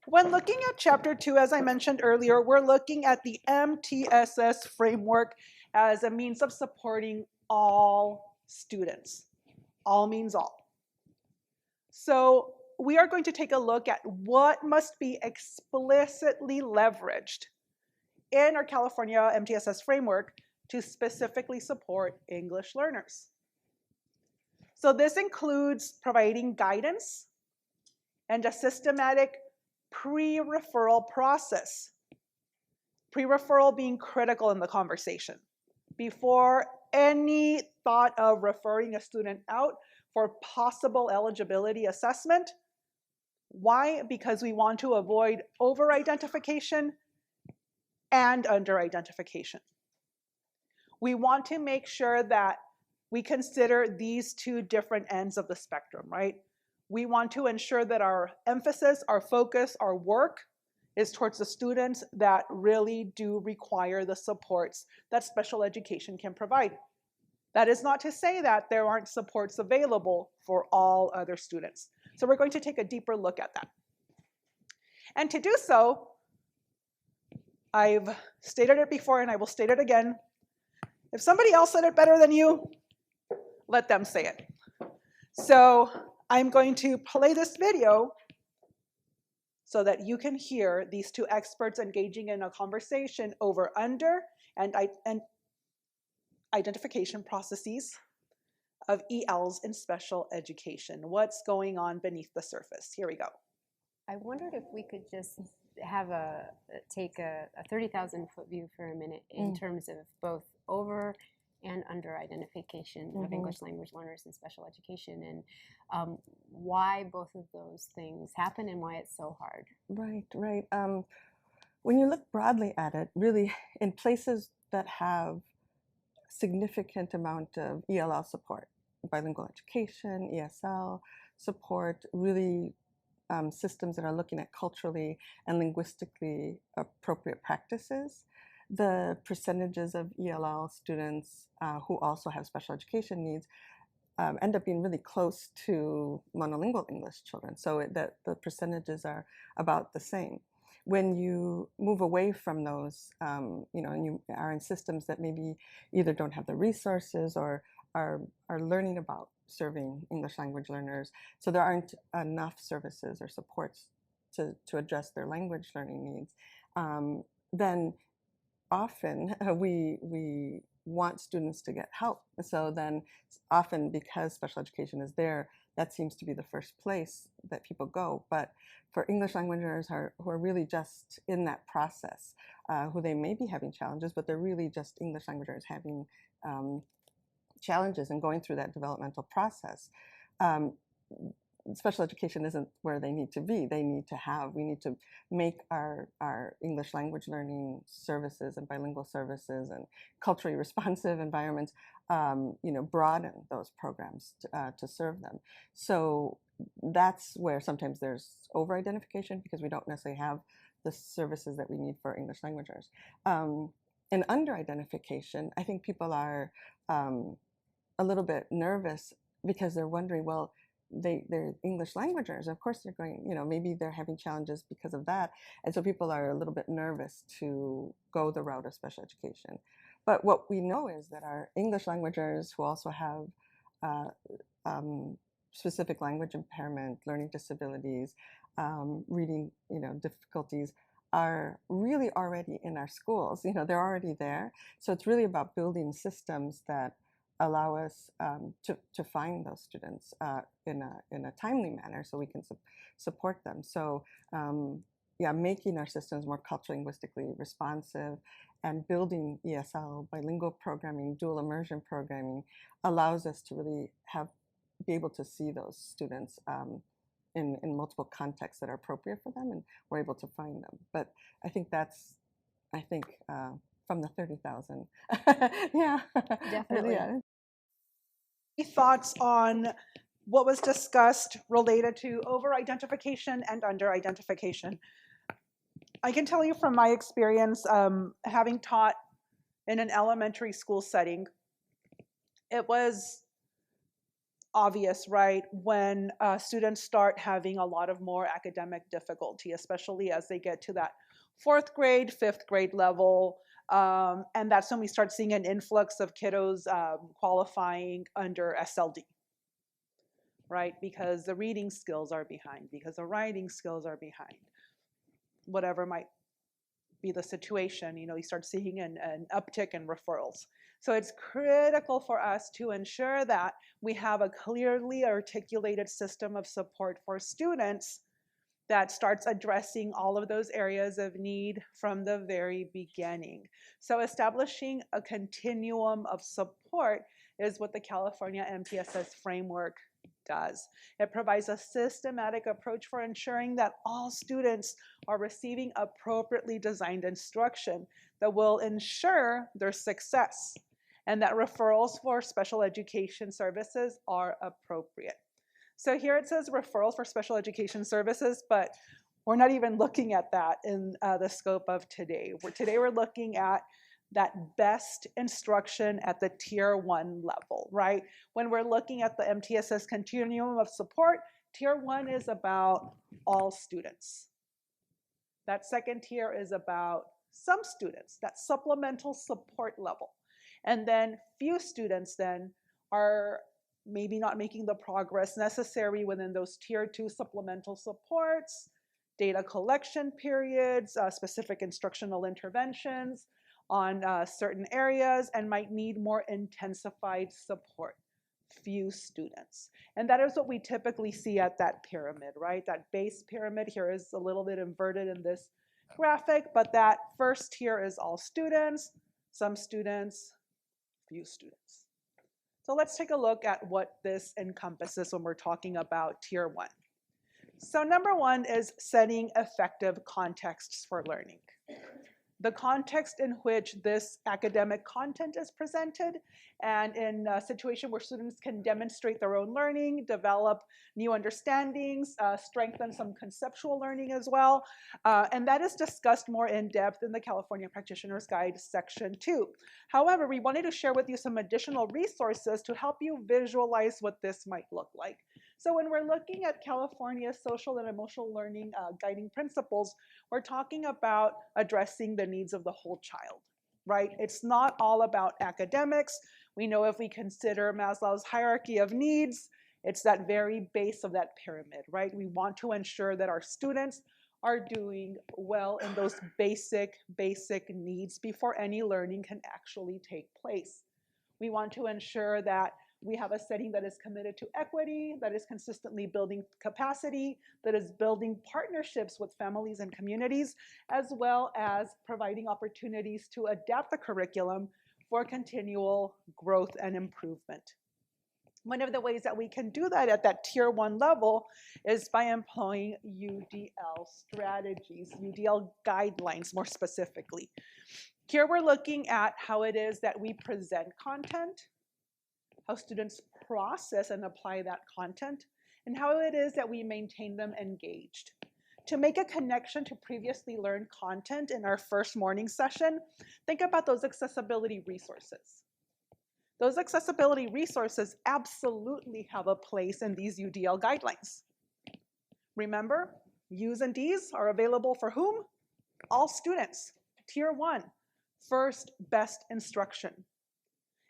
When looking at Chapter 2, as I mentioned earlier, we're looking at the MTSS framework as a means of supporting all students. All means all. So we are going to take a look at what must be explicitly leveraged in our California MTSS framework to specifically support English learners. So this includes providing guidance and a systematic pre-referral process. Pre-referral being critical in the conversation. Before any thought of referring a student out for possible eligibility assessment. Why? Because we want to avoid over-identification and under-identification. We want to make sure that we consider these two different ends of the spectrum, right? We want to ensure that our emphasis, our focus, our work is towards the students that really do require the supports that special education can provide. That is not to say that there aren't supports available for all other students. So we're going to take a deeper look at that. And to do so, I've stated it before and I will state it again. If somebody else said it better than you, let them say it. So I'm going to play this video so that you can hear these two experts engaging in a conversation over under and identification processes of ELs in special education. What's going on beneath the surface? Here we go. I wondered if we could just have take a 30,000 foot view for a minute in terms of both over and under identification of English language learners in special education, and why both of those things happen and why it's so hard. Right, right. When you look broadly at it, really in places that have significant amount of ELL support, bilingual education, ESL support, really systems that are looking at culturally and linguistically appropriate practices, the percentages of ELL students who also have special education needs end up being really close to monolingual English children, so that the percentages are about the same. When you move away from those, and you are in systems that maybe either don't have the resources or are learning about serving English language learners, so there aren't enough services or supports to address their language learning needs, then often we want students to get help. So then often, because special education is there, that seems to be the first place that people go. But for English language learners who are really just in that process, who they may be having challenges, but they're really just English language learners having challenges and going through that developmental process. Special education isn't where they need to be. We need to make our English language learning services and bilingual services and culturally responsive environments, broaden those programs to serve them. So that's where sometimes there's over-identification because we don't necessarily have the services that we need for English languagers. And under-identification, I think people are a little bit nervous because they're wondering, well, they're English languagers. Of course they're going, maybe they're having challenges because of that. And so people are a little bit nervous to go the route of special education. But what we know is that our English languagers who also have specific language impairment, learning disabilities, reading, difficulties are really already in our schools. They're already there. So it's really about building systems that allow us to find those students in a timely manner so we can support them. So making our systems more culturally linguistically responsive and building ESL, bilingual programming, dual immersion programming allows us to really be able to see those students in multiple contexts that are appropriate for them, and we're able to find them. But I think from the 30,000. Yeah, Definitely. Yeah. Thoughts on what was discussed related to over-identification and under-identification? I can tell you from my experience, having taught in an elementary school setting, it was obvious, right, when students start having a lot of more academic difficulty, especially as they get to that 4th grade, 5th grade level. And that's when we start seeing an influx of kiddos qualifying under SLD, right? Because the reading skills are behind, because the writing skills are behind, whatever might be the situation, you start seeing an uptick in referrals. So it's critical for us to ensure that we have a clearly articulated system of support for students that starts addressing all of those areas of need from the very beginning. So establishing a continuum of support is what the California MTSS framework does. It provides a systematic approach for ensuring that all students are receiving appropriately designed instruction that will ensure their success, and that referrals for special education services are appropriate. So here it says referrals for special education services, but we're not even looking at that in the scope of today. Today we're looking at that best instruction at the tier 1 level, right? When we're looking at the MTSS continuum of support, tier 1 is about all students. That second tier is about some students, that supplemental support level. And then few students then are maybe not making the progress necessary within those tier 2 supplemental supports, data collection periods, specific instructional interventions on certain areas, and might need more intensified support. Few students. And that is what we typically see at that pyramid, right? That base pyramid here is a little bit inverted in this graphic, but that first tier is all students, some students, few students. So let's take a look at what this encompasses when we're talking about tier 1. So number 1 is setting effective contexts for learning. The context in which this academic content is presented, and in a situation where students can demonstrate their own learning, develop new understandings, strengthen some conceptual learning as well. And that is discussed more in depth in the California Practitioner's Guide section 2. However, we wanted to share with you some additional resources to help you visualize what this might look like. So when we're looking at California's social and emotional learning guiding principles, we're talking about addressing the needs of the whole child, right? It's not all about academics. We know if we consider Maslow's hierarchy of needs, it's that very base of that pyramid, right? We want to ensure that our students are doing well in those basic needs before any learning can actually take place. We want to ensure that we have a setting that is committed to equity, that is consistently building capacity, that is building partnerships with families and communities, as well as providing opportunities to adapt the curriculum for continual growth and improvement. One of the ways that we can do that at that tier 1 level is by employing UDL strategies, UDL guidelines more specifically. Here we're looking at how it is that we present content, how students process and apply that content, and how it is that we maintain them engaged. To make a connection to previously learned content in our first morning session, think about those accessibility resources. Those accessibility resources absolutely have a place in these UDL guidelines. Remember, U's and D's are available for whom? All students. Tier 1, first best instruction.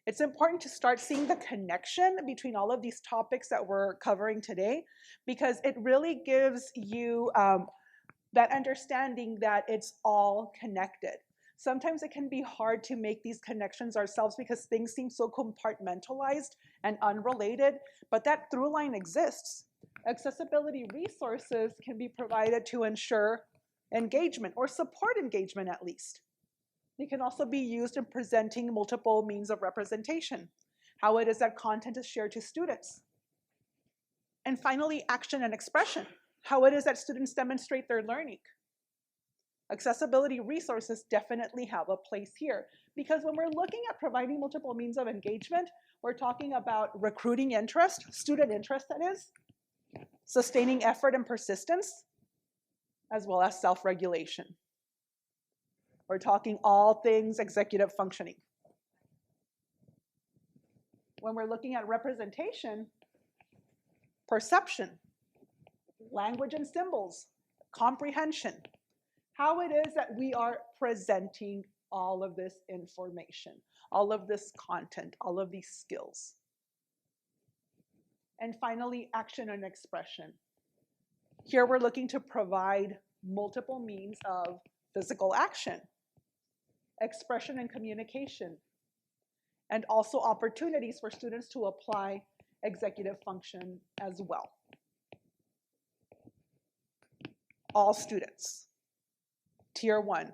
It's important to start seeing the connection between all of these topics that we're covering today, because it really gives you that understanding that it's all connected. Sometimes it can be hard to make these connections ourselves because things seem so compartmentalized and unrelated, but that through line exists. Accessibility resources can be provided to ensure engagement or support engagement at least. They can also be used in presenting multiple means of representation, how it is that content is shared to students. And finally, action and expression, how it is that students demonstrate their learning. Accessibility resources definitely have a place here, because when we're looking at providing multiple means of engagement, we're talking about recruiting interest, student interest that is, sustaining effort and persistence, as well as self-regulation. We're talking all things executive functioning. When we're looking at representation, perception, language and symbols, comprehension, how it is that we are presenting all of this information, all of this content, all of these skills. And finally, action and expression. Here we're looking to provide multiple means of physical action, expression and communication, and also opportunities for students to apply executive function as well. All students, Tier 1,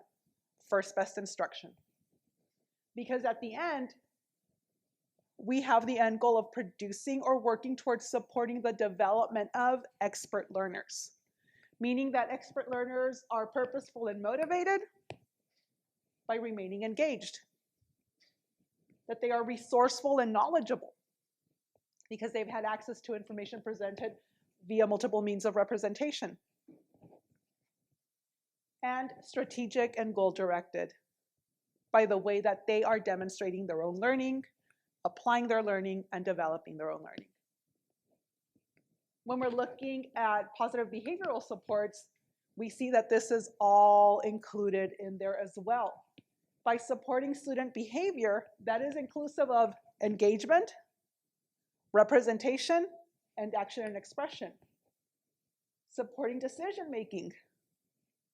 first best instruction. Because at the end, we have the end goal of producing or working towards supporting the development of expert learners, meaning that expert learners are purposeful and motivated by remaining engaged, that they are resourceful and knowledgeable because they've had access to information presented via multiple means of representation, and strategic and goal-directed by the way that they are demonstrating their own learning, applying their learning, and developing their own learning. When we're looking at positive behavioral supports, we see that this is all included in there as well. By supporting student behavior, that is inclusive of engagement, representation, and action and expression. Supporting decision-making,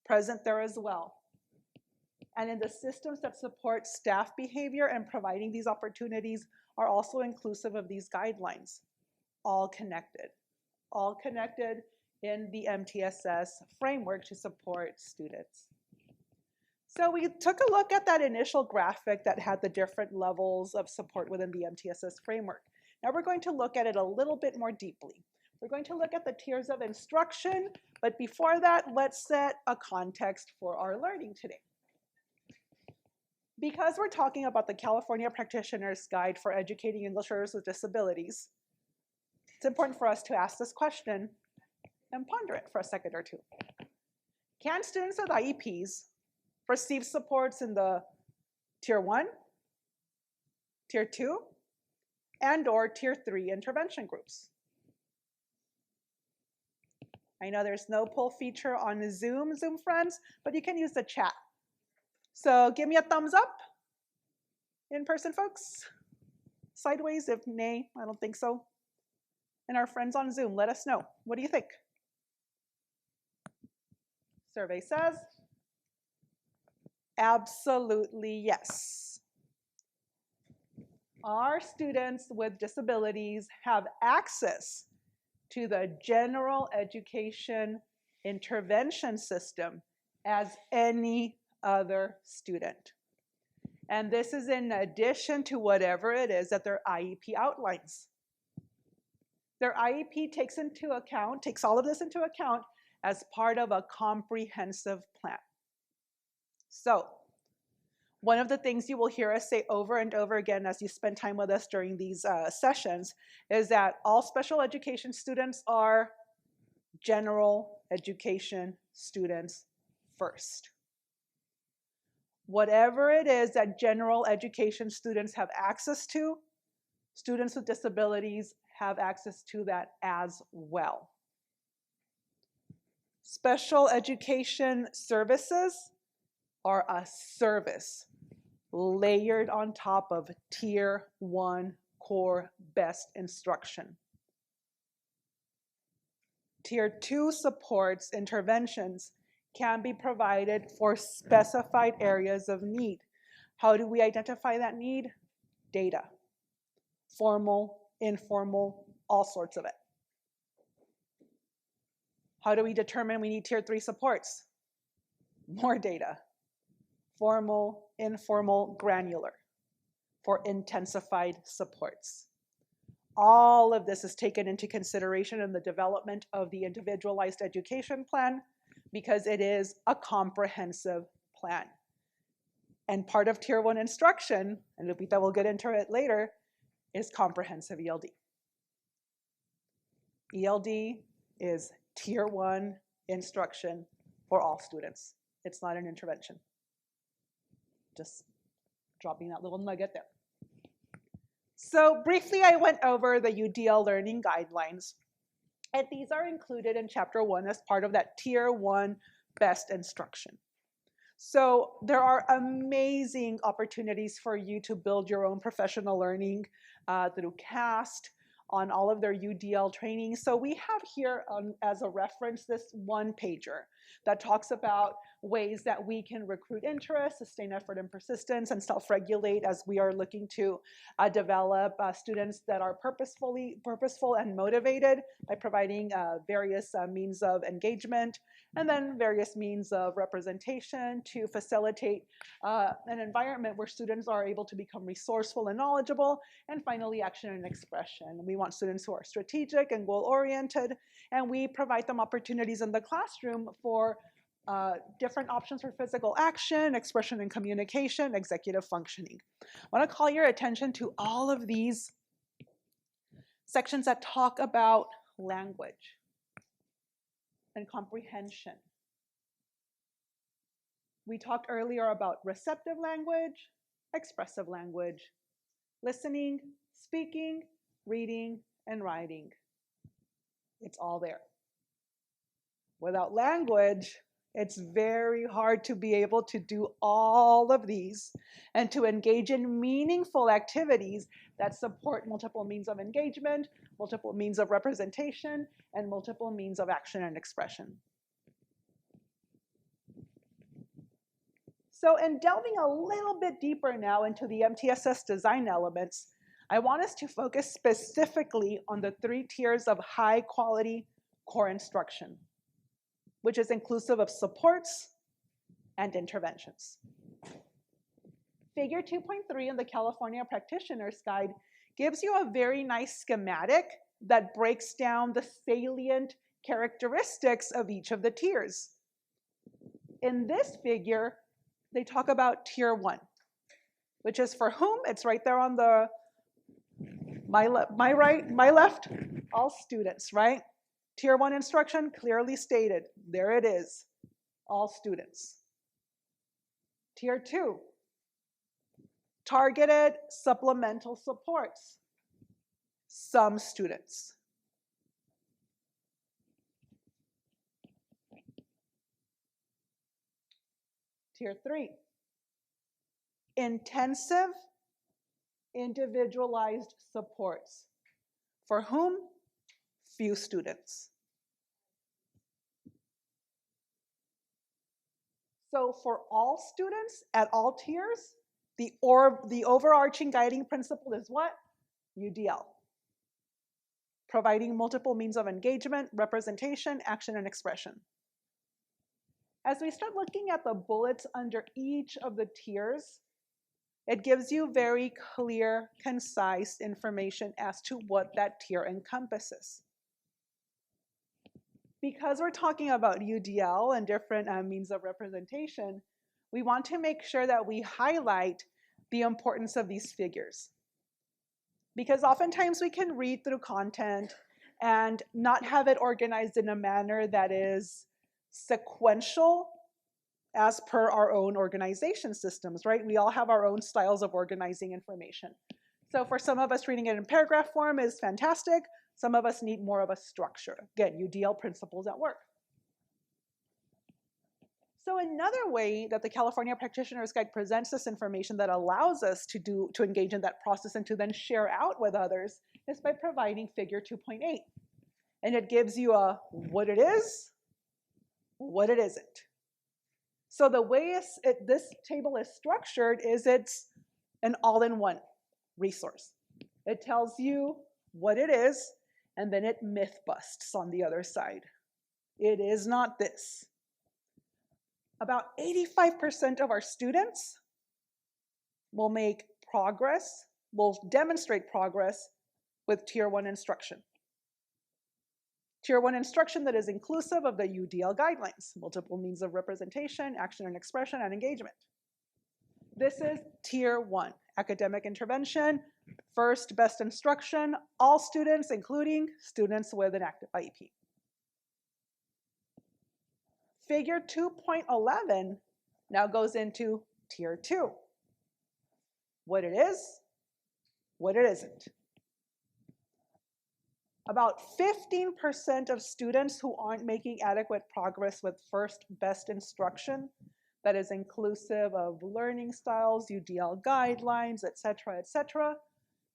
present there as well. And in the systems that support staff behavior and providing these opportunities are also inclusive of these guidelines, all connected in the MTSS framework to support students. So we took a look at that initial graphic that had the different levels of support within the MTSS framework. Now we're going to look at it a little bit more deeply. We're going to look at the tiers of instruction, but before that, let's set a context for our learning today. Because we're talking about the California Practitioner's Guide for Educating English Learners with Disabilities, it's important for us to ask this question and ponder it for a second or two. Can students with IEPs receive supports in the Tier 1, Tier 2, and/or Tier 3 intervention groups? I know there's no poll feature on Zoom friends, but you can use the chat. So give me a thumbs up, in-person folks. Sideways if nay, I don't think so. And our friends on Zoom, let us know. What do you think? Survey says, absolutely yes. Our students with disabilities have access to the general education intervention system as any other student. And this is in addition to whatever it is that their IEP outlines. Their IEP takes all of this into account as part of a comprehensive plan. So, one of the things you will hear us say over and over again as you spend time with us during these sessions is that all special education students are general education students first. Whatever it is that general education students have access to, students with disabilities have access to that as well. Special education services are a service layered on top of Tier 1 core best instruction. Tier 2 supports, interventions can be provided for specified areas of need. How do we identify that need? Data. Formal, informal, all sorts of it. How do we determine we need Tier 3 supports? More data. Formal, informal, granular for intensified supports. All of this is taken into consideration in the development of the individualized education plan, because it is a comprehensive plan. And part of Tier 1 instruction, and Lupita will get into it later, is comprehensive ELD. ELD is Tier 1 instruction for all students. It's not an intervention. Just dropping that little nugget there. So briefly, I went over the UDL learning guidelines, and these are included in Chapter 1 as part of that Tier 1 best instruction. So there are amazing opportunities for you to build your own professional learning through CAST, on all of their UDL training. So we have here as a reference this one-pager that talks about ways that we can recruit interest, sustain effort and persistence, and self-regulate as we are looking to develop students that are purposeful and motivated by providing various means of engagement, and then various means of representation to facilitate an environment where students are able to become resourceful and knowledgeable, and finally action and expression. We want students who are strategic and goal-oriented, and we provide them opportunities in the classroom for different options for physical action, expression and communication, executive functioning. I want to call your attention to all of these sections that talk about language and comprehension. We talked earlier about receptive language, expressive language, listening, speaking, reading, and writing. It's all there. Without language, it's very hard to be able to do all of these and to engage in meaningful activities that support multiple means of engagement, multiple means of representation, and multiple means of action and expression. So in delving a little bit deeper now into the MTSS design elements, I want us to focus specifically on the 3 tiers of high quality core instruction, which is inclusive of supports and interventions. Figure 2.3 in the California Practitioner's Guide gives you a very nice schematic that breaks down the salient characteristics of each of the tiers. In this figure, they talk about Tier 1, which is for whom? It's right there on the my left, all students, right? Tier 1 instruction, clearly stated. There it is, all students. Tier 2, targeted supplemental supports, some students. Tier 3, intensive individualized supports. For whom? Few students. So for all students at all tiers, the overarching guiding principle is what? UDL. Providing multiple means of engagement, representation, action, and expression. As we start looking at the bullets under each of the tiers, it gives you very clear, concise information as to what that tier encompasses. Because we're talking about UDL and different means of representation, we want to make sure that we highlight the importance of these figures. Because oftentimes we can read through content and not have it organized in a manner that is sequential as per our own organization systems, right? We all have our own styles of organizing information. So for some of us, reading it in paragraph form is fantastic. Some of us need more of a structure. Again, UDL principles at work. So another way that the California Practitioner's Guide presents this information that allows us to engage in that process and to then share out with others is by providing figure 2.8. And it gives you a what it is, what it isn't. So the way this table is structured is it's an all-in-one resource. It tells you what it is, and then it myth busts on the other side. It is not this. About 85% of our students will make progress, will demonstrate progress with Tier 1 instruction. Tier 1 instruction that is inclusive of the UDL guidelines, multiple means of representation, action and expression, and engagement. This is Tier 1, academic intervention, first best instruction, all students, including students with an active IEP. Figure 2.11 now goes into Tier 2. What it is, what it isn't. About 15% of students who aren't making adequate progress with first best instruction, that is inclusive of learning styles, UDL guidelines, etc.,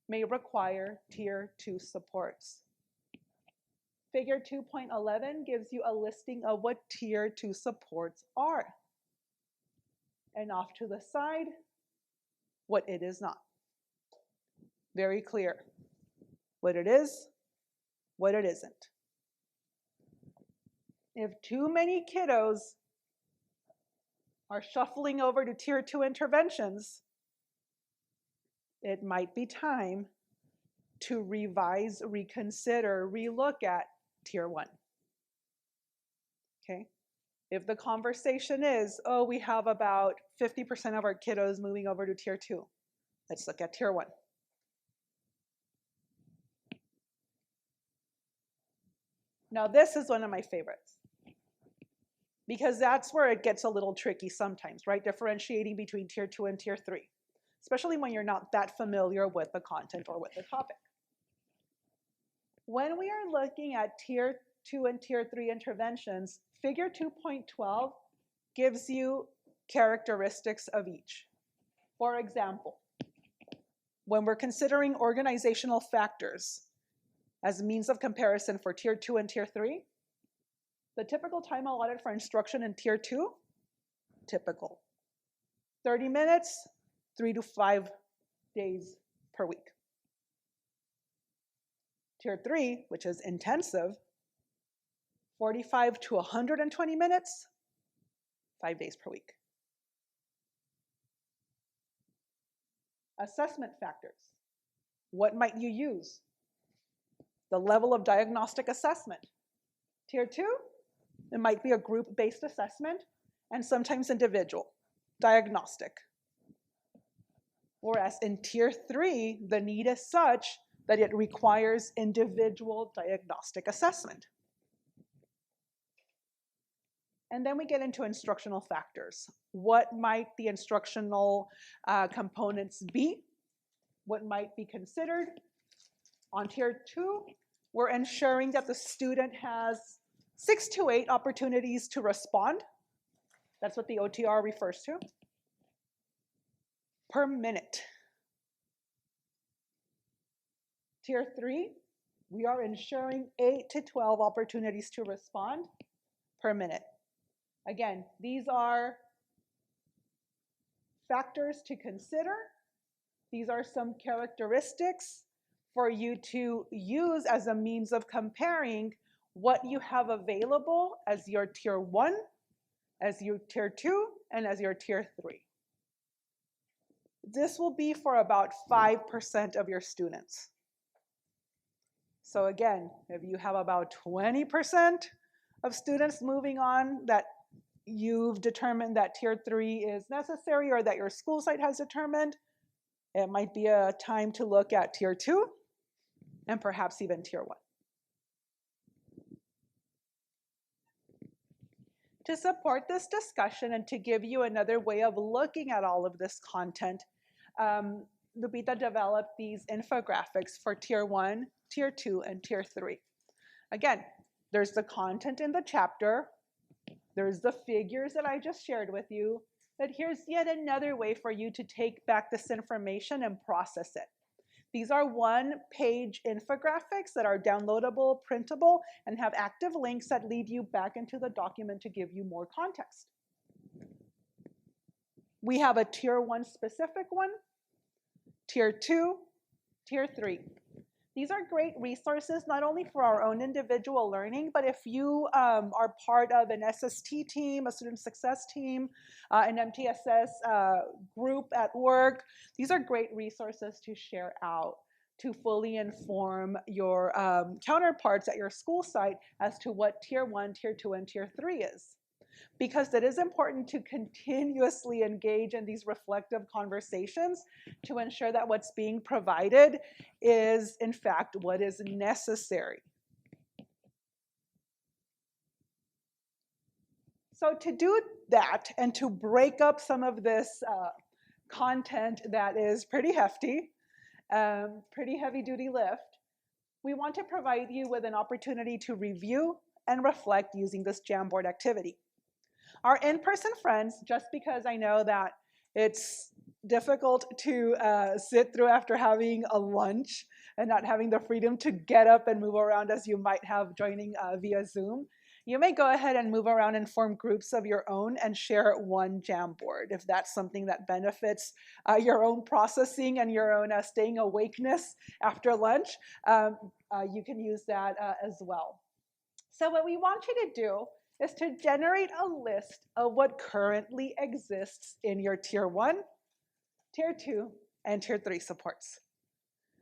may require Tier 2 supports. Figure 2.11 gives you a listing of what Tier 2 supports are. And off to the side, what it is not. Very clear. What it is, what it isn't. If too many kiddos are shuffling over to Tier 2 interventions, it might be time to revise, reconsider, relook at Tier 1. Okay? If the conversation is, oh, we have about 50% of our kiddos moving over to Tier 2, let's look at Tier 1. Now, this is one of my favorites, because that's where it gets a little tricky sometimes, right? Differentiating between Tier 2 and Tier 3, especially when you're not that familiar with the content or with the topic. When we are looking at Tier 2 and Tier 3 interventions, Figure 2.12 gives you characteristics of each. For example, when we're considering organizational factors as means of comparison for Tier 2 and Tier 3, the typical time allotted for instruction in Tier 2, typical. 30 minutes, 3 to 5 days per week. Tier 3, which is intensive, 45 to 120 minutes, 5 days per week. Assessment factors. What might you use? The level of diagnostic assessment. Tier 2, it might be a group-based assessment and sometimes individual, diagnostic. Whereas in Tier 3, the need is such that it requires individual diagnostic assessment. And then we get into instructional factors. What might the instructional components be? What might be considered? On Tier 2, we're ensuring that the student has 6 to 8 opportunities to respond. That's what the OTR refers to. Per minute. Tier 3, we are ensuring 8 to 12 opportunities to respond per minute. Again, these are factors to consider. These are some characteristics for you to use as a means of comparing what you have available as your Tier 1, as your Tier 2, and as your Tier 3. This will be for about 5% of your students. So again, if you have about 20% of students moving on that you've determined that Tier 3 is necessary or that your school site has determined, it might be a time to look at Tier 2 and perhaps even Tier 1. To support this discussion and to give you another way of looking at all of this content, Lupita developed these infographics for Tier 1, Tier 2, and Tier 3. Again, there's the content in the chapter, there's the figures that I just shared with you, but here's yet another way for you to take back this information and process it. These are one-page infographics that are downloadable, printable, and have active links that lead you back into the document to give you more context. We have a Tier 1 specific one, Tier 2, Tier 3. These are great resources not only for our own individual learning, but if you are part of an SST team, a student success team, an MTSS group at work, these are great resources to share out. to fully inform your counterparts at your school site as to what Tier 1, Tier 2, and Tier 3 is. Because it is important to continuously engage in these reflective conversations to ensure that what's being provided is, in fact, what is necessary. So to do that and to break up some of this content that is pretty hefty, pretty heavy-duty lift, we want to provide you with an opportunity to review and reflect using this Jamboard activity. Our in-person friends, just because I know that it's difficult to sit through after having a lunch and not having the freedom to get up and move around as you might have joining via Zoom, you may go ahead and move around and form groups of your own and share one Jamboard if that's something that benefits your own processing and your own staying awakeness after lunch. You can use that as well. So what we want you to do is to generate a list of what currently exists in your Tier 1, Tier 2, and Tier 3 supports.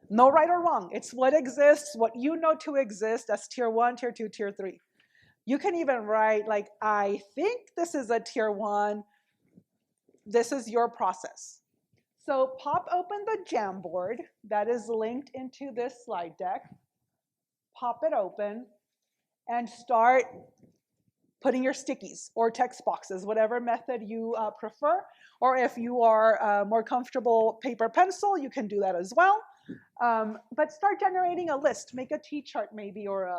No right or wrong. It's what exists, what you know to exist as Tier 1, Tier 2, Tier 3. You can even write, like, I think this is a Tier 1. This is your process. So pop open the Jamboard that is linked into this slide deck. Pop it open and start putting your stickies or text boxes, whatever method you prefer. Or if you are more comfortable paper pencil, you can do that as well. But start generating a list. Make a T-chart maybe, or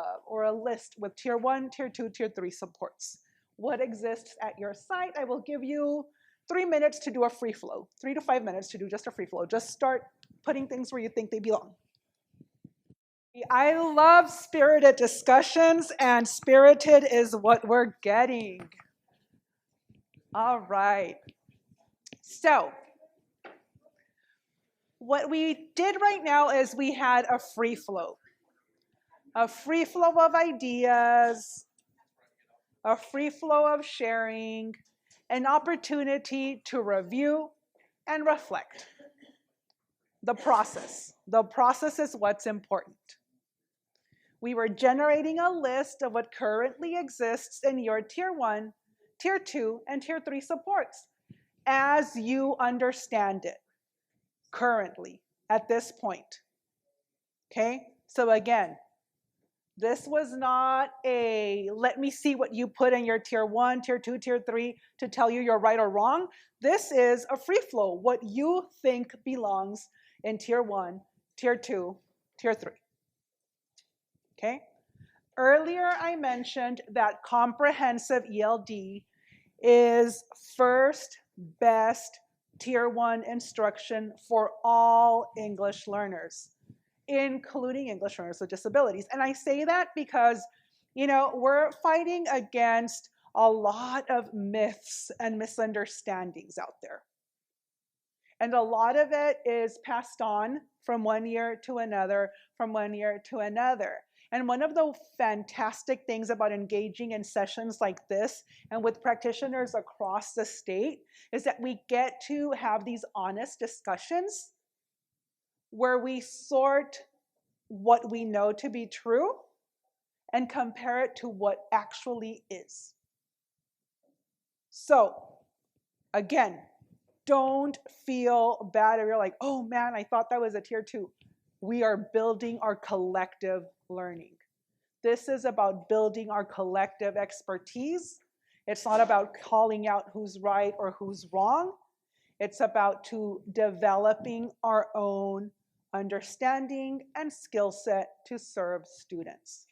a list with Tier 1, Tier 2, Tier 3 supports. What exists at your site? I will give you 3 minutes to do a free flow, 3 to 5 minutes to do just a free flow. Just start putting things where you think they belong. I love spirited discussions, and spirited is what we're getting. All right. So what we did right now is we had a free flow of ideas, a free flow of sharing, an opportunity to review and reflect. The process is what's important. We were generating a list of what currently exists in your Tier 1, Tier 2, and Tier 3 supports as you understand it currently at this point. Okay? So again, this was not a let me see what you put in your Tier 1, Tier 2, Tier 3 to tell you you're right or wrong. This is a free flow, what you think belongs in Tier 1, Tier 2, Tier 3. Okay? Earlier I mentioned that comprehensive ELD is first best Tier 1 instruction for all English learners, including English learners with disabilities. And I say that because, you know, we're fighting against a lot of myths and misunderstandings out there. And a lot of it is passed on from one year to another, from one year to another. And one of the fantastic things about engaging in sessions like this and with practitioners across the state is that we get to have these honest discussions where we sort what we know to be true and compare it to what actually is. So, again, don't feel bad if you're like, oh man, I thought that was a Tier 2. We are building our collective learning. This is about building our collective expertise. It's not about calling out who's right or who's wrong. It's about developing our own understanding and skill set to serve students.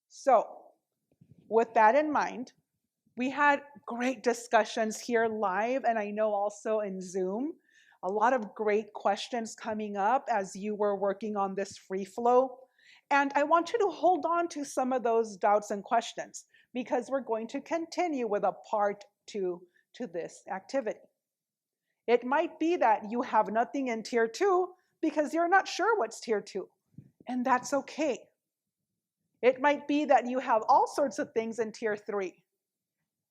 So, with that in mind, we had great discussions here live, and I know also in Zoom. A lot of great questions coming up as you were working on this free flow. And I want you to hold on to some of those doubts and questions because we're going to continue with a part 2 to this activity. It might be that you have nothing in Tier 2 because you're not sure what's Tier 2, and that's okay. It might be that you have all sorts of things in Tier 3,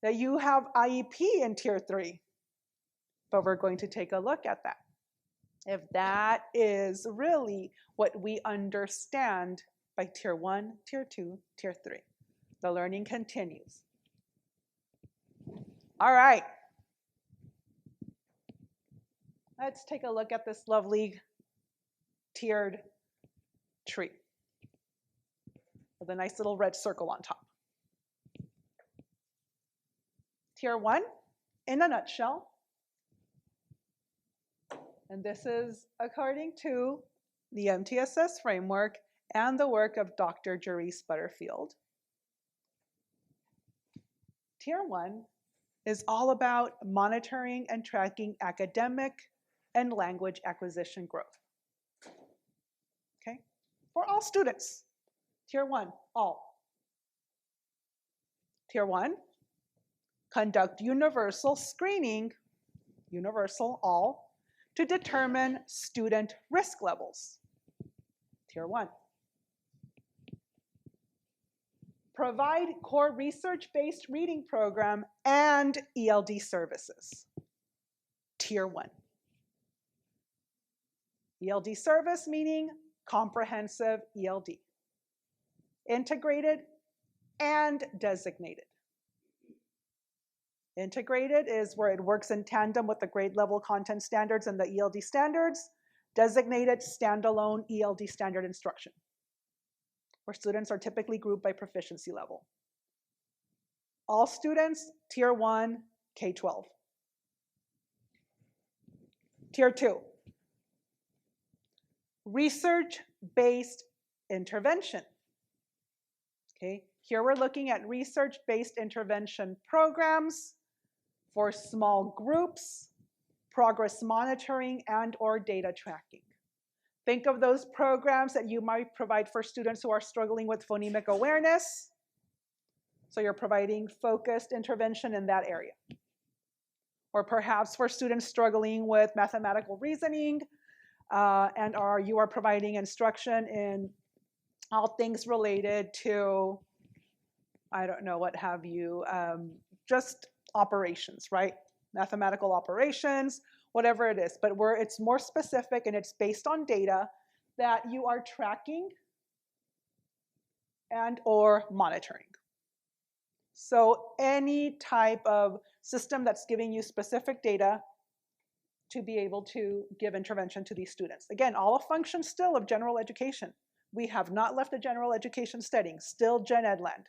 that you have IEP in Tier 3, but we're going to take a look at that. If that is really what we understand by tier 1, tier 2, tier 3. The learning continues. All right. Let's take a look at this lovely tiered tree with a nice little red circle on top. Tier 1, in a nutshell, and this is according to the MTSS framework and the work of Dr. Jerice Butterfield. Tier 1 is all about monitoring and tracking academic and language acquisition growth. Okay? For all students. Tier 1, all. Tier 1, conduct universal screening, universal, all, to determine student risk levels. Tier 1. Provide core research-based reading program and ELD services. Tier 1. ELD service meaning comprehensive ELD. Integrated and designated. Integrated is where it works in tandem with the grade level content standards and the ELD standards. Designated, standalone ELD standard instruction, where students are typically grouped by proficiency level. All students, tier 1, K-12. Tier 2, research-based intervention. Okay, here we're looking at research-based intervention programs for small groups, progress monitoring, and/or data tracking. Think of those programs that you might provide for students who are struggling with phonemic awareness. So you're providing focused intervention in that area. Or perhaps for students struggling with mathematical reasoning, you are providing instruction in all things related to, I don't know, what have you, just operations, right? Mathematical operations, whatever it is, but where it's more specific and it's based on data that you are tracking and/or monitoring. So any type of system that's giving you specific data to be able to give intervention to these students. Again, all a function still of general education. We have not left the general education setting, still Gen Ed land.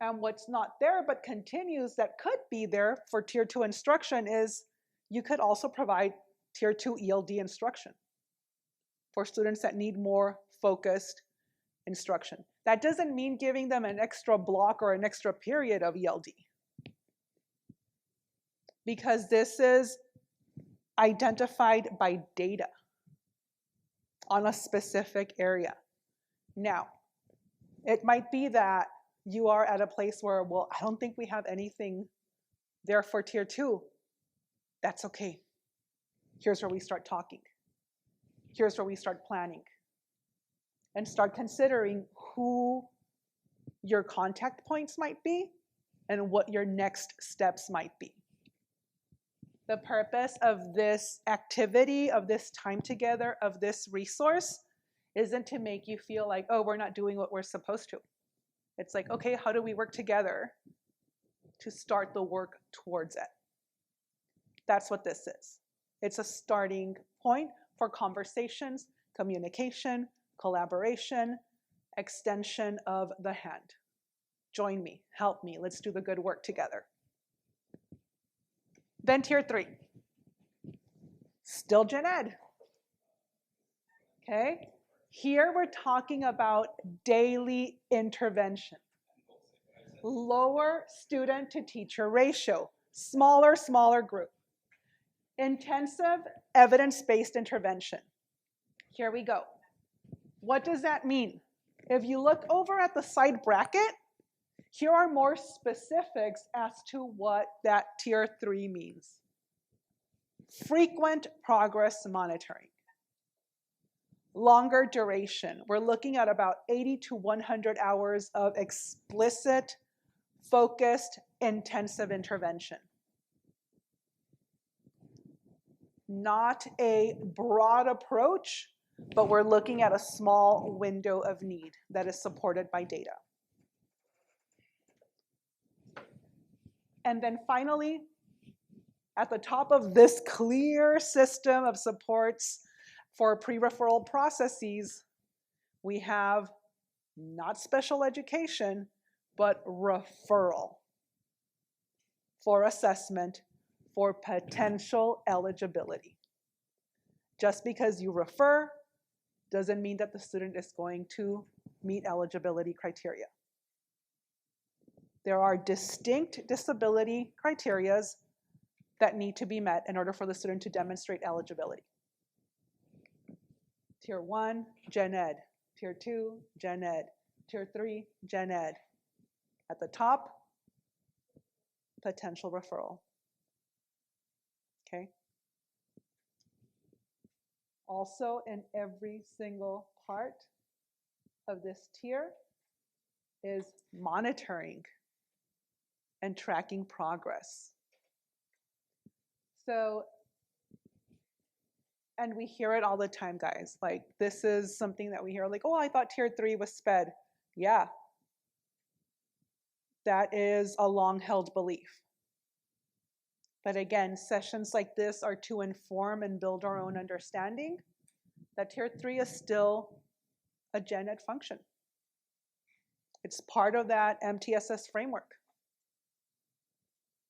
And what's not there but continues that could be there for tier 2 instruction is you could also provide tier 2 ELD instruction for students that need more focused instruction. That doesn't mean giving them an extra block or an extra period of ELD, because this is identified by data on a specific area. Now, it might be that you are at a place where, well, I don't think we have anything there for tier 2. That's okay. Here's where we start talking. Here's where we start planning and start considering who your contact points might be and what your next steps might be. The purpose of this activity, of this time together, of this resource isn't to make you feel like, oh, we're not doing what we're supposed to. It's like, okay, how do we work together to start the work towards it? That's what this is. It's a starting point for conversations, communication, collaboration, extension of the hand. Join me, help me, let's do the good work together. Then tier 3, still Gen Ed. Okay, here we're talking about daily intervention. Lower student to teacher ratio, smaller group. Intensive evidence-based intervention. Here we go. What does that mean? If you look over at the side bracket, here are more specifics as to what that tier 3 means. Frequent progress monitoring. Longer duration. We're looking at about 80 to 100 hours of explicit, focused, intensive intervention. not a broad approach, but we're looking at a small window of need that is supported by data. And then finally, at the top of this clear system of supports for pre-referral processes, we have not special education, but referral for assessment for potential eligibility. Just because you refer doesn't mean that the student is going to meet eligibility criteria. There are distinct disability criteria that need to be met in order for the student to demonstrate eligibility. Tier 1, Gen Ed. Tier 2, Gen Ed. Tier 3, Gen Ed. At the top, potential referral. Okay? Also, in every single part of this tier is monitoring and tracking progress. So, and we hear it all the time, guys. Like, this is something that we hear, like, oh, I thought tier 3 was sped. Yeah. That is a long-held belief. But again, sessions like this are to inform and build our own understanding that tier 3 is still a gen ed function. It's part of that MTSS framework.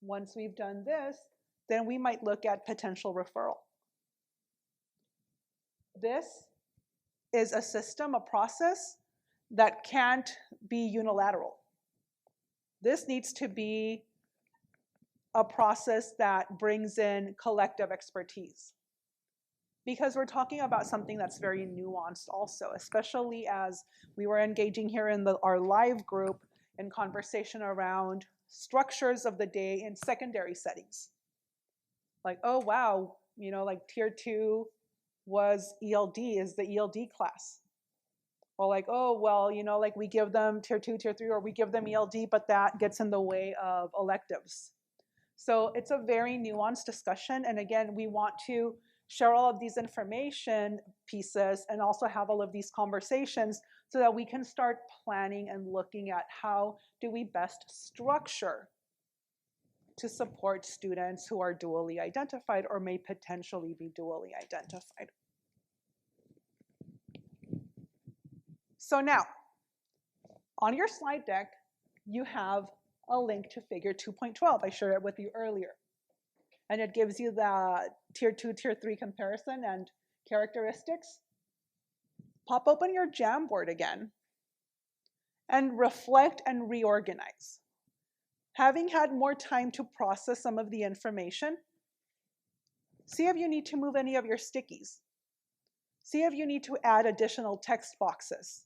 Once we've done this, then we might look at potential referral. This is a system, a process that can't be unilateral. This needs to be a process that brings in collective expertise. Because we're talking about something that's very nuanced also, especially as we were engaging here in our live group in conversation around structures of the day in secondary settings. Like, oh, wow, you know, like tier 2 was ELD, is the ELD class. Or like, oh, well, you know, like we give them tier 2, tier 3, or we give them ELD, but that gets in the way of electives. So it's a very nuanced discussion. And again, we want to share all of these information pieces and also have all of these conversations so that we can start planning and looking at how do we best structure to support students who are dually identified or may potentially be dually identified. So now, on your slide deck, you have a link to figure 2.12. I shared it with you earlier. And it gives you the tier 2, tier 3 comparison and characteristics. Pop open your Jamboard again and reflect and reorganize. Having had more time to process some of the information, see if you need to move any of your stickies. See if you need to add additional text boxes.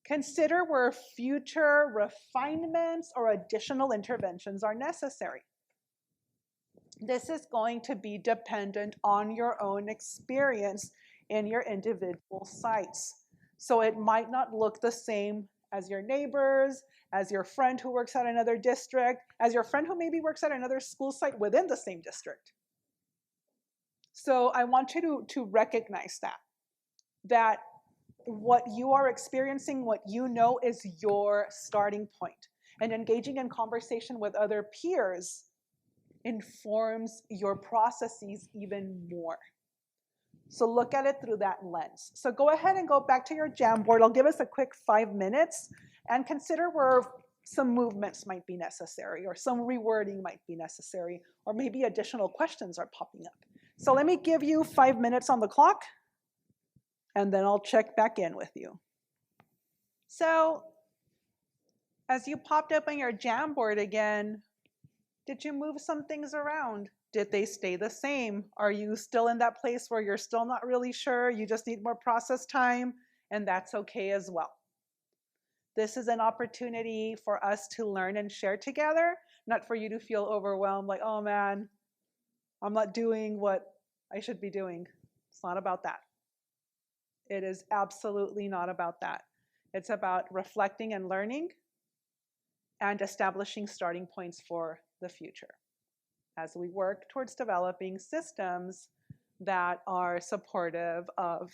Consider where future refinements or additional interventions are necessary. This is going to be dependent on your own experience in your individual sites. So it might not look the same as your neighbors, as your friend who works at another district, as your friend who maybe works at another school site within the same district. So I want you to recognize that what you are experiencing, what you know is your starting point. And engaging in conversation with other peers informs your processes even more. So look at it through that lens. So go ahead and go back to your Jamboard. I'll give us a quick 5 minutes and consider where some movements might be necessary or some rewording might be necessary or maybe additional questions are popping up. So let me give you 5 minutes on the clock and then I'll check back in with you. So as you popped open your Jamboard again, did you move some things around? Did they stay the same? Are you still in that place where you're still not really sure? You just need more process time, and that's okay as well. This is an opportunity for us to learn and share together, not for you to feel overwhelmed, like, oh man, I'm not doing what I should be doing. It's not about that. It is absolutely not about that. It's about reflecting and learning and establishing starting points for the future as we work towards developing systems that are supportive of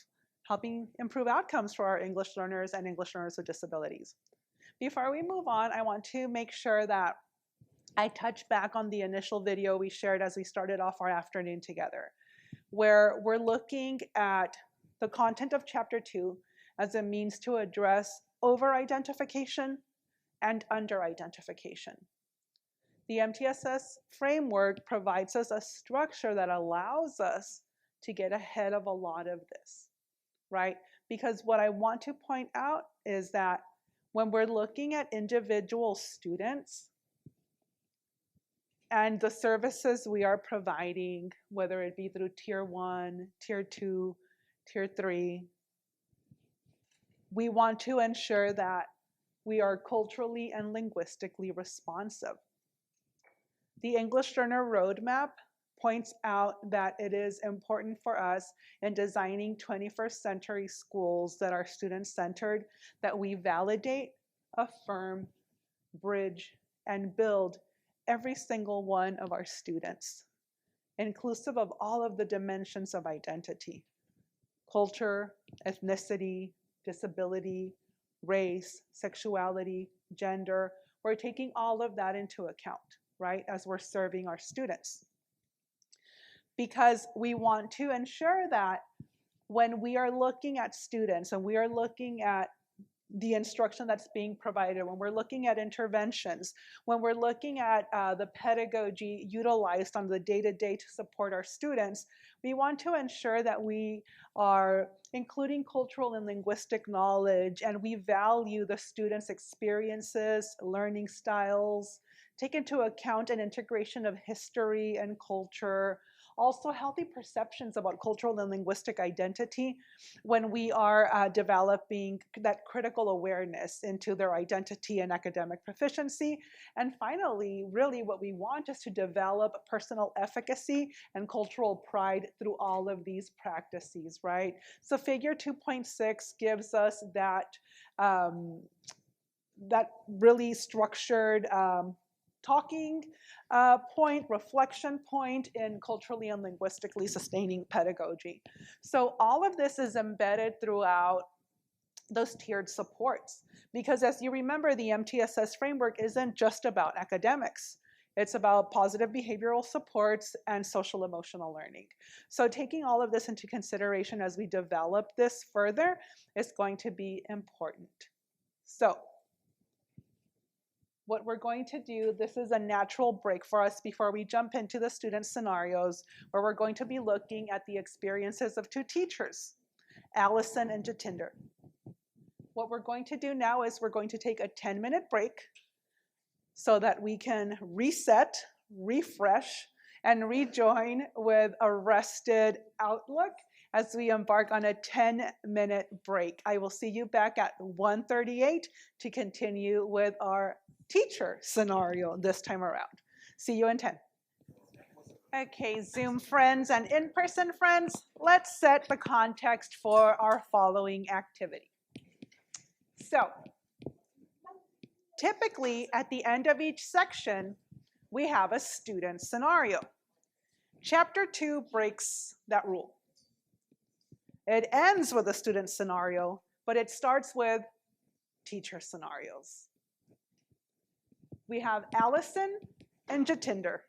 helping improve outcomes for our English learners and English learners with disabilities. Before we move on, I want to make sure that I touch back on the initial video we shared as we started off our afternoon together, where we're looking at the content of Chapter 2 as a means to address over-identification and under-identification. The MTSS framework provides us a structure that allows us to get ahead of a lot of this, right? Because what I want to point out is that when we're looking at individual students and the services we are providing, whether it be through Tier 1, Tier 2, Tier 3, we want to ensure that we are culturally and linguistically responsive. The English Learner Roadmap points out that it is important for us in designing 21st century schools that are student-centered, that we validate, affirm, bridge, and build every single one of our students, inclusive of all of the dimensions of identity: culture, ethnicity, disability, race, sexuality, gender. We're taking all of that into account, right, as we're serving our students. Because we want to ensure that when we are looking at students and we are looking at the instruction that's being provided, when we're looking at interventions, when we're looking at the pedagogy utilized on the day-to-day to support our students, we want to ensure that we are including cultural and linguistic knowledge, and we value the students' experiences, learning styles, take into account an integration of history and culture, also healthy perceptions about cultural and linguistic identity when we are developing that critical awareness into their identity and academic proficiency. And finally, really what we want is to develop personal efficacy and cultural pride through all of these practices, right? So figure 2.6 gives us that, that really structured talking point, reflection point in culturally and linguistically sustaining pedagogy. So all of this is embedded throughout those tiered supports, because as you remember, the MTSS framework isn't just about academics. It's about positive behavioral supports and social emotional learning. So taking all of this into consideration as we develop this further is going to be important. So what we're going to do, this is a natural break for us before we jump into the student scenarios, where we're going to be looking at the experiences of two teachers, Allison and Jatinder. What we're going to do now is we're going to take a 10-minute break so that we can reset, refresh, and rejoin with a rested outlook as we embark on a 10-minute break. I will see you back at 1:38 to continue with our teacher scenario this time around. See you in 10. Okay, Zoom friends and in-person friends, let's set the context for our following activity. So, typically at the end of each section, we have a student scenario. Chapter 2 breaks that rule. It ends with a student scenario, but it starts with teacher scenarios. We have Allison and Jatinder.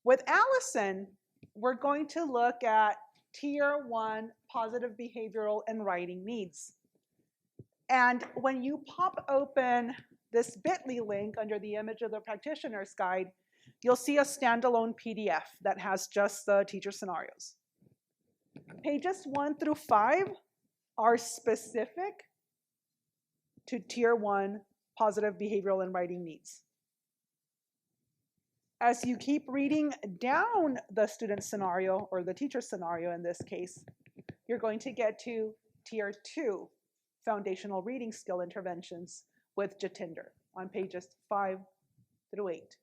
With Allison, we're going to look at Tier 1 positive behavioral and writing needs. And when you pop open this bit.ly link under the image of the practitioner's guide, you'll see a standalone PDF that has just the teacher scenarios. Pages 1 through 5 are specific to Tier 1 positive behavioral and writing needs. As you keep reading down the student scenario, or the teacher scenario in this case, you're going to get to Tier 2 foundational reading skill interventions with Jatinder on pages 5 through 8.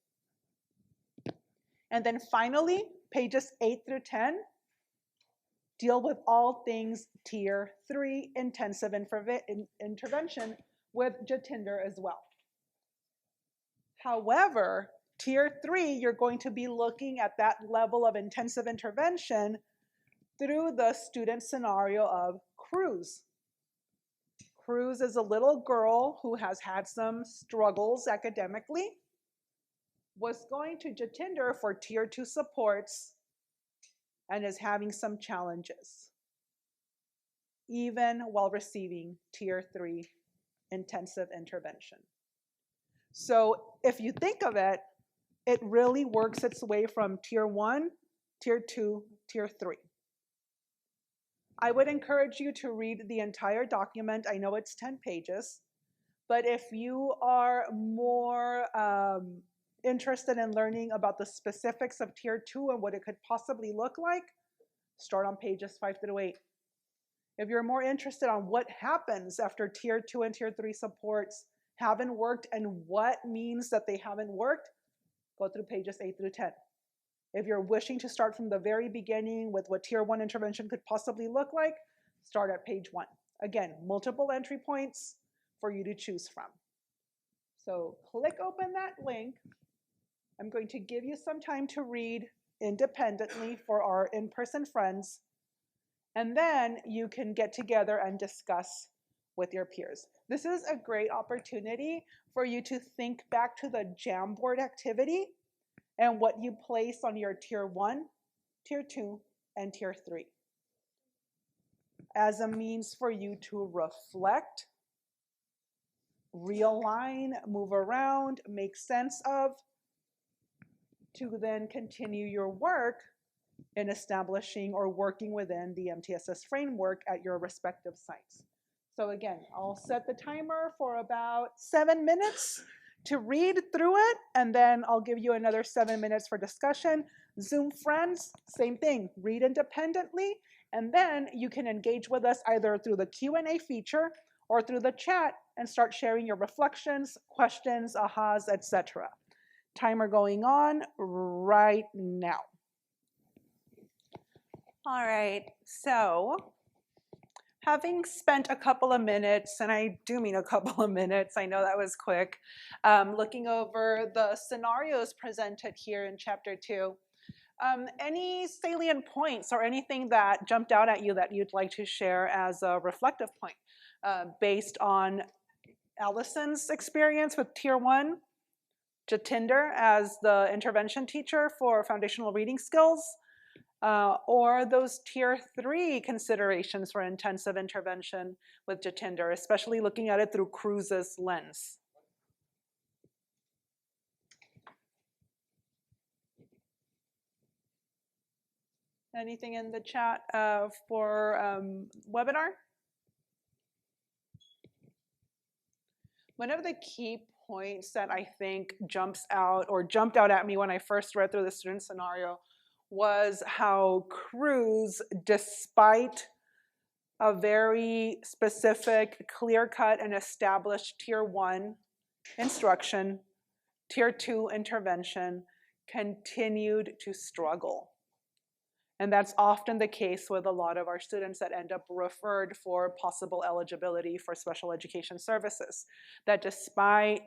And then finally, pages 8 through 10 deal with all things Tier 3 intensive intervention with Jatinder as well. However, Tier 3, you're going to be looking at that level of intensive intervention through the student scenario of Cruz. Cruz is a little girl who has had some struggles academically, was going to Jatinder for Tier 2 supports, and is having some challenges, even while receiving Tier 3 intensive intervention. So if you think of it, it really works its way from Tier 1, Tier 2, Tier 3. I would encourage you to read the entire document. I know it's 10 pages, but if you are more interested in learning about the specifics of Tier 2 and what it could possibly look like, start on pages 5 through 8. If you're more interested on what happens after Tier 2 and Tier 3 supports haven't worked and what means that they haven't worked, go through pages 8 through 10. If you're wishing to start from the very beginning with what Tier 1 intervention could possibly look like, start at page 1. Again, multiple entry points for you to choose from. So click open that link. I'm going to give you some time to read independently for our in-person friends, and then you can get together and discuss with your peers. This is a great opportunity for you to think back to the Jamboard activity and what you place on your Tier 1, Tier 2, and Tier 3 as a means for you to reflect, realign, move around, make sense of, to then continue your work in establishing or working within the MTSS framework at your respective sites. So again, I'll set the timer for about 7 minutes to read through it, and then I'll give you another 7 minutes for discussion. Zoom friends, same thing, read independently, and then you can engage with us either through the Q&A feature or through the chat and start sharing your reflections, questions, ahas, etc. Timer going on right now. All right, so having spent a couple of minutes, and I do mean a couple of minutes, I know that was quick, looking over the scenarios presented here in Chapter 2, any salient points or anything that jumped out at you that you'd like to share as a reflective point based on Allison's experience with Tier 1, Jatinder as the intervention teacher for foundational reading skills, or those Tier 3 considerations for intensive intervention with Jatinder, especially looking at it through Cruz's lens. Anything in the chat for webinar? One of the key points that I think jumped out at me when I first read through the student scenario was how Cruz, despite a very specific, clear-cut, and established Tier 1 instruction, Tier 2 intervention, continued to struggle. And that's often the case with a lot of our students that end up referred for possible eligibility for special education services. That despite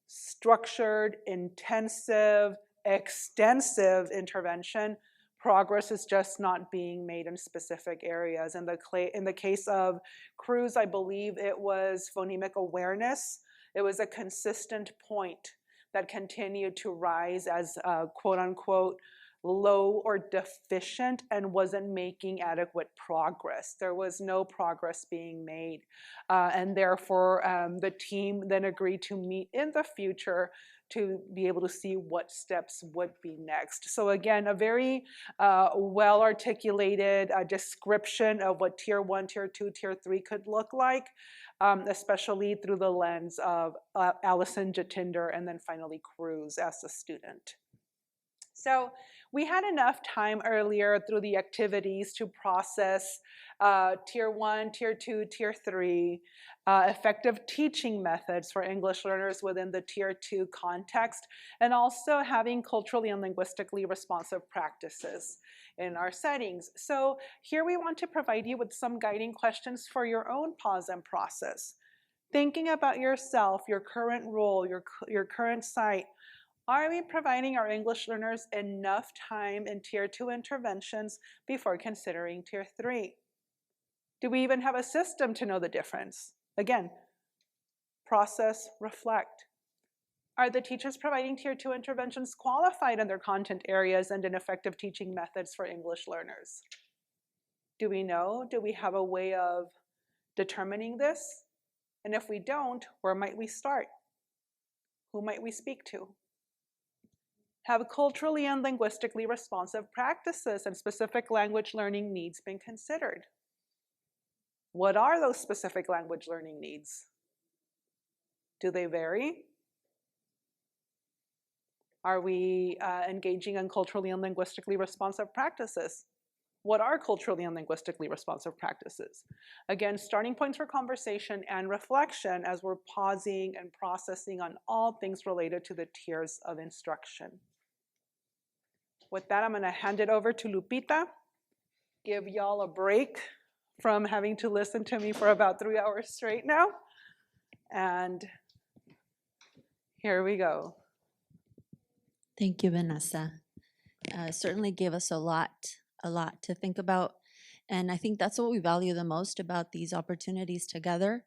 structured, intensive, extensive intervention, progress is just not being made in specific areas. In the case of Cruz, I believe it was phonemic awareness. It was a consistent point that continued to rise as quote unquote low or deficient and wasn't making adequate progress. There was no progress being made. And therefore, the team then agreed to meet in the future to be able to see what steps would be next. So again, a very well-articulated description of what Tier 1, Tier 2, Tier 3 could look like, especially through the lens of Allison, Jatinder, and then finally Cruz as a student. So we had enough time earlier through the activities to process Tier 1, Tier 2, Tier 3, effective teaching methods for English learners within the Tier 2 context, and also having culturally and linguistically responsive practices in our settings. So here we want to provide you with some guiding questions for your own pause and process. Thinking about yourself, your current role, your current site, Are we providing our English learners enough time in Tier 2 interventions before considering Tier 3? Do we even have a system to know the difference? Again, process, reflect. Are the teachers providing Tier 2 interventions qualified in their content areas and in effective teaching methods for English learners? Do we know? Do we have a way of determining this? And if we don't, where might we start? Who might we speak to? Have culturally and linguistically responsive practices and specific language learning needs been considered? What are those specific language learning needs? Do they vary? Are we engaging in culturally and linguistically responsive practices? What are culturally and linguistically responsive practices? Again, starting points for conversation and reflection as we're pausing and processing on all things related to the tiers of instruction. With that, I'm going to hand it over to Lupita, give y'all a break from having to listen to me for about 3 hours straight now. And here we go. Thank you, Vanessa. Certainly gave us a lot to think about. And I think that's what we value the most about these opportunities together,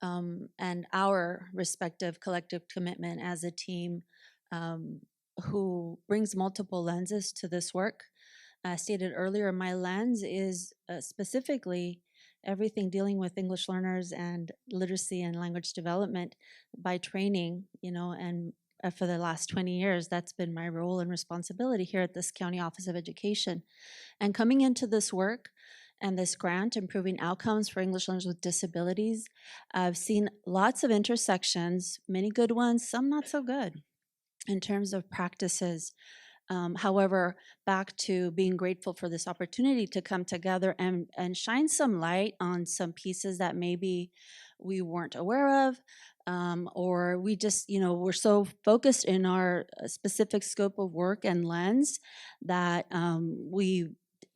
and our respective collective commitment as a team who brings multiple lenses to this work. Stated earlier, my lens is specifically everything dealing with English learners and literacy and language development by training, and for the last 20 years, that's been my role and responsibility here at this County Office of Education. And coming into this work and this grant, Improving Outcomes for English Learners with Disabilities, I've seen lots of intersections, many good ones, some not so good in terms of practices. However, back to being grateful for this opportunity to come together and shine some light on some pieces that maybe we weren't aware of, or we just, we're so focused in our specific scope of work and lens that we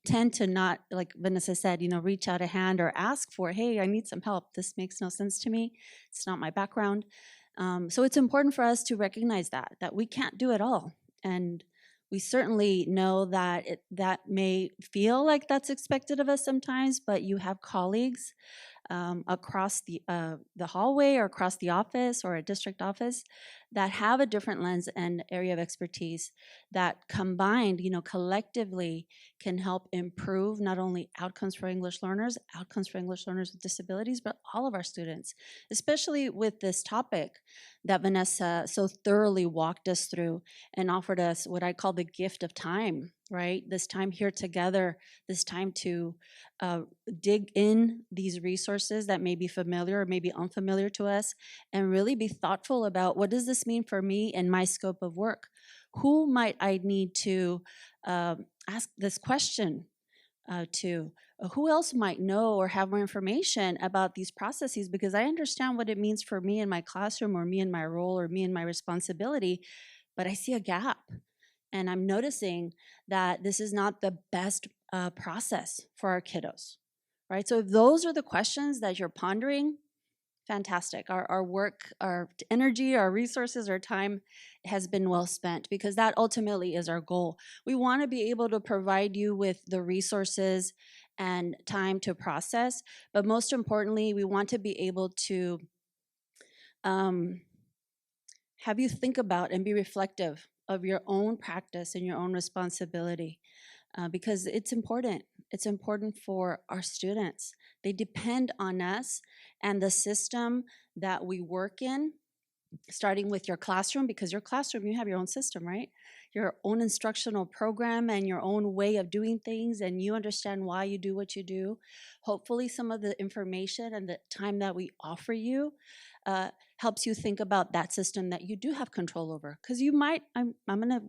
tend to not, like Vanessa said, reach out a hand or ask for, hey, I need some help. This makes no sense to me. It's not my background. So it's important for us to recognize that we can't do it all. And we certainly know that that may feel like that's expected of us sometimes, but you have colleagues across the hallway or across the office or a district office that have a different lens and area of expertise that combined, collectively can help improve not only outcomes for English learners with disabilities, but all of our students, especially with this topic that Vanessa so thoroughly walked us through and offered us what I call the gift of time, right? This time here together, this time to dig in these resources that may be familiar or may be unfamiliar to us and really be thoughtful about what does this mean for me and my scope of work? Who might I need to ask this question to? Who else might know or have more information about these processes? Because I understand what it means for me in my classroom or me in my role or me in my responsibility, but I see a gap. And I'm noticing that this is not the best process for our kiddos, right? So if those are the questions that you're pondering, fantastic. Our work, our energy, our resources, our time has been well spent because that ultimately is our goal. We want to be able to provide you with the resources and time to process, but most importantly, we want to be able to have you think about and be reflective of your own practice and your own responsibility because it's important. It's important for our students. They depend on us and the system that we work in, starting with your classroom, because your classroom, you have your own system, right? Your own instructional program and your own way of doing things, and you understand why you do what you do. Hopefully some of the information and the time that we offer you helps you think about that system that you do have control over. Because you might, I'm gonna,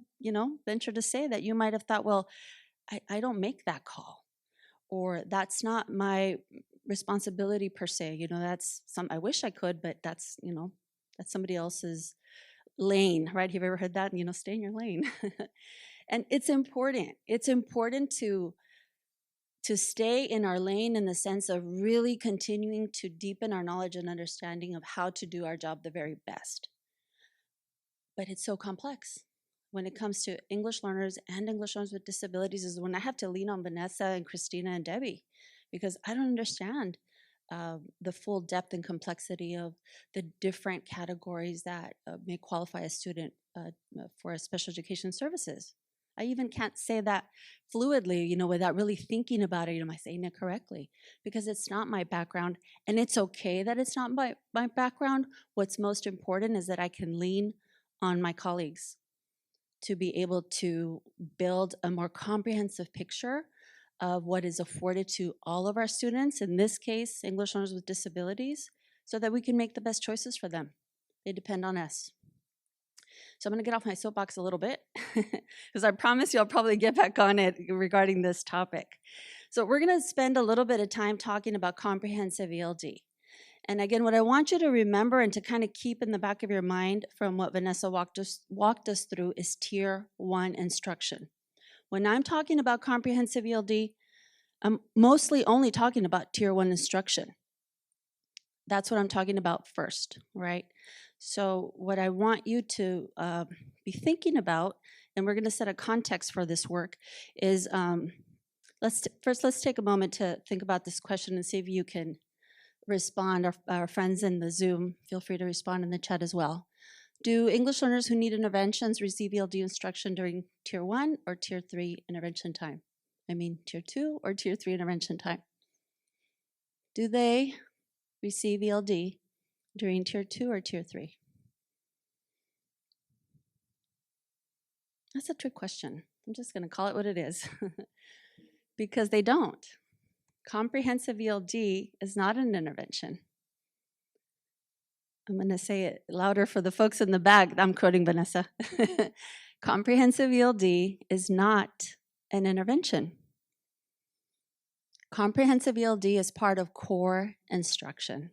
venture to say that you might have thought, well, I don't make that call, or that's not my responsibility per se. That's I wish I could, but that's somebody else's lane, right? Have you ever heard that? Stay in your lane. And it's important. It's important to stay in our lane in the sense of really continuing to deepen our knowledge and understanding of how to do our job the very best. But it's so complex. when it comes to English learners and English learners with disabilities is when I have to lean on Vanessa and Christina and Debbie, because I don't understand the full depth and complexity of the different categories that may qualify a student for special education services. I even can't say that fluidly, you know, without really thinking about it. Am I saying it correctly? Because it's not my background, and it's okay that it's not my background. What's most important is that I can lean on my colleagues to be able to build a more comprehensive picture of what is afforded to all of our students, in this case, English learners with disabilities, so that we can make the best choices for them. They depend on us. So I'm gonna get off my soapbox a little bit, because I promise you I'll probably get back on it regarding this topic. So we're gonna spend a little bit of time talking about comprehensive ELD. And again, what I want you to remember and to kind of keep in the back of your mind from what Vanessa walked us through is Tier 1 instruction. When I'm talking about comprehensive ELD, I'm mostly only talking about Tier 1 instruction. That's what I'm talking about first, right? So what I want you to be thinking about, and we're gonna set a context for this work, is let's take a moment to think about this question and see if you can respond. Our friends in the Zoom, feel free to respond in the chat as well. Do English learners who need interventions receive ELD instruction during Tier 1 or Tier 3 intervention time? I mean, Tier 2 or Tier 3 intervention time? Do they receive ELD during Tier 2 or Tier 3? That's a trick question. I'm just going to call it what it is. Because they don't. Comprehensive ELD is not an intervention. I'm going to say it louder for the folks in the back. I'm quoting Vanessa. Comprehensive ELD is not an intervention. Comprehensive ELD is part of core instruction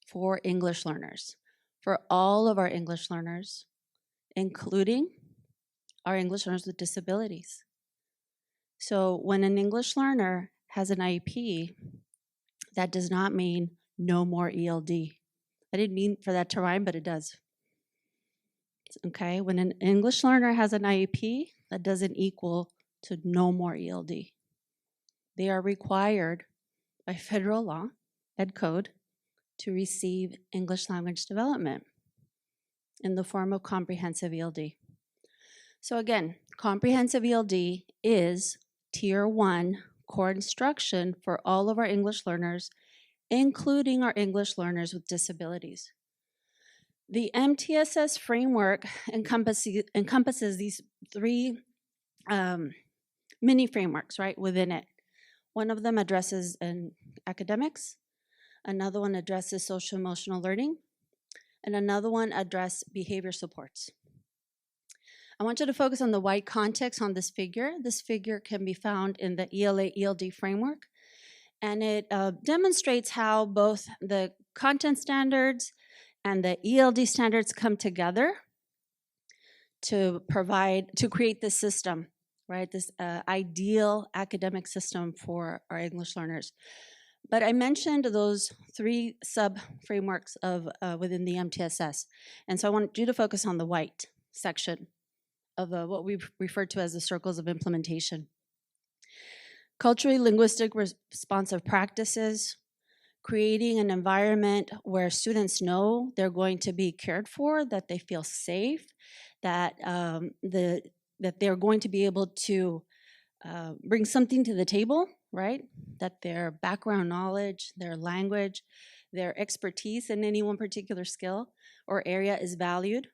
for English learners, for all of our English learners, including our English learners with disabilities. So when an English learner has an IEP, that does not mean no more ELD. I didn't mean for that to rhyme, but it does. Okay, when an English learner has an IEP, that doesn't equal to no more ELD. They are required by federal law, Ed Code, to receive English language development in the form of comprehensive ELD. So again, comprehensive ELD is Tier 1 core instruction for all of our English learners, including our English learners with disabilities. The MTSS framework encompasses these three mini frameworks, right, within it. One of them addresses academics, another one addresses social emotional learning, and another one addresses behavior supports. I want you to focus on the wide context on this figure. This figure can be found in the ELA-ELD framework, and it demonstrates how both the content standards and the ELD standards come together to create this system, right? This ideal academic system for our English learners. But I mentioned those three sub-frameworks of within the MTSS, and so I want you to focus on the white section of what we've referred to as the circles of implementation. Culturally linguistic responsive practices, creating an environment where students know they're going to be cared for, that they feel safe, that that they're going to be able to bring something to the table, right? That their background knowledge, their language, their expertise in any one particular skill or area is valued.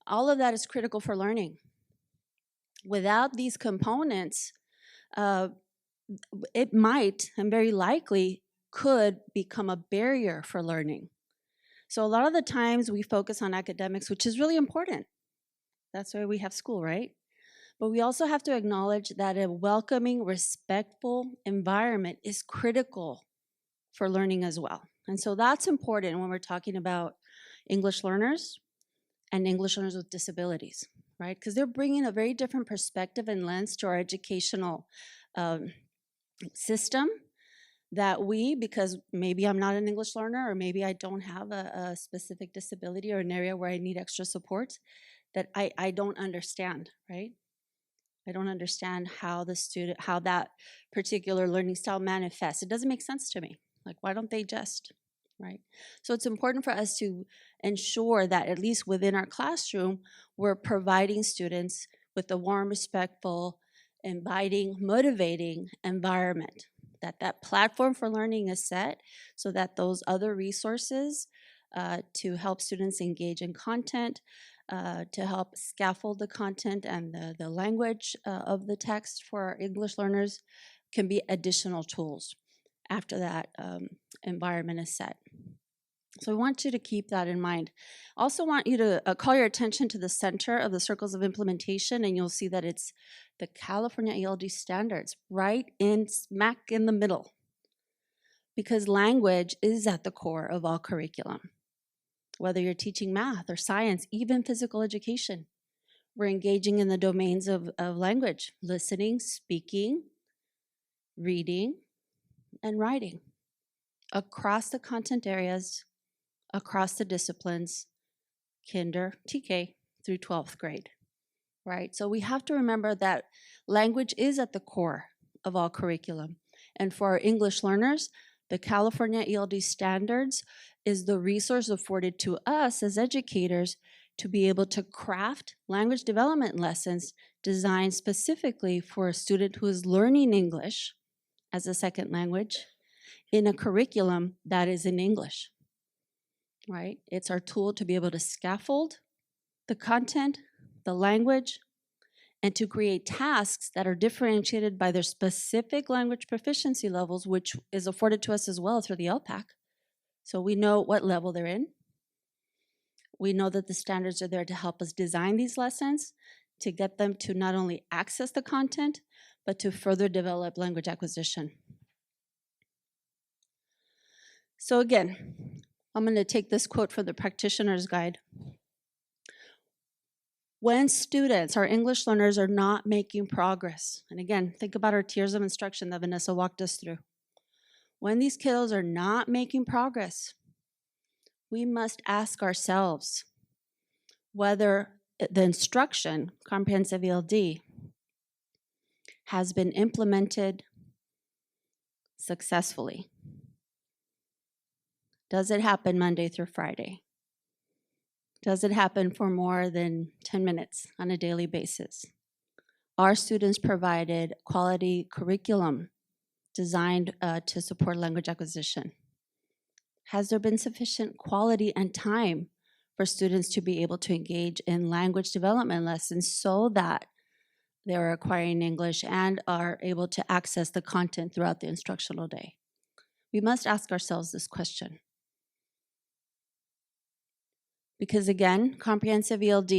All of that is critical for learning. Without these components, it might, and very likely, could become a barrier for learning. So a lot of the times we focus on academics, which is really important. That's why we have school, right? But we also have to acknowledge that a welcoming, respectful environment is critical for learning as well. And so that's important when we're talking about English learners and English learners with disabilities, right? Because they're bringing a very different perspective and lens to our educational system that because maybe I'm not an English learner or maybe I don't have a specific disability or an area where I need extra support, that I don't understand, right? I don't understand how how that particular learning style manifests. It doesn't make sense to me. Like, why don't they just, right? So it's important for us to ensure that at least within our classroom, we're providing students with a warm, respectful, inviting, motivating environment, that platform for learning is set so that those other resources to help students engage in content, to help scaffold the content and the language of the text for our English learners can be additional tools after that environment is set. So I want you to keep that in mind. Also want you to call your attention to the center of the circles of implementation, and you'll see that it's the California ELD standards right in smack in the middle, because language is at the core of all curriculum. Whether you're teaching math or science, even physical education, we're engaging in the domains of language: listening, speaking, reading, and writing across the content areas, across the disciplines, kinder, TK through 12th grade, right? So we have to remember that language is at the core of all curriculum. And for our English learners, the California ELD standards is the resource afforded to us as educators to be able to craft language development lessons designed specifically for a student who is learning English as a second language in a curriculum that is in English, right? It's our tool to be able to scaffold the content, the language, and to create tasks that are differentiated by their specific language proficiency levels, which is afforded to us as well through the LPAC. So we know what level they're in. We know that the standards are there to help us design these lessons, to get them to not only access the content, but to further develop language acquisition. So again, I'm going to take this quote from the Practitioner's Guide. When students, our English learners, are not making progress, and again, think about our tiers of instruction that Vanessa walked us through. When these kiddos are not making progress, we must ask ourselves whether the instruction, comprehensive ELD, has been implemented successfully. Does it happen Monday through Friday? Does it happen for more than 10 minutes on a daily basis? Are students provided quality curriculum designed to support language acquisition? Has there been sufficient quality and time for students to be able to engage in language development lessons so that they're acquiring English and are able to access the content throughout the instructional day? We must ask ourselves this question. Because again, comprehensive ELD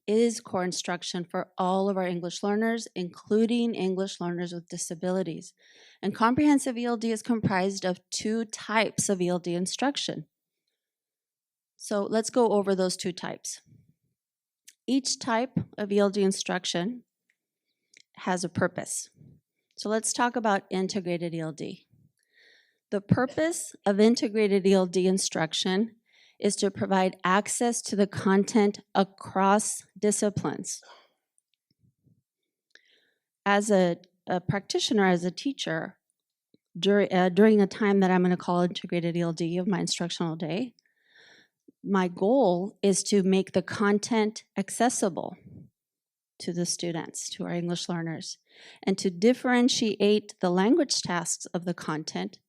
is core instruction for all of our English learners, including English learners with disabilities. And comprehensive ELD is comprised of two types of ELD instruction. So let's go over those two types. Each type of ELD instruction has a purpose. So let's talk about integrated ELD. The purpose of integrated ELD instruction is to provide access to the content across disciplines. As a practitioner, as a teacher, during the time that I'm going to call integrated ELD of my instructional day, my goal is to make the content accessible to the students, to our English learners, and to differentiate the language tasks of the content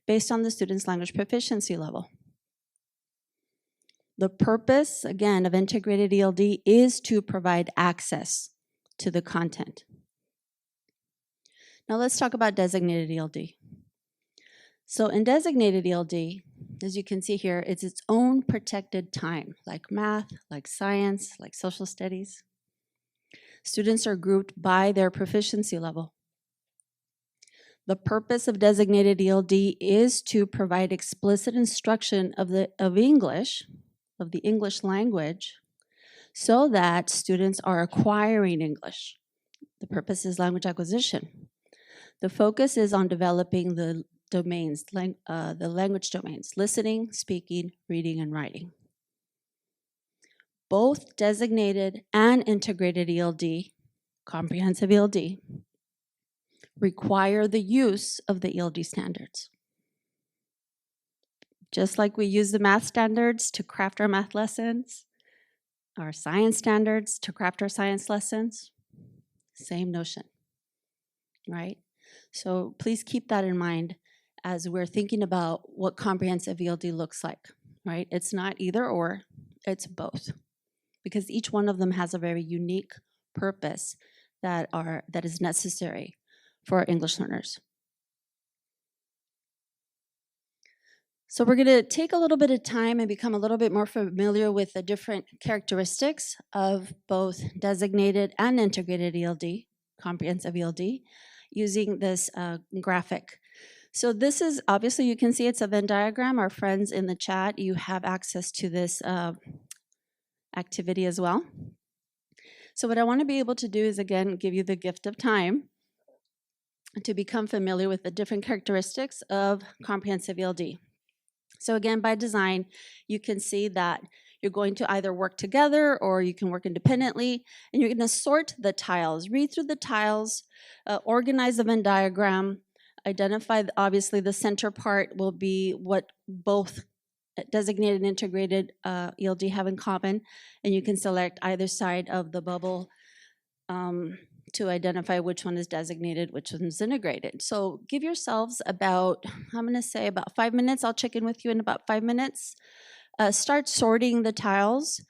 based on the student's language proficiency level. The purpose, again, of integrated ELD is to provide access to the content. Now let's talk about designated ELD. So in designated ELD, as you can see here, it's its own protected time, like math, like science, like social studies. Students are grouped by their proficiency level. The purpose of designated ELD is to provide explicit instruction of English, of the English language, so that students are acquiring English. The purpose is language acquisition. The focus is on developing the domains, the language domains: listening, speaking, reading, and writing. both designated and integrated ELD, comprehensive ELD, require the use of the ELD standards. Just like we use the math standards to craft our math lessons, our science standards to craft our science lessons, same notion, right? So please keep that in mind as we're thinking about what comprehensive ELD looks like, right? It's not either or, it's both. Because each one of them has a very unique purpose that is necessary for our English learners. So we're going to take a little bit of time and become a little bit more familiar with the different characteristics of both designated and integrated ELD, comprehensive ELD, using this graphic. So this is, obviously you can see it's a Venn diagram. Our friends in the chat, you have access to this activity as well. So what I want to be able to do is, again, give you the gift of time to become familiar with the different characteristics of comprehensive ELD. So again, by design, you can see that you're going to either work together or you can work independently, and you're going to sort the tiles, read through the tiles, organize the Venn diagram, identify, obviously the center part will be what both designated and integrated ELD have in common, and you can select either side of the bubble to identify which one is designated, which one is integrated. So give yourselves about, I'm going to say about 5 minutes. I'll check in with you in about 5 minutes. Start sorting the tiles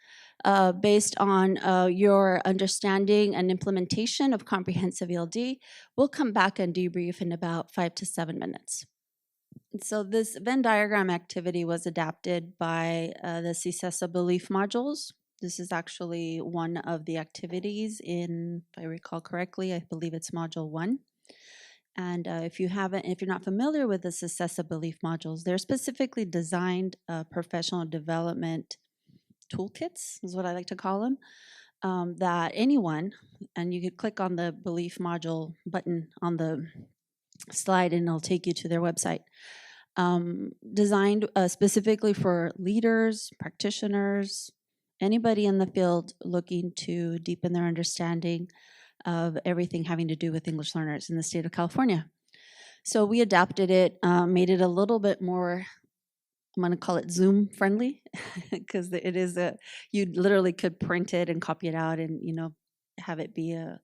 based on your understanding and implementation of comprehensive ELD. We'll come back and debrief in about 5 to 7 minutes. So this Venn diagram activity was adapted by the CSESA belief modules. This is actually one of the activities in, if I recall correctly, I believe it's module 1. And if you're not familiar with the CSESA belief modules, they're specifically designed professional development toolkits, is what I like to call them, that anyone, and you could click on the belief module button on the slide and it'll take you to their website. Designed specifically for leaders, practitioners, anybody in the field looking to deepen their understanding of everything having to do with English learners in the state of California. So we adapted it, made it a little bit more, I'm going to call it Zoom friendly, because it is you literally could print it and copy it out and, have it be a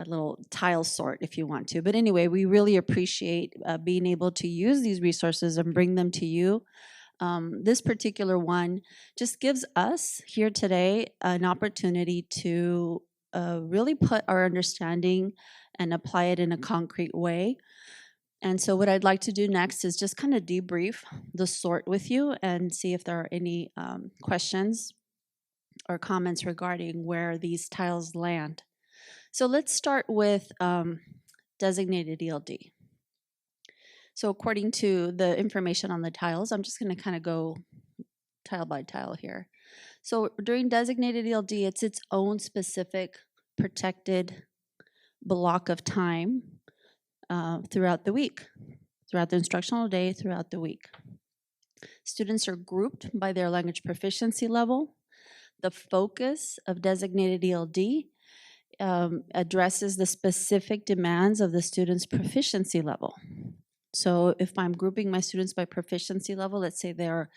little tile sort if you want to. But anyway, we really appreciate being able to use these resources and bring them to you. This particular one just gives us here today an opportunity to really put our understanding and apply it in a concrete way. And so what I'd like to do next is just kind of debrief the sort with you and see if there are any questions or comments regarding where these tiles land. So let's start with designated ELD. So according to the information on the tiles, I'm just going to kind of go tile by tile here. So during designated ELD, it's its own specific protected block of time throughout the week, throughout the instructional day, throughout the week. Students are grouped by their language proficiency level. The focus of designated ELD addresses the specific demands of the student's proficiency level. So if I'm grouping my students by proficiency level, let's say they're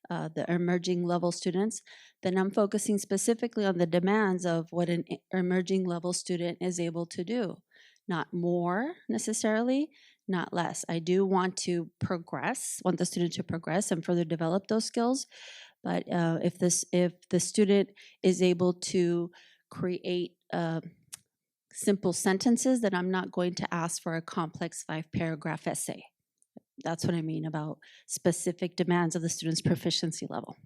the emerging level students, then I'm focusing specifically on the demands of what an emerging level student is able to do. Not more necessarily, not less. I do want to progress, want the student to progress and further develop those skills. But if the student is able to create simple sentences, then I'm not going to ask for a complex 5-paragraph essay. That's what I mean about specific demands of the student's proficiency level.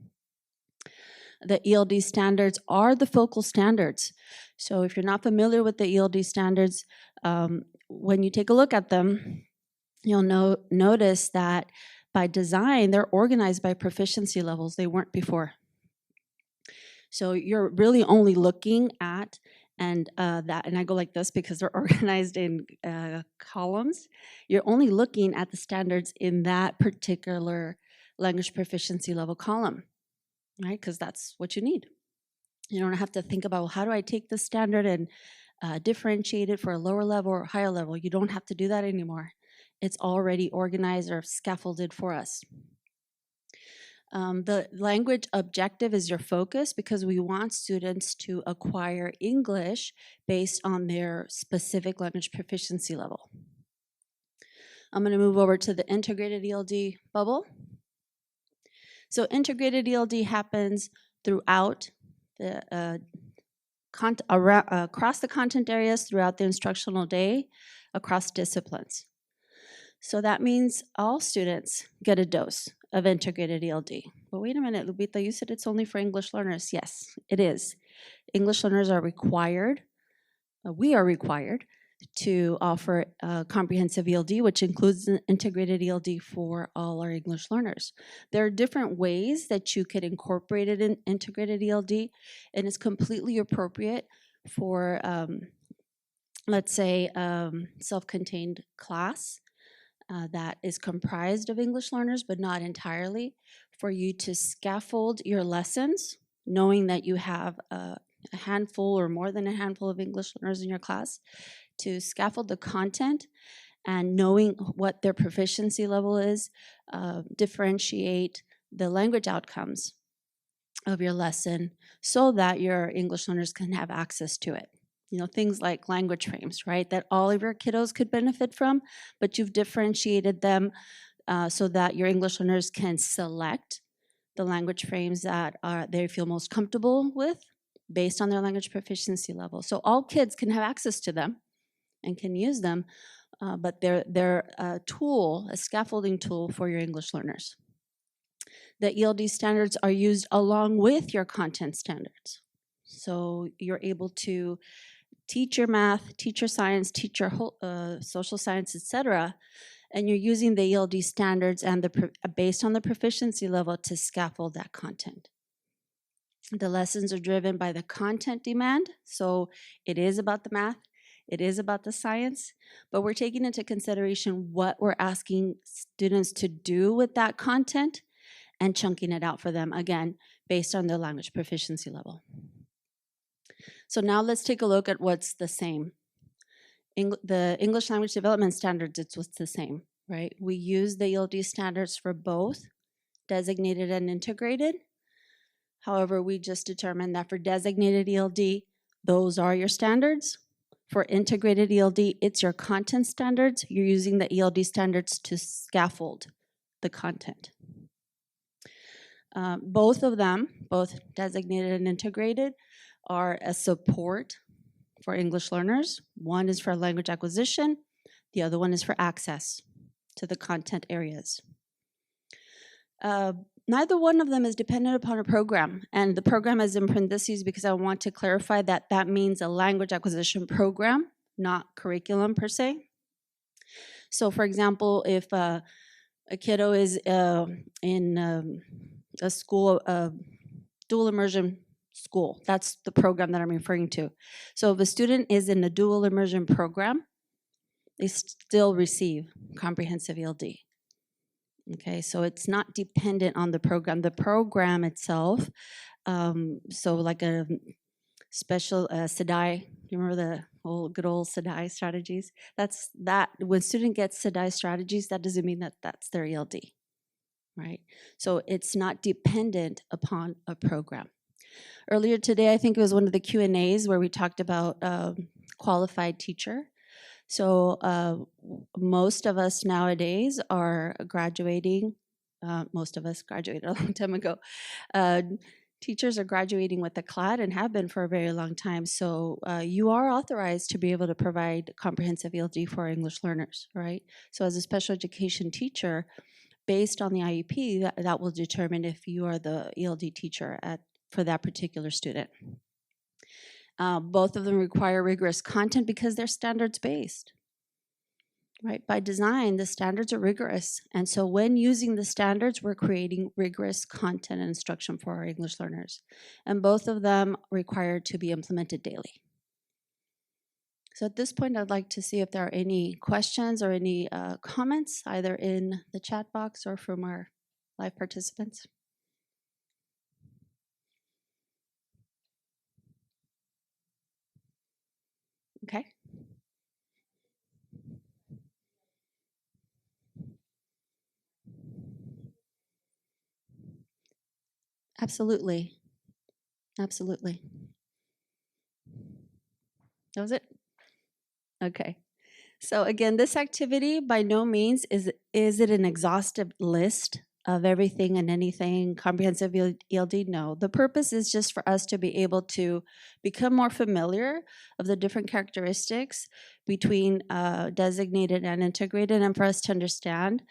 The ELD standards are the focal standards. So if you're not familiar with the ELD standards, when you take a look at them, you'll notice that by design, they're organized by proficiency levels. They weren't before. So you're really only looking at and I go like this because they're organized in columns. You're only looking at the standards in that particular language proficiency level column, right? Because that's what you need. You don't have to think about, well, how do I take the standard and differentiate it for a lower level or higher level? You don't have to do that anymore. It's already organized or scaffolded for us. The language objective is your focus because we want students to acquire English based on their specific language proficiency level. I'm going to move over to the integrated ELD bubble. So integrated ELD happens throughout the across the content areas throughout the instructional day, across disciplines. So that means all students get a dose of integrated ELD. But wait a minute, Lupita, you said it's only for English learners. Yes, it is. English learners are required, we are required to offer comprehensive ELD, which includes an integrated ELD for all our English learners. There are different ways that you could incorporate it in integrated ELD, and it's completely appropriate for, let's say, self-contained class that is comprised of English learners, but not entirely, for you to scaffold your lessons, knowing that you have a handful or more than a handful of English learners in your class, to scaffold the content and knowing what their proficiency level is, differentiate the language outcomes of your lesson so that your English learners can have access to it. You know, things like language frames, right, that all of your kiddos could benefit from, but you've differentiated them so that your English learners can select the language frames that they feel most comfortable with based on their language proficiency level. So all kids can have access to them and can use them, but they're a tool, a scaffolding tool for your English learners. The ELD standards are used along with your content standards. So you're able to teach your math, teach your science, teach your social science, etc., and you're using the ELD standards and based on the proficiency level to scaffold that content. The lessons are driven by the content demand, so it is about the math, it is about the science, but we're taking into consideration what we're asking students to do with that content and chunking it out for them, again, based on their language proficiency level. So now let's take a look at what's the same. The English Language Development Standards, it's what's the same, right? We use the ELD standards for both designated and integrated. However, we just determined that for designated ELD, those are your standards. For integrated ELD, it's your content standards. You're using the ELD standards to scaffold the content. Both of them, both designated and integrated, are a support for English learners. One is for language acquisition, the other one is for access to the content areas. Neither one of them is dependent upon a program, and the program is in parentheses because I want to clarify that that means a language acquisition program, not curriculum per se. So for example, if a kiddo is in a school, dual immersion school, that's the program that I'm referring to. So if a student is in a dual immersion program, they still receive comprehensive ELD. Okay, so it's not dependent on the program. The program itself, so like a special SEDI, you remember the good old SEDI strategies? That's that, when student gets SEDI strategies, that doesn't mean that that's their ELD, right? So it's not dependent upon a program. Earlier today, I think it was one of the Q&As where we talked about qualified teacher. So most of us nowadays are graduating, most of us graduated a long time ago. Teachers are graduating with a CLAD and have been for a very long time. So you are authorized to be able to provide comprehensive ELD for English learners, right? So as a special education teacher, based on the IEP, that will determine if you are the ELD teacher for that particular student. Both of them require rigorous content because they're standards-based, right? By design, the standards are rigorous. And so when using the standards, we're creating rigorous content and instruction for our English learners. And both of them require to be implemented daily. So at this point, I'd like to see if there are any questions or any comments, either in the chat box or from our live participants. Okay? Absolutely. Absolutely. That was it? Okay. So again, this activity by no means is it an exhaustive list of everything and anything comprehensive ELD? No. The purpose is just for us to be able to become more familiar of the different characteristics between designated and integrated, and for us to understand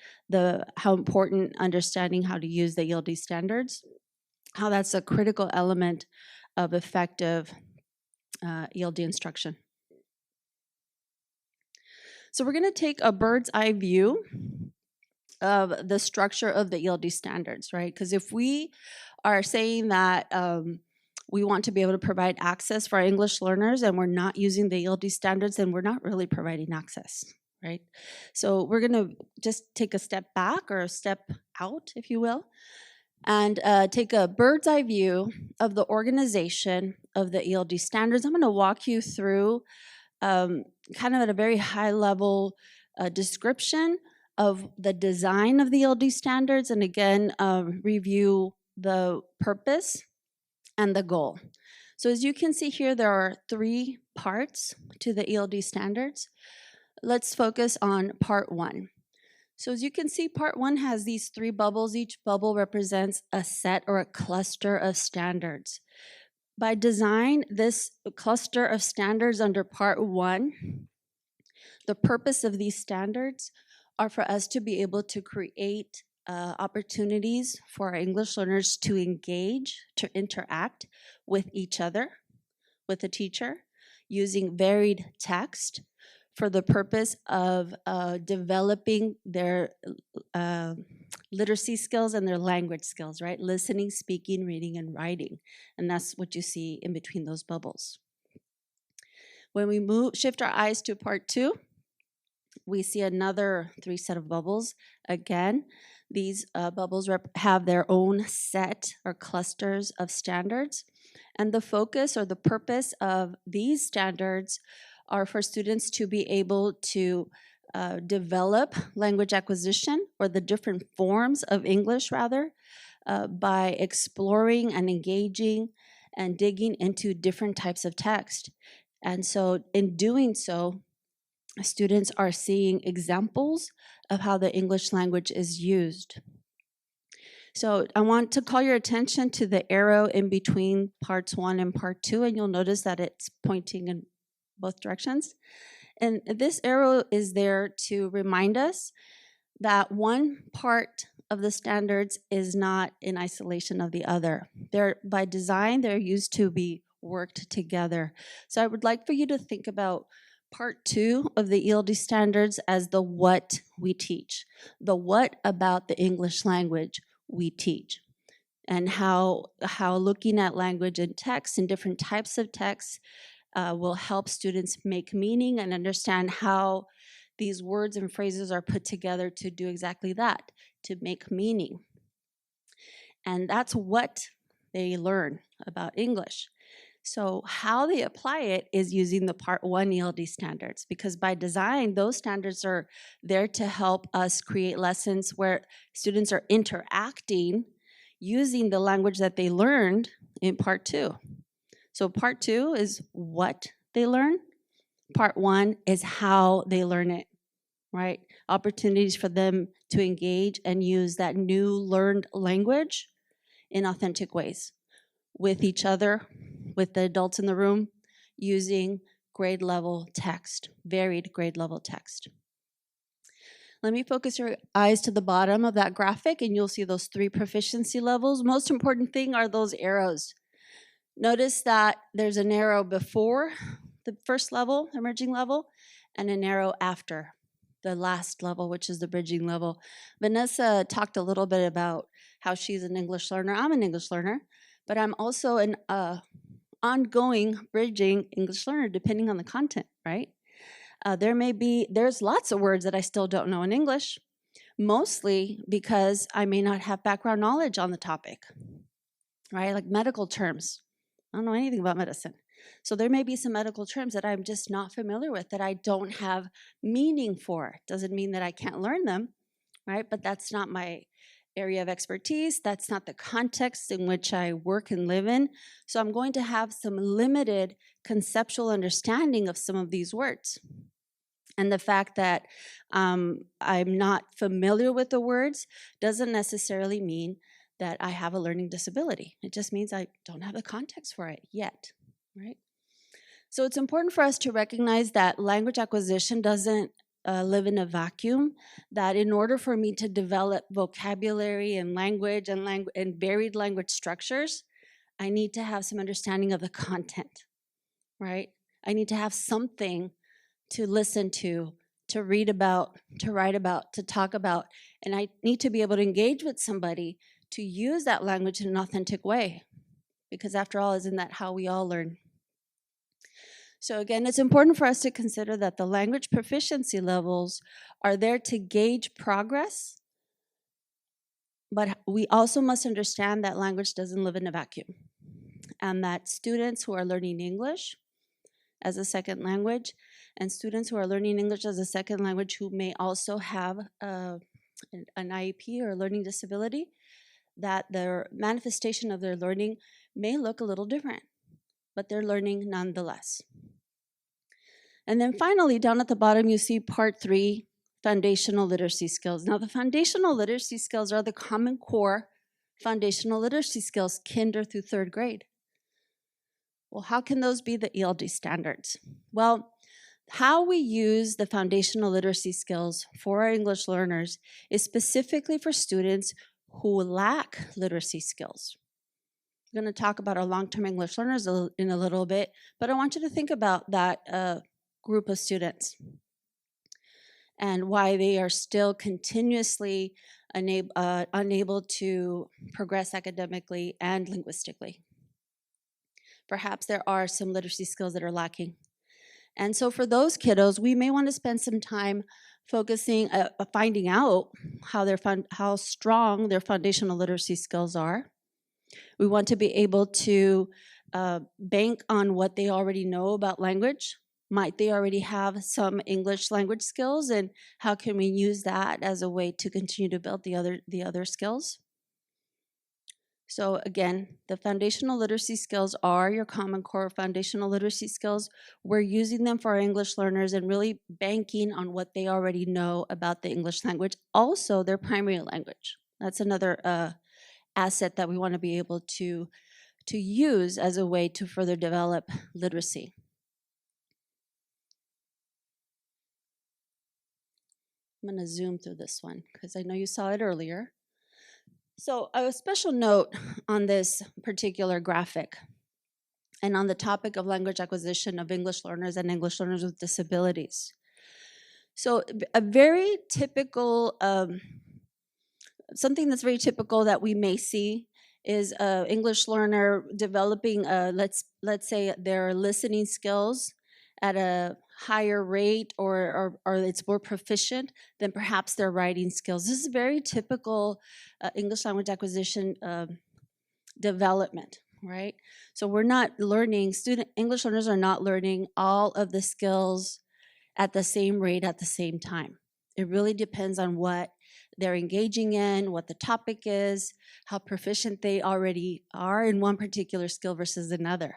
how important understanding how to use the ELD standards, how that's a critical element of effective ELD instruction. So we're going to take a bird's eye view of the structure of the ELD standards, right? Because if we are saying that we want to be able to provide access for our English learners and we're not using the ELD standards, then we're not really providing access, right? So we're going to just take a step back or a step out, if you will, and take a bird's eye view of the organization of the ELD standards. I'm going to walk you through kind of at a very high level description of the design of the ELD standards, and again, review the purpose and the goal. So as you can see here, there are 3 parts to the ELD standards. Let's focus on part 1. So as you can see, part 1 has these 3 bubbles. Each bubble represents a set or a cluster of standards. By design, this cluster of standards under part 1, the purpose of these standards are for us to be able to create opportunities for our English learners to engage, to interact with each other, with the teacher, using varied text for the purpose of developing their literacy skills and their language skills, right? Listening, speaking, reading, and writing. And that's what you see in between those bubbles. When we shift our eyes to part 2, we see another 3 set of bubbles. Again, these bubbles have their own set or clusters of standards. And the focus or the purpose of these standards are for students to be able to develop language acquisition, or the different forms of English rather, by exploring and engaging and digging into different types of text. And so in doing so, students are seeing examples of how the English language is used. So I want to call your attention to the arrow in between parts 1 and part 2, and you'll notice that it's pointing in both directions. And this arrow is there to remind us that one part of the standards is not in isolation of the other. By design, they're used to be worked together. So I would like for you to think about part 2 of the ELD standards as the what we teach, the what about the English language we teach, and how looking at language and text and different types of texts will help students make meaning and understand how these words and phrases are put together to do exactly that, to make meaning. And that's what they learn about English. So how they apply it is using the part 1 ELD standards, because by design, those standards are there to help us create lessons where students are interacting using the language that they learned in part 2. So part 2 is what they learn. Part 1 is how they learn it, right? Opportunities for them to engage and use that new learned language in authentic ways with each other, with the adults in the room, using grade level text, varied grade level text. Let me focus your eyes to the bottom of that graphic, and you'll see those 3 proficiency levels. Most important thing are those arrows. Notice that there's an arrow before the first level, emerging level, and an arrow after the last level, which is the bridging level. Vanessa talked a little bit about how she's an English learner. I'm an English learner, but I'm also an ongoing bridging English learner, depending on the content, right? There's lots of words that I still don't know in English, mostly because I may not have background knowledge on the topic, right? Like medical terms. I don't know anything about medicine. So there may be some medical terms that I'm just not familiar with, that I don't have meaning for. Doesn't mean that I can't learn them, right? But that's not my area of expertise. That's not the context in which I work and live in. So I'm going to have some limited conceptual understanding of some of these words. And the fact that I'm not familiar with the words doesn't necessarily mean that I have a learning disability. It just means I don't have the context for it yet, right? So it's important for us to recognize that language acquisition doesn't live in a vacuum, that in order for me to develop vocabulary and language and varied language structures, I need to have some understanding of the content, right? I need to have something to listen to read about, to write about, to talk about, and I need to be able to engage with somebody to use that language in an authentic way, because after all, isn't that how we all learn? So again, it's important for us to consider that the language proficiency levels are there to gauge progress, but we also must understand that language doesn't live in a vacuum, and that students who are learning English as a second language and students who are learning English as a second language who may also have an IEP or a learning disability, that their manifestation of their learning may look a little different, but they're learning nonetheless. And then finally, down at the bottom, you see part 3, foundational literacy skills. Now, the foundational literacy skills are the Common Core foundational literacy skills, kinder through 3rd grade. Well, how can those be the ELD standards? Well, how we use the foundational literacy skills for our English learners is specifically for students who lack literacy skills. I'm going to talk about our long-term English learners in a little bit, but I want you to think about that group of students and why they are still continuously unable to progress academically and linguistically. Perhaps there are some literacy skills that are lacking. And so for those kiddos, we may want to spend some time focusing, finding out how strong their foundational literacy skills are. We want to be able to bank on what they already know about language. Might they already have some English language skills, and how can we use that as a way to continue to build the other skills? So again, the foundational literacy skills are your Common Core foundational literacy skills. We're using them for our English learners and really banking on what they already know about the English language, also their primary language. That's another asset that we want to be able to use as a way to further develop literacy. I'm going to zoom through this one because I know you saw it earlier. So a special note on this particular graphic and on the topic of language acquisition of English learners and English learners with disabilities. So a very typical, something that's very typical that we may see is an English learner developing, let's say their listening skills at a higher rate or it's more proficient than perhaps their writing skills. This is very typical English language acquisition development, right? So we're not learning, English learners are not learning all of the skills at the same rate at the same time. It really depends on what they're engaging in, what the topic is, how proficient they already are in one particular skill versus another.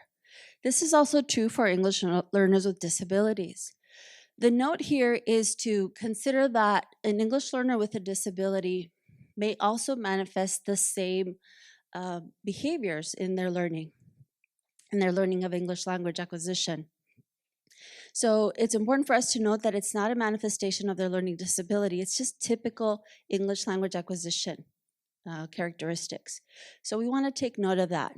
This is also true for English learners with disabilities. The note here is to consider that an English learner with a disability may also manifest the same behaviors in their learning of English language acquisition. So it's important for us to note that it's not a manifestation of their learning disability. It's just typical English language acquisition characteristics. So we want to take note of that.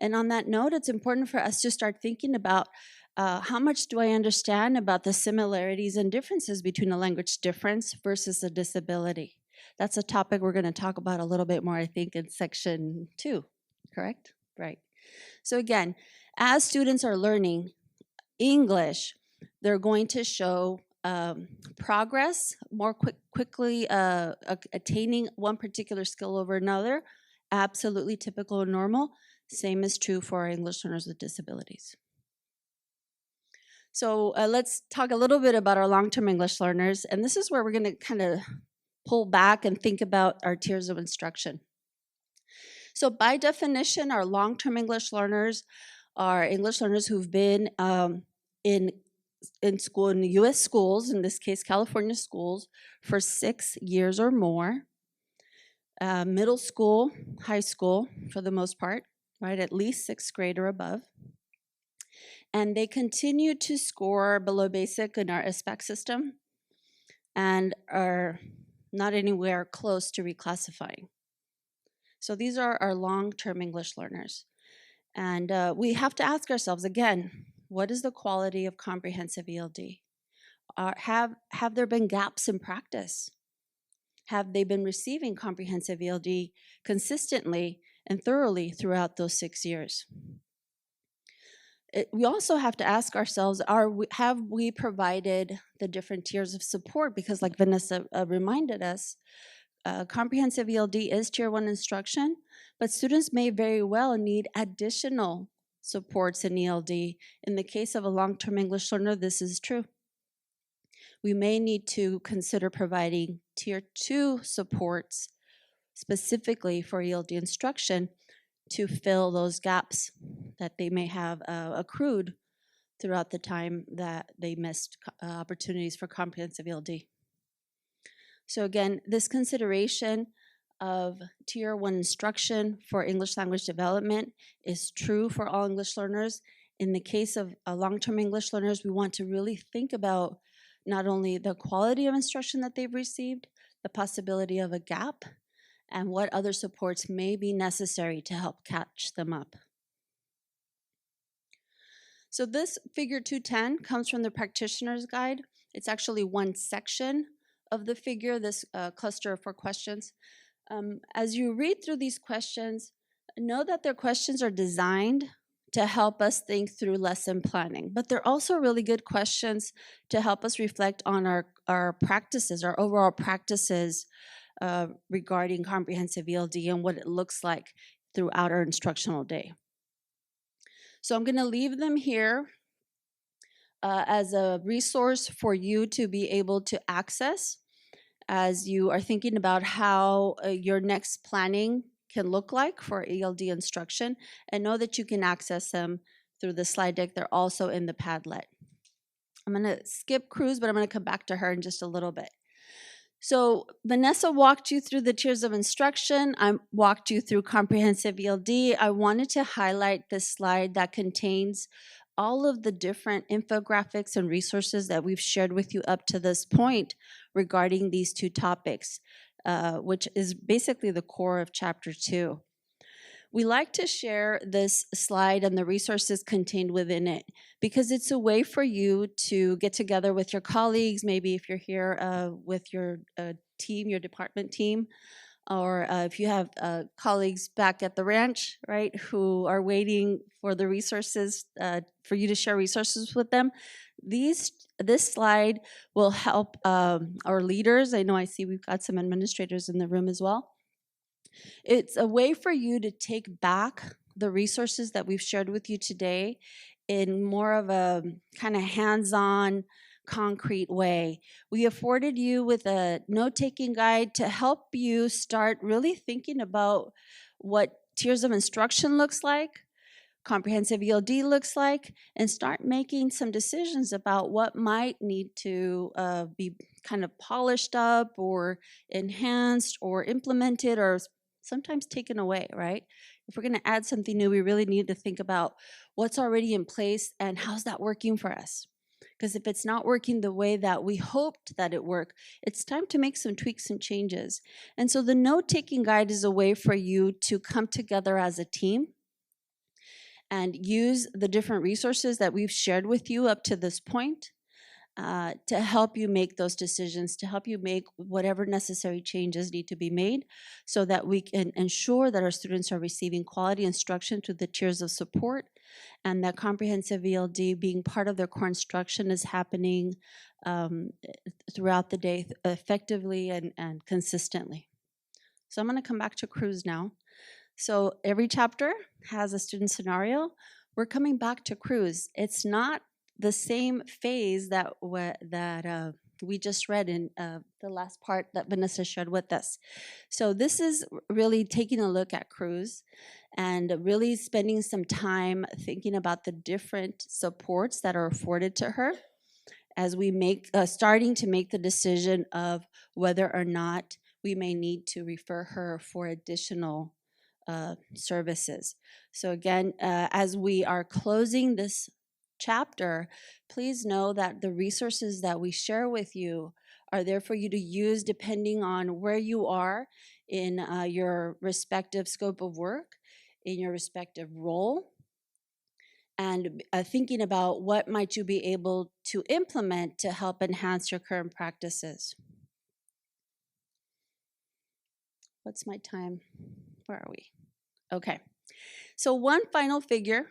And on that note, it's important for us to start thinking about how much do I understand about the similarities and differences between a language difference versus a disability. That's a topic we're going to talk about a little bit more, I think, in section 2, correct? Right. So again, as students are learning English, they're going to show progress more quickly attaining one particular skill over another. Absolutely typical and normal. Same is true for our English learners with disabilities. So let's talk a little bit about our long-term English learners. And this is where we're going to kind of pull back and think about our tiers of instruction. So by definition, our long-term English learners are English learners who've been in school, in the U.S. schools, in this case, California schools, for 6 years or more. Middle school, high school, for the most part, right? At least 6th grade or above. And they continue to score below basic in our SPAC system and are not anywhere close to reclassifying. So these are our long-term English learners. And we have to ask ourselves again, what is the quality of comprehensive ELD? Have there been gaps in practice? Have they been receiving comprehensive ELD consistently and thoroughly throughout those 6 years? We also have to ask ourselves, have we provided the different tiers of support? Because like Vanessa reminded us, comprehensive ELD is Tier 1 instruction, but students may very well need additional supports in ELD. In the case of a long-term English learner, this is true. We may need to consider providing Tier 2 supports specifically for ELD instruction to fill those gaps that they may have accrued throughout the time that they missed opportunities for comprehensive ELD. So again, this consideration of Tier 1 instruction for English language development is true for all English learners. In the case of long-term English learners, we want to really think about not only the quality of instruction that they've received, the possibility of a gap, and what other supports may be necessary to help catch them up. So this figure 210 comes from the practitioner's guide. It's actually one section of the figure, this cluster of 4 questions. As you read through these questions, know that their questions are designed to help us think through lesson planning, but they're also really good questions to help us reflect on our practices, our overall practices regarding comprehensive ELD and what it looks like throughout our instructional day. So I'm going to leave them here as a resource for you to be able to access as you are thinking about how your next planning can look like for ELD instruction, and know that you can access them through the slide deck. They're also in the Padlet. I'm going to skip Cruz, but I'm going to come back to her in just a little bit. So Vanessa walked you through the tiers of instruction. I walked you through comprehensive ELD. I wanted to highlight this slide that contains all of the different infographics and resources that we've shared with you up to this point regarding these 2 topics, which is basically the core of Chapter 2. We like to share this slide and the resources contained within it because it's a way for you to get together with your colleagues, maybe if you're here with your team, your department team, or if you have colleagues back at the ranch, right, who are waiting for the resources, for you to share resources with them. This slide will help our leaders. I know I see we've got some administrators in the room as well. It's a way for you to take back the resources that we've shared with you today in more of a kind of hands-on, concrete way. We afforded you with a note-taking guide to help you start really thinking about what tiers of instruction looks like, comprehensive ELD looks like, and start making some decisions about what might need to be kind of polished up or enhanced or implemented or sometimes taken away, right? If we're going to add something new, we really need to think about what's already in place and how's that working for us. Because if it's not working the way that we hoped that it worked, it's time to make some tweaks and changes. And so the note-taking guide is a way for you to come together as a team and use the different resources that we've shared with you up to this point to help you make those decisions, to help you make whatever necessary changes need to be made so that we can ensure that our students are receiving quality instruction through the tiers of support and that comprehensive ELD being part of their core instruction is happening throughout the day effectively and consistently. So I'm going to come back to Cruz now. So every chapter has a student scenario. We're coming back to Cruz. It's not the same phase that we just read in the last part that Vanessa shared with us. So this is really taking a look at Cruz and really spending some time thinking about the different supports that are afforded to her as we starting to make the decision of whether or not we may need to refer her for additional services. So again, as we are closing this chapter, please know that the resources that we share with you are there for you to use depending on where you are in your respective scope of work, in your respective role, and thinking about what might you be able to implement to help enhance your current practices. What's my time? Where are we? Okay. So one final figure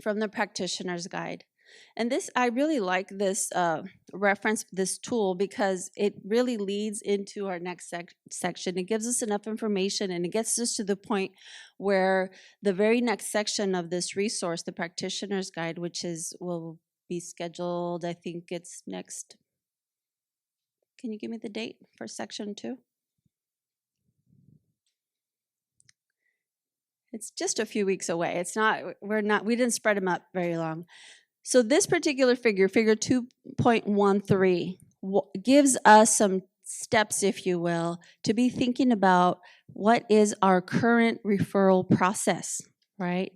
from the practitioner's guide. And this, I really like this reference, this tool, because it really leads into our next section. It gives us enough information and it gets us to the point where the very next section of this resource, the practitioner's guide, which will be scheduled, I think it's next. Can you give me the date for section 2? It's just a few weeks away. It's not, we didn't spread them up very long. So this particular figure, figure 2.13, gives us some steps, if you will, to be thinking about what is our current referral process, right?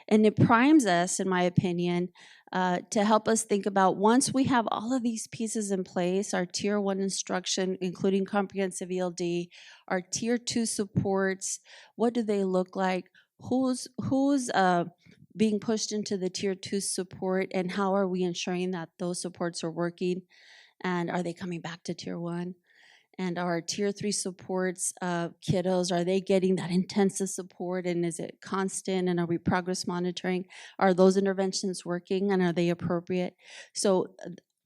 And it primes us, in my opinion, to help us think about once we have all of these pieces in place, our Tier 1 instruction, including comprehensive ELD, our Tier 2 supports, what do they look like? Who's being pushed into the Tier 2 support, and how are we ensuring that those supports are working, and are they coming back to Tier 1? And our Tier 3 supports, kiddos, are they getting that intensive support, and is it constant, and are we progress monitoring? Are those interventions working, and are they appropriate? So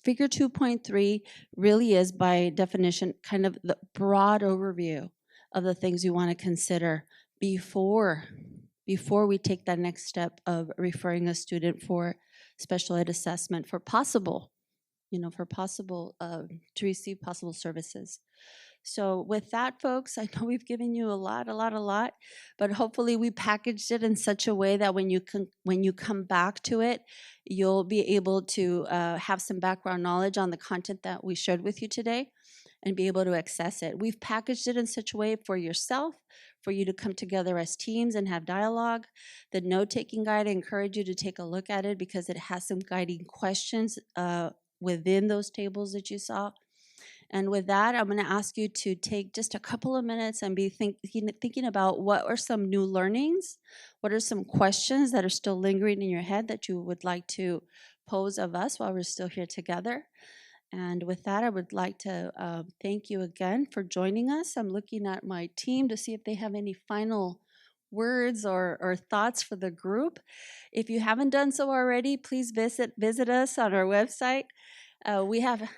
figure 2.3 really is, by definition, kind of the broad overview of the things you want to consider before we take that next step of referring a student for special ed assessment for possible, to receive possible services. So with that, folks, I know we've given you a lot, but hopefully we packaged it in such a way that when you come back to it, you'll be able to have some background knowledge on the content that we shared with you today and be able to access it. We've packaged it in such a way for yourself, for you to come together as teams and have dialogue. The note-taking guide, I encourage you to take a look at it because it has some guiding questions within those tables that you saw. And with that, I'm going to ask you to take just a couple of minutes and be thinking about what are some new learnings, what are some questions that are still lingering in your head that you would like to pose of us while we're still here together. And with that, I would like to thank you again for joining us. I'm looking at my team to see if they have any final words or thoughts for the group. If you haven't done so already, please visit us on our website. We have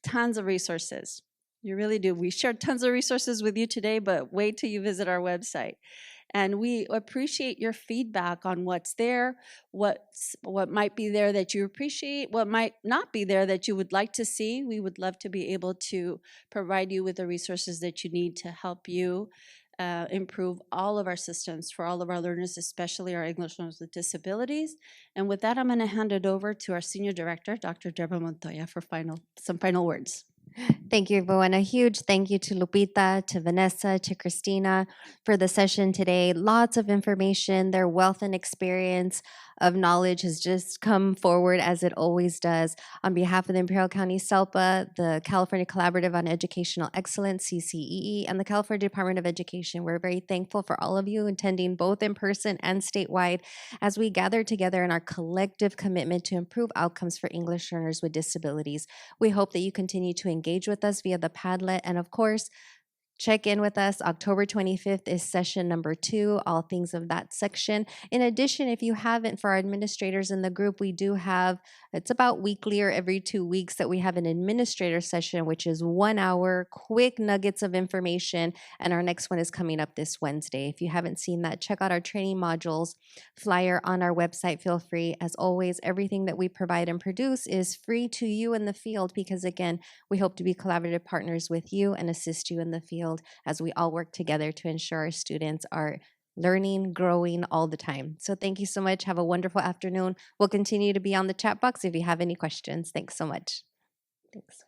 tons of resources. You really do. We shared tons of resources with you today, but wait till you visit our website. And we appreciate your feedback on what's there, what might be there that you appreciate, what might not be there that you would like to see. We would love to be able to provide you with the resources that you need to help you improve all of our systems for all of our learners, especially our English learners with disabilities. And with that, I'm going to hand it over to our Senior Director, Dr. Deborah Montoya, for some final words. Thank you, everyone. A huge thank you to Lupita, to Vanessa, to Christina for the session today. Lots of information. Their wealth and experience of knowledge has just come forward as it always does. On behalf of the Imperial County SELPA, the California Collaborative on Educational Excellence, CCEE, and the California Department of Education, we're very thankful for all of you attending both in person and statewide as we gather together in our collective commitment to improve outcomes for English learners with disabilities. We hope that you continue to engage with us via the Padlet, and of course, Check in with us. October 25th is session number 2, all things of that section. In addition, if you haven't, for our administrators in the group, we do have, it's about weekly or every 2 weeks that we have an administrator session, which is 1 hour, quick nuggets of information. And our next one is coming up this Wednesday. If you haven't seen that, check out our training modules flyer on our website. Feel free. As always, everything that we provide and produce is free to you in the field because, again, we hope to be collaborative partners with you and assist you in the field as we all work together to ensure our students are learning, growing all the time. So thank you so much. Have a wonderful afternoon. We'll continue to be on the chat box if you have any questions. Thanks so much. Thanks.